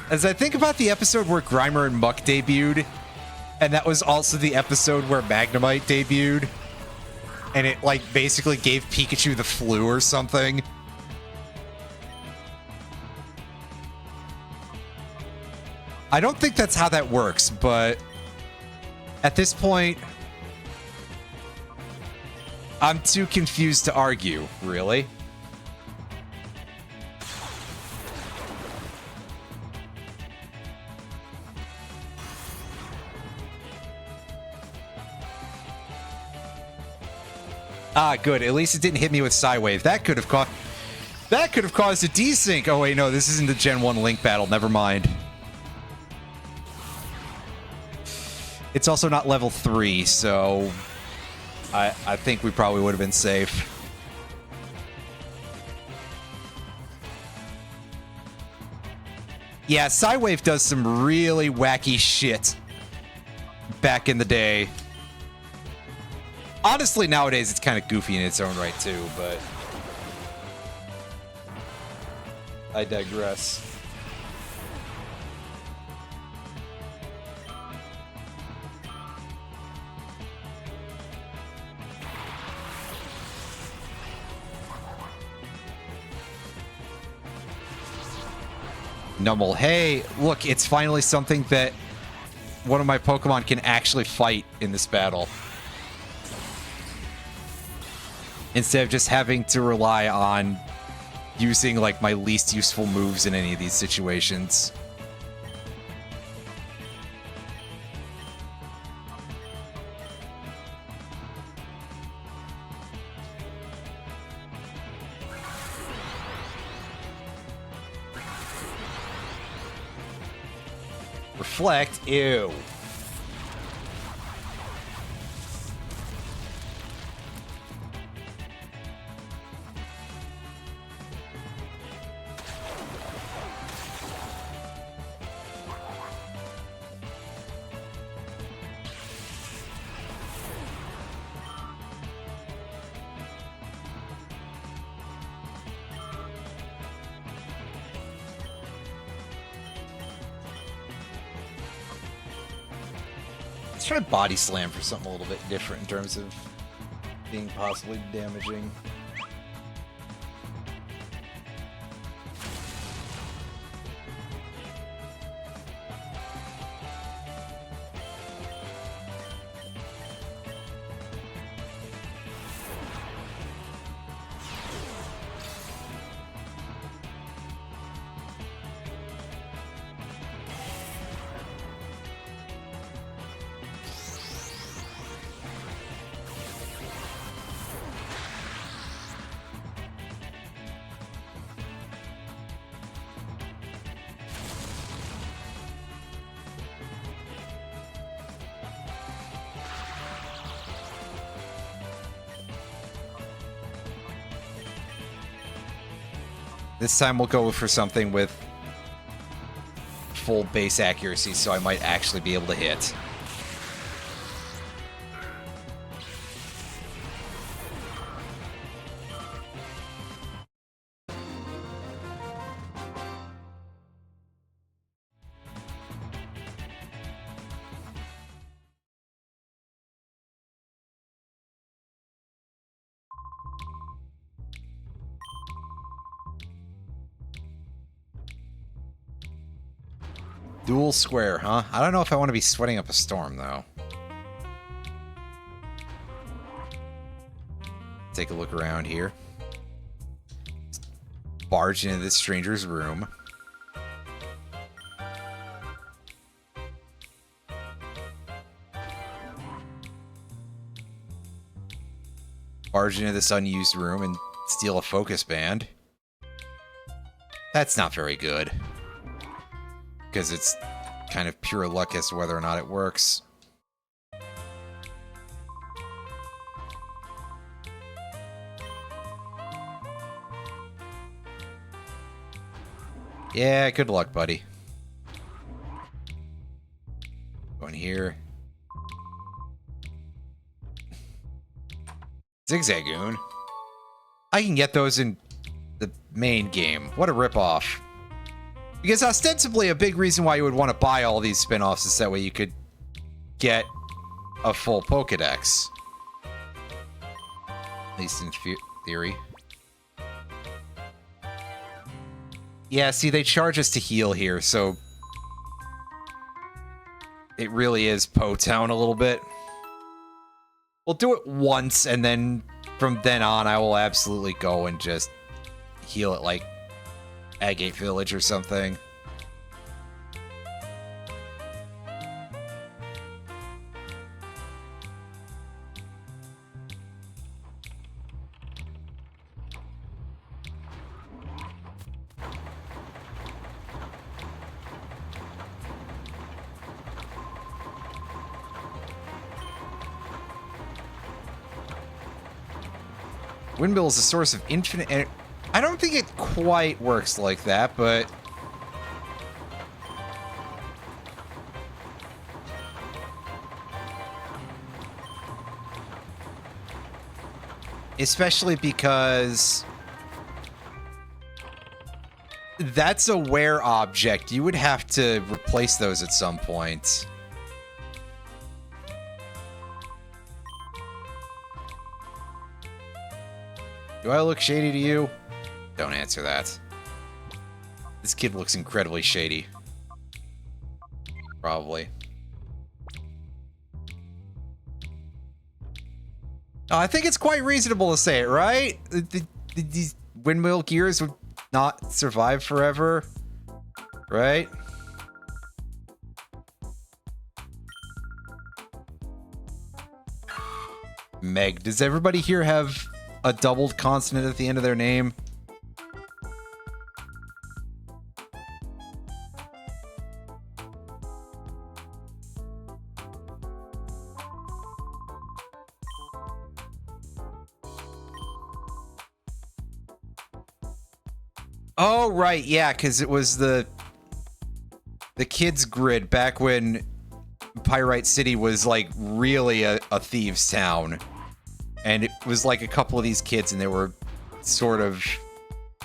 As I think about the episode where Grimer and Muck debuted, and that was also the episode where Magnemite debuted, and it, like, basically gave Pikachu the flu or something. I don't think that's how that works, but at this point, I'm too confused to argue, really. Ah, good. At least it didn't hit me with Psywave. That could have caused a desync. Oh wait, no, this isn't the Gen 1 Link battle. Never mind. It's also not level 3, so I think we probably would have been safe. Yeah, Psywave does some really wacky shit back in the day. Honestly, nowadays, it's kind of goofy in its own right, too, but I digress. Numble, hey, look, it's finally something that one of my Pokemon can actually fight in this battle. Instead of just having to rely on using, like, my least useful moves in any of these situations. Reflect, ew. Let's try Body Slam for something a little bit different in terms of being possibly damaging. This time we'll go for something with full base accuracy, so I might actually be able to hit. Dual square, huh? I don't know if I want to be sweating up a storm, though. Take a look around here. Barge into this stranger's room. Barge into this unused room and steal a focus band. That's not very good. Because it's kind of pure luck as to whether or not it works. Yeah, good luck, buddy. Go in here. Zigzagoon. I can get those in the main game. What a ripoff. Because ostensibly a big reason why you would want to buy all these spin-offs is that way you could get a full Pokedex. At least in theory. Yeah, see, they charge us to heal here, so it really is Po-Town a little bit. We'll do it once, and then from then on, I will absolutely go and just heal it like Agate Village or something. Windmill is a source of infinite energy. I don't think it quite works like that, but especially because that's a wear object. You would have to replace those at some point. Do I look shady to you? Don't answer that. This kid looks incredibly shady. Probably. Oh, I think it's quite reasonable to say it, right? These windmill gears would not survive forever, right? Meg. Does everybody here have a doubled consonant at the end of their name? Oh, right, yeah, because it was the kids' grid back when Pyrite City was, like, really a thieves' town. And it was, like, a couple of these kids, and they were sort of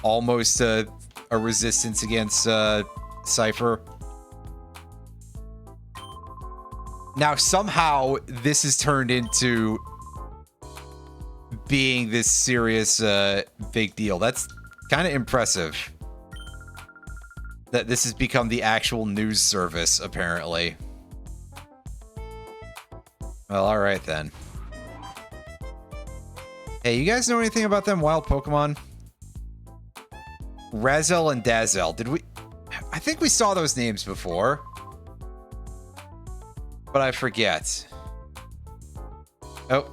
almost a resistance against Cypher. Now, somehow, this has turned into being this serious big deal. That's kind of impressive. That this has become the actual news service, apparently. Well, alright then. Hey, you guys know anything about them wild Pokemon? Razel and Dazzle. Did we... I think we saw those names before. But I forget. Oh.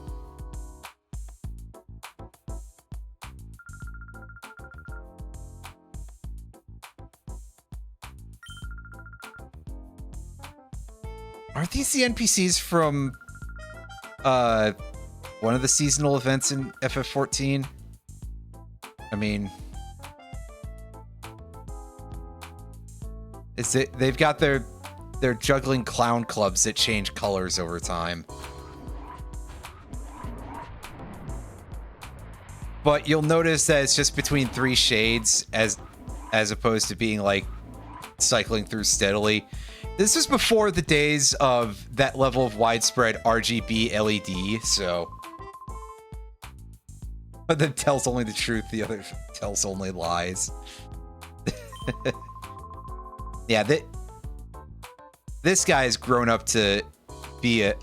Aren't these the NPCs from one of the seasonal events in FF14? I mean, is it? They've got their juggling clown clubs that change colors over time. But you'll notice that it's just between 3 shades as opposed to being like cycling through steadily. This was before the days of that level of widespread RGB LED, so... One of them tells only the truth, the other tells only lies. Yeah, this guy's grown up to be a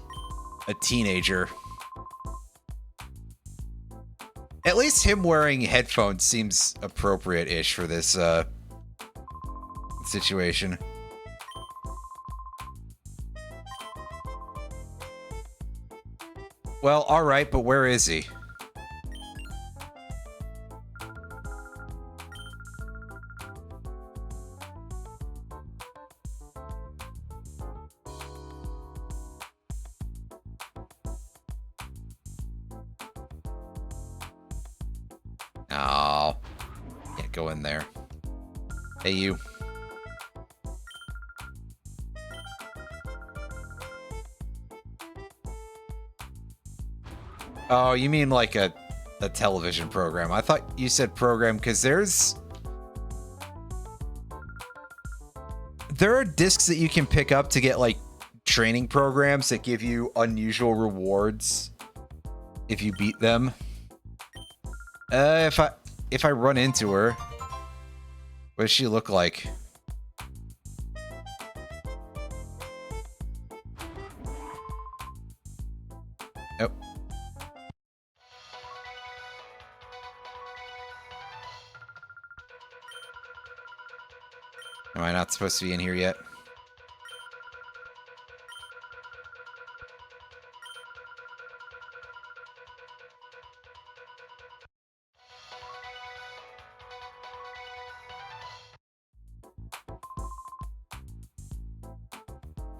teenager. At least him wearing headphones seems appropriate-ish for this situation. Well, alright, but where is he? Oh, can't go in there. Hey, you. Oh, you mean like a television program. I thought you said program because there are discs that you can pick up to get like training programs that give you unusual rewards if you beat them. If I run into her, what does she look like? Oh. Am I not supposed to be in here yet?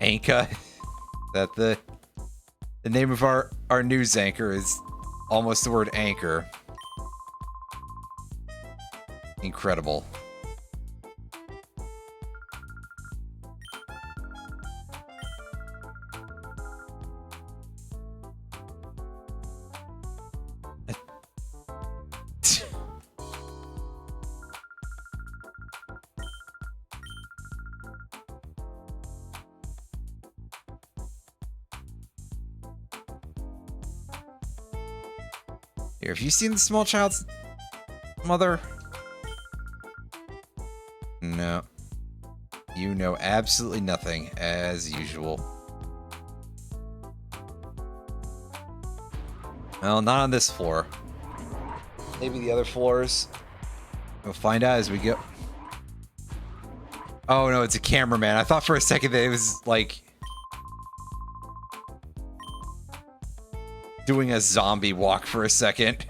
Anka. That the name of our news anchor is almost the word anchor. Incredible. Here, have you seen the small child's mother? No. You know absolutely nothing, as usual. Well, not on this floor. Maybe the other floors. We'll find out as we go. Oh no, it's a cameraman. I thought for a second that it was like doing a zombie walk for a second.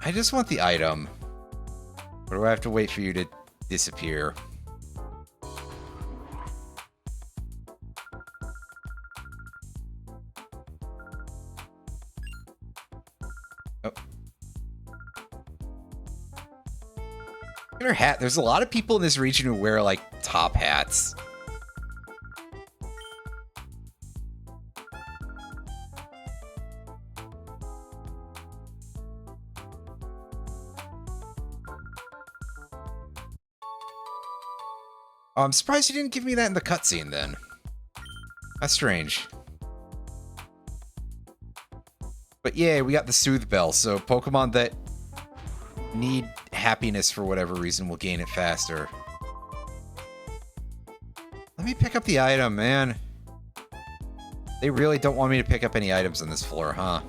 I just want the item. Or do I have to wait for you to disappear? Oh. Look at her hat. There's a lot of people in this region who wear, like, top hats. Oh, I'm surprised you didn't give me that in the cutscene, then. That's strange. But yeah, we got the Soothe Bell, so Pokemon that need happiness for whatever reason will gain it faster. Let me pick up the item, man. They really don't want me to pick up any items on this floor, huh?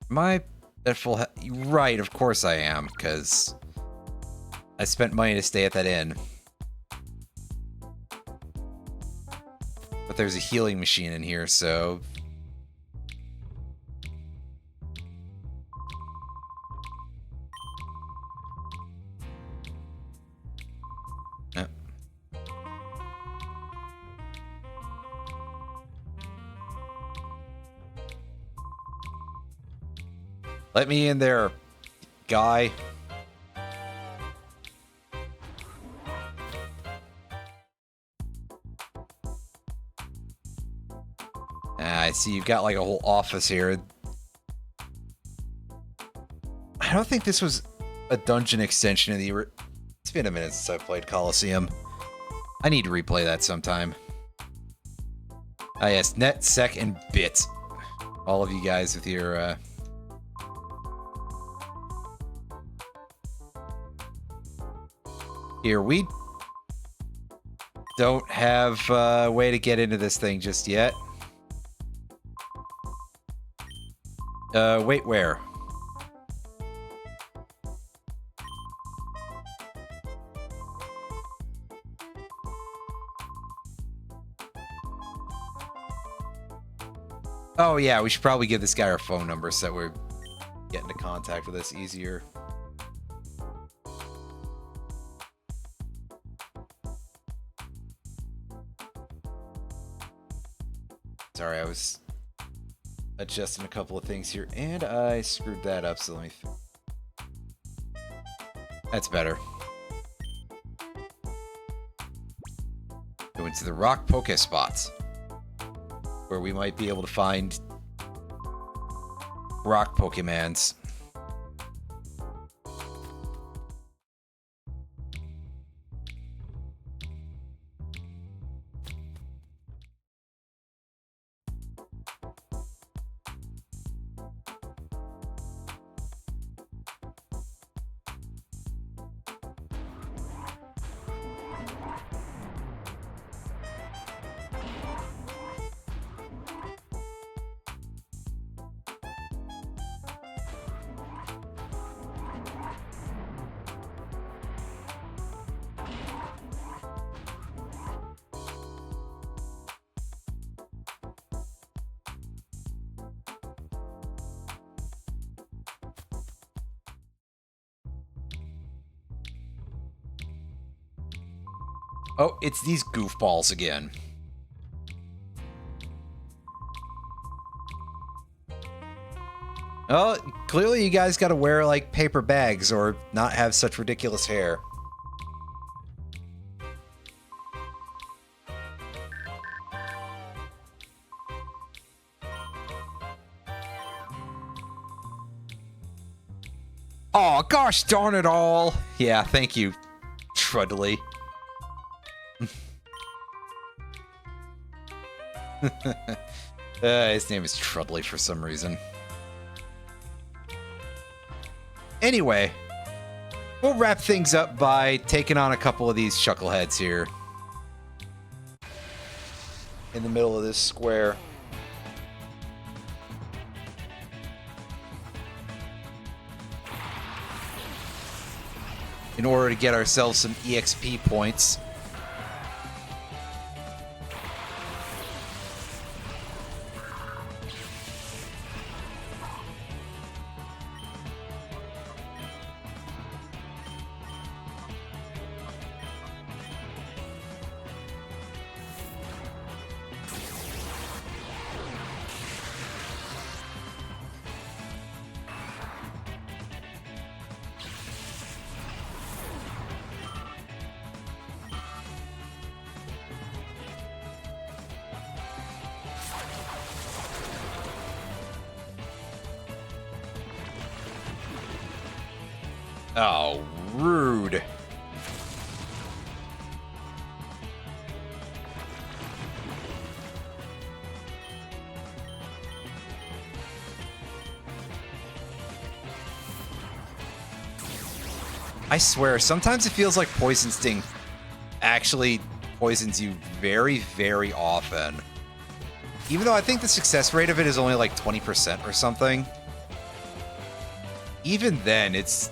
Am I at full right, of course I am, because I spent money to stay at that inn. But there's a healing machine in here, so... Let me in there, guy. I see you've got like a whole office here. I don't think this was a dungeon extension of the... It's been a minute since I've played Coliseum. I need to replay that sometime. Ah yes, net, sec, and bit. All of you guys with your... Here, we don't have a way to get into this thing just yet. Wait, where? Oh yeah, we should probably give this guy our phone number so that we're getting into contact with us easier. Sorry, I was adjusting a couple of things here, and I screwed that up, so let me... That's better. Go into the rock poke spots, where we might be able to find rock Pokemons. Oh, it's these goofballs again. Oh, clearly you guys gotta wear, like, paper bags or not have such ridiculous hair. Oh, gosh darn it all! Yeah, thank you, Trudley. His name is Trudley for some reason. Anyway, we'll wrap things up by taking on a couple of these chuckleheads here. In the middle of this square. In order to get ourselves some EXP points. Oh, rude. I swear, sometimes it feels like Poison Sting actually poisons you very, very often. Even though I think the success rate of it is only like 20% or something. Even then, it's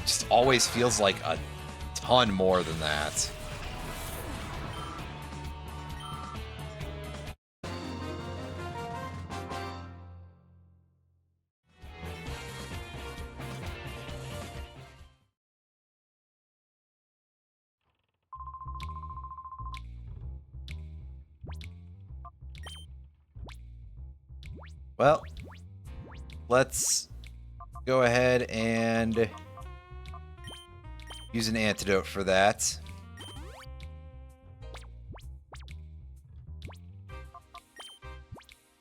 just always feels like a ton more than that. Well, let's go ahead and use an antidote for that.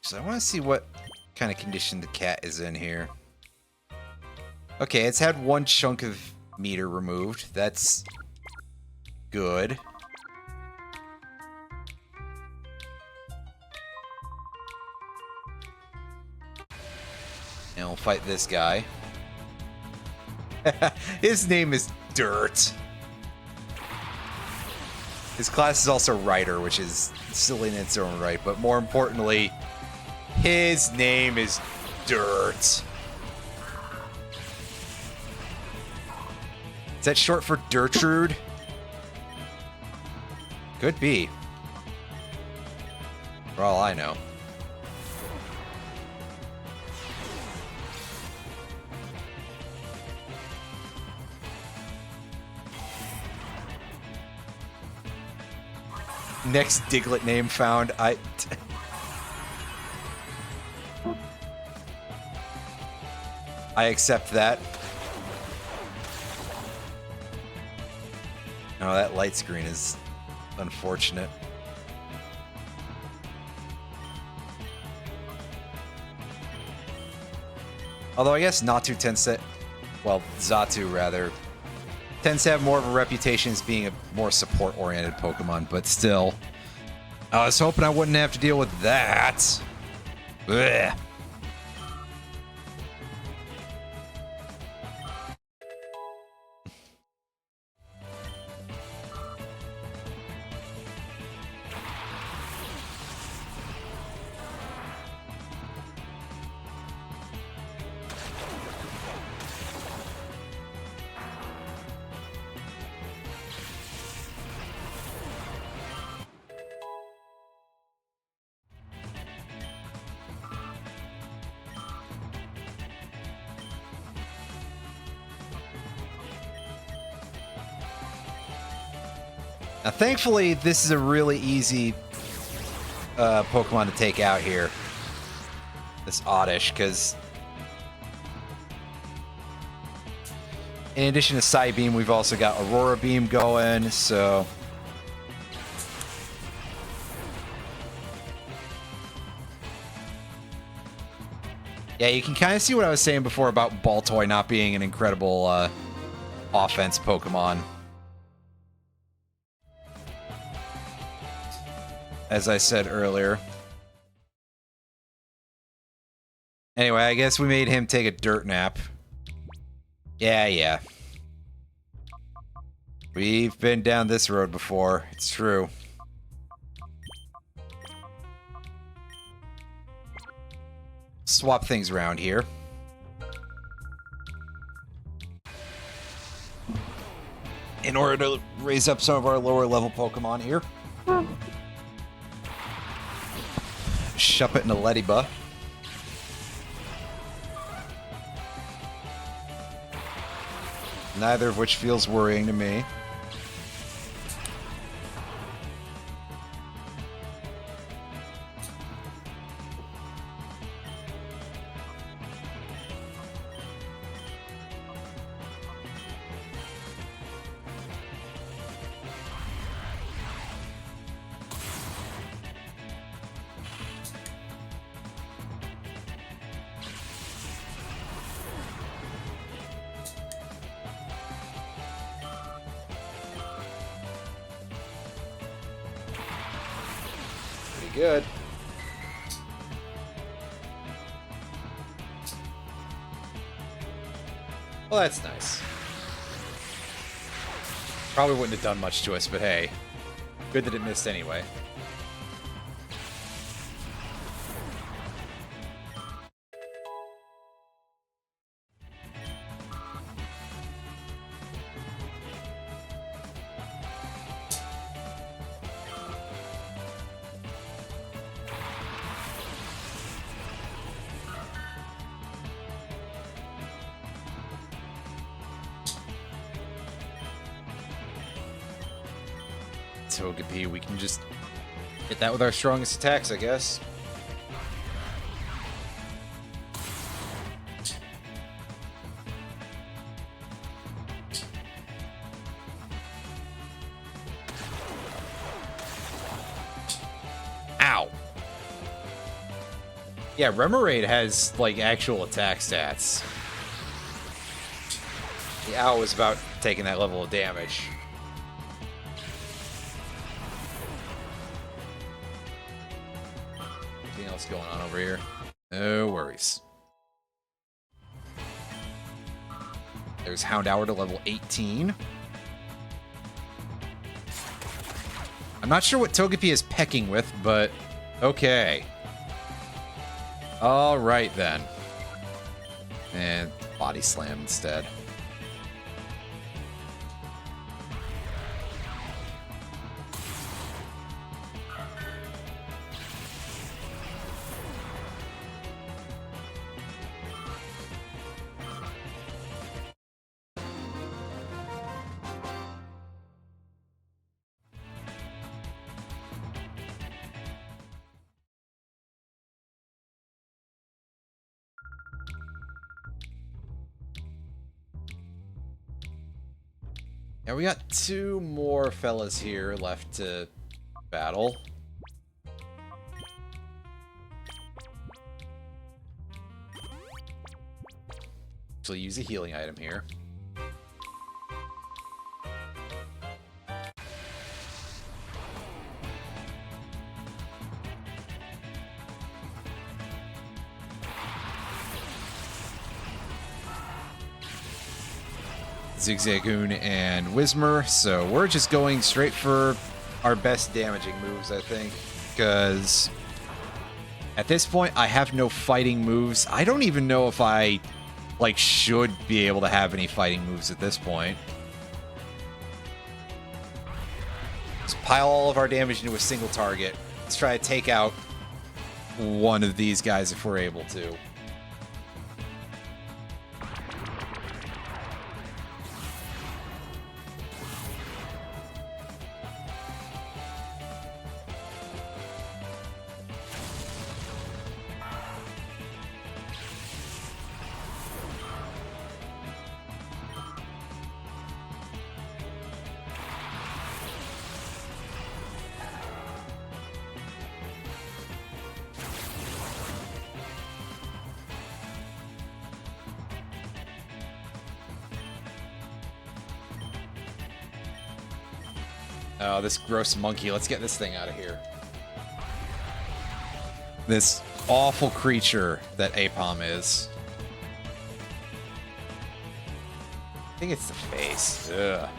So I want to see what kind of condition the cat is in here. Okay, it's had one chunk of meter removed. That's good. And we'll fight this guy. His name is Dirt. His class is also Rider, which is silly in its own right, but more importantly, his name is Dirt. Is that short for Dirtrude? Could be. For all I know. Next Diglett name found. I accept that. Oh, that light screen is unfortunate. Although I guess Natu tends to, well, Xatu rather, tends to have more of a reputation as being a more support-oriented Pokemon, but still. I was hoping I wouldn't have to deal with that. Blech. Now, thankfully, this is a really easy Pokemon to take out here. This Oddish, because in addition to Psybeam, we've also got Aurora Beam going, so... Yeah, you can kind of see what I was saying before about Baltoy not being an incredible offense Pokemon. as I said earlier. Anyway, I guess we made him take a dirt nap. Yeah. We've been down this road before. It's true. Swap things around here. In order to raise up some of our lower level Pokemon here. Shuppet and a Ladybug. Neither of which feels worrying to me. Good. Well, that's nice. Probably wouldn't have done much to us, but hey. Good that it missed anyway. Togepi, we can just hit that with our strongest attacks, I guess. Ow! Yeah, Remoraid has, like, actual attack stats. The owl was about taking that level of damage. Anything else going on over here? No worries. There's Houndour to level 18. I'm not sure what Togepi is pecking with, but okay. Alright then. And Body Slam instead. Yeah, we got two more fellas here left to battle. So use a healing item here. Zigzagoon and Whismur, so we're just going straight for our best damaging moves, I think, because at this point I have no fighting moves. I don't even know if I, like, should be able to have any fighting moves at this point. Just pile all of our damage into a single target. Let's try to take out one of these guys if we're able to. Oh, this gross monkey. Let's get this thing out of here. This awful creature that Apom is. I think it's the face. Ugh.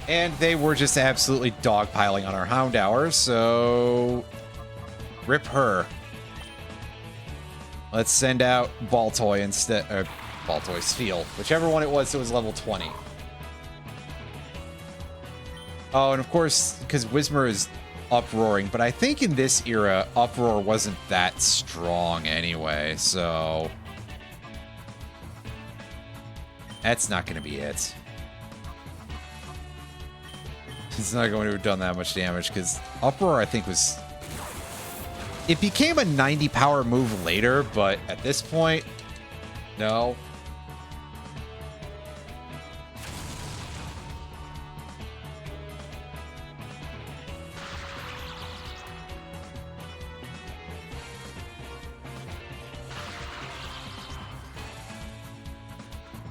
And they were just absolutely dogpiling on our Houndour, so rip her. Let's send out Baltoy instead, or Baltoy Steel, whichever one it was that was level 20. Oh, and of course, because Whismur is Uproaring, but I think in this era, Uproar wasn't that strong anyway, so that's not going to be it. It's not going to have done that much damage, because Uproar, I think, was... It became a 90 power move later, but at this point, no.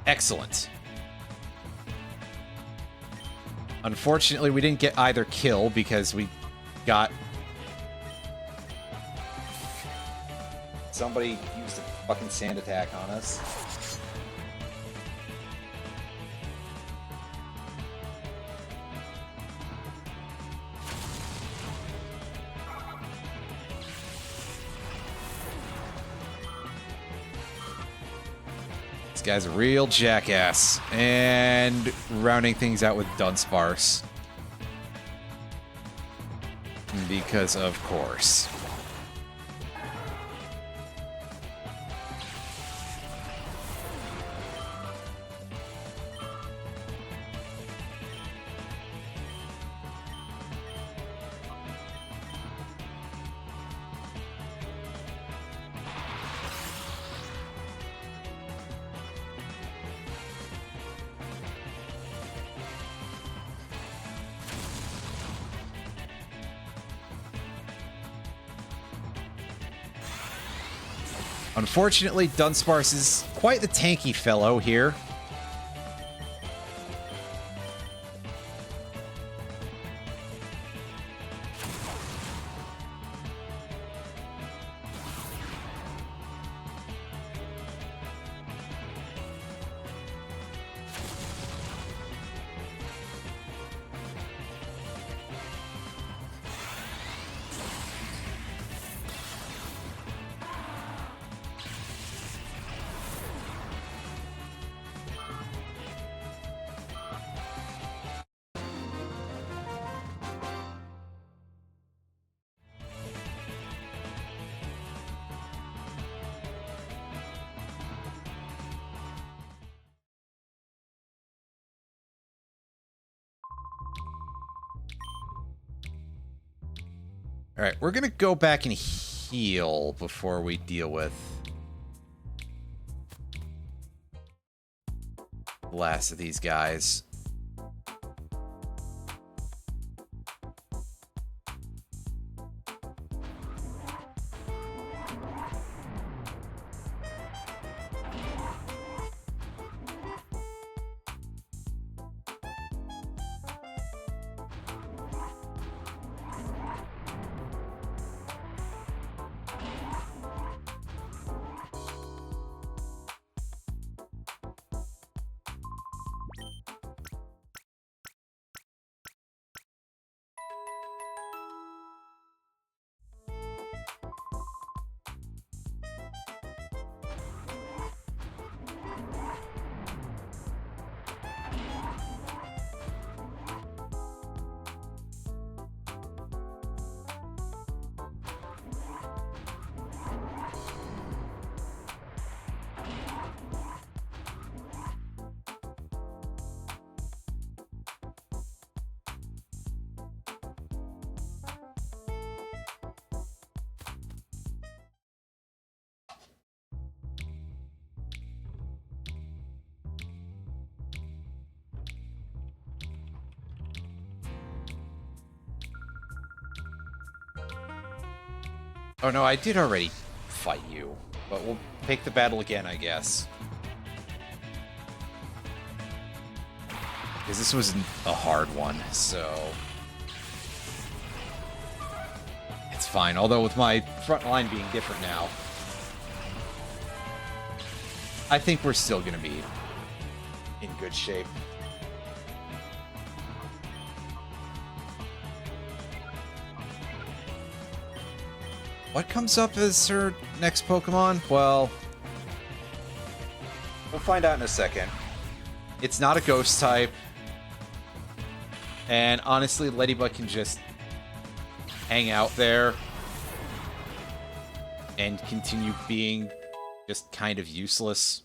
Excellent. Unfortunately, we didn't get either kill because we got... Somebody used a fucking sand attack on us. This guy's a real jackass. And rounding things out with Dunsparce. Because of course. Unfortunately, Dunsparce is quite the tanky fellow here. Alright, we're gonna go back and heal before we deal with the last of these guys. Oh no, I did already fight you. But we'll take the battle again, I guess. Because this was a hard one, so... It's fine, although with my front line being different now, I think we're still going to be in good shape. What comes up as her next Pokemon? Well, we'll find out in a second. It's not a ghost type. And honestly, Ladybug can just hang out there and continue being just kind of useless.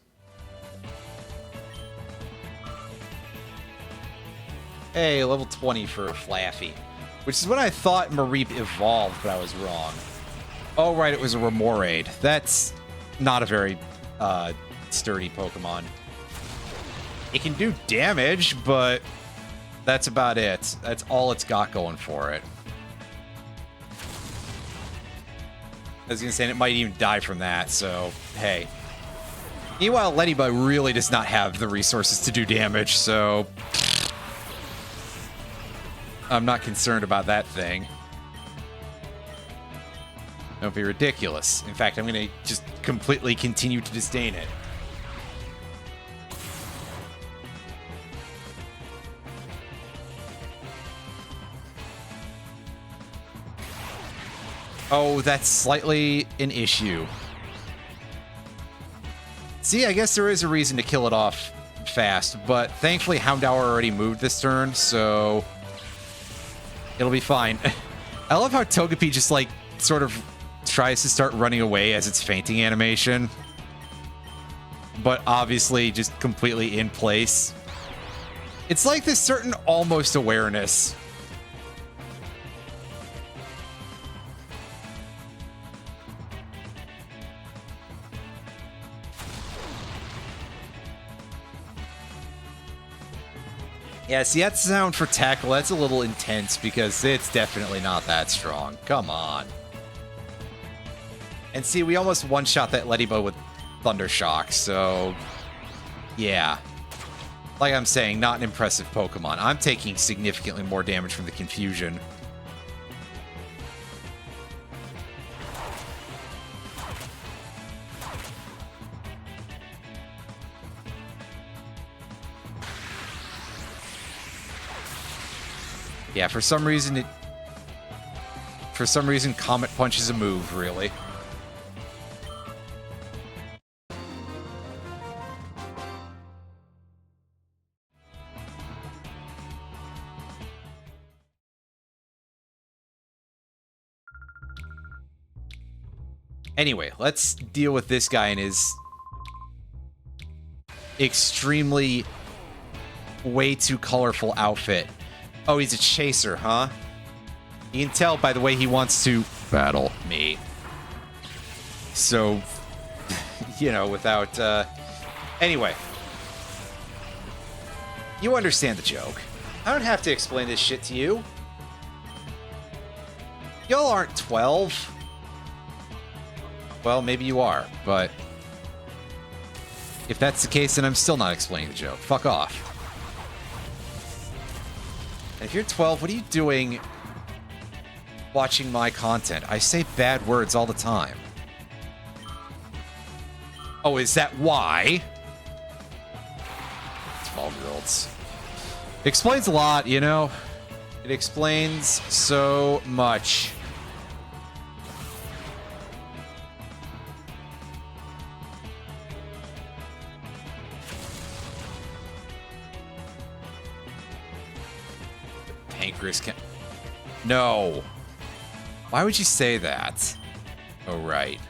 Hey, level 20 for Flaffy. Which is what I thought Mareep evolved, but I was wrong. Oh, right, it was a Remoraid. That's not a very sturdy Pokemon. It can do damage, but that's about it. That's all it's got going for it. I was going to say, it might even die from that, so, hey. Meanwhile, Ladybug really does not have the resources to do damage, so... I'm not concerned about that thing. Don't be ridiculous. In fact, I'm going to just completely continue to disdain it. Oh, that's slightly an issue. See, I guess there is a reason to kill it off fast, but thankfully Houndour already moved this turn, so it'll be fine. I love how Togepi just, like, sort of tries to start running away as its fainting animation, but obviously just completely in place. It's like this certain almost awareness. Yeah, see, that sound for Tackle, that's a little intense because it's definitely not that strong. Come on. And see, we almost one-shot that Ladybug with Thunder Shock, so... yeah. Like I'm saying, not an impressive Pokemon. I'm taking significantly more damage from the confusion. Yeah, for some reason, Comet Punch is a move, really. Anyway, let's deal with this guy and his extremely way too colorful outfit. Oh, he's a chaser, huh? You can tell by the way he wants to battle me. So, you know, without, Anyway. You understand the joke. I don't have to explain this shit to you. Y'all aren't 12. Well, maybe you are, but... if that's the case, then I'm still not explaining the joke. Fuck off. And if you're 12, what are you doing watching my content? I say bad words all the time. Oh, is that why? 12-year-olds. Explains a lot, you know? It explains so much. Pancreas can... no. Why would you say that? Oh, right.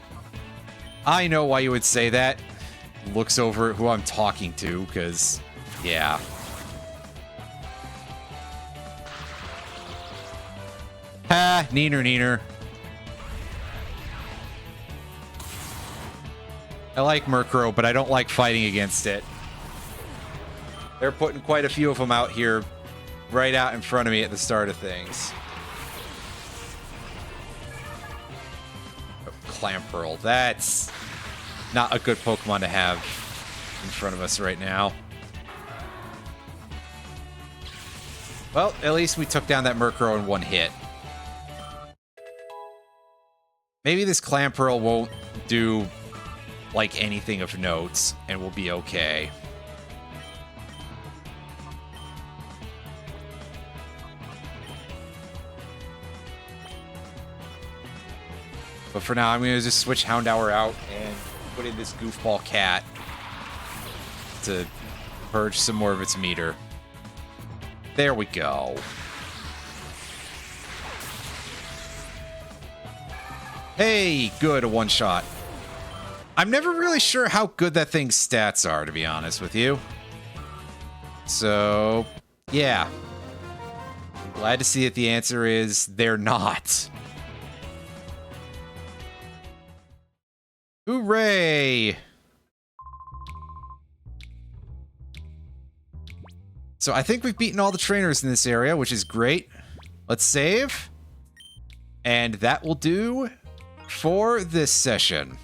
I know why you would say that. Looks over at who I'm talking to, because... yeah. Ha! Neener, neener. I like Murkrow, but I don't like fighting against it. They're putting quite a few of them out here, right out in front of me at the start of things. Clamperl. That's not a good Pokemon to have in front of us right now. Well, at least we took down that Murkrow in one hit. Maybe this Clamperl won't do, like, anything of note, and we'll be okay. But for now, I'm going to just switch Houndour out and put in this goofball cat to purge some more of its meter. There we go. Hey, good, a one-shot. I'm never really sure how good that thing's stats are, to be honest with you. So, yeah. I'm glad to see that the answer is they're not. Hooray! So I think we've beaten all the trainers in this area, which is great. Let's save. And that will do for this session.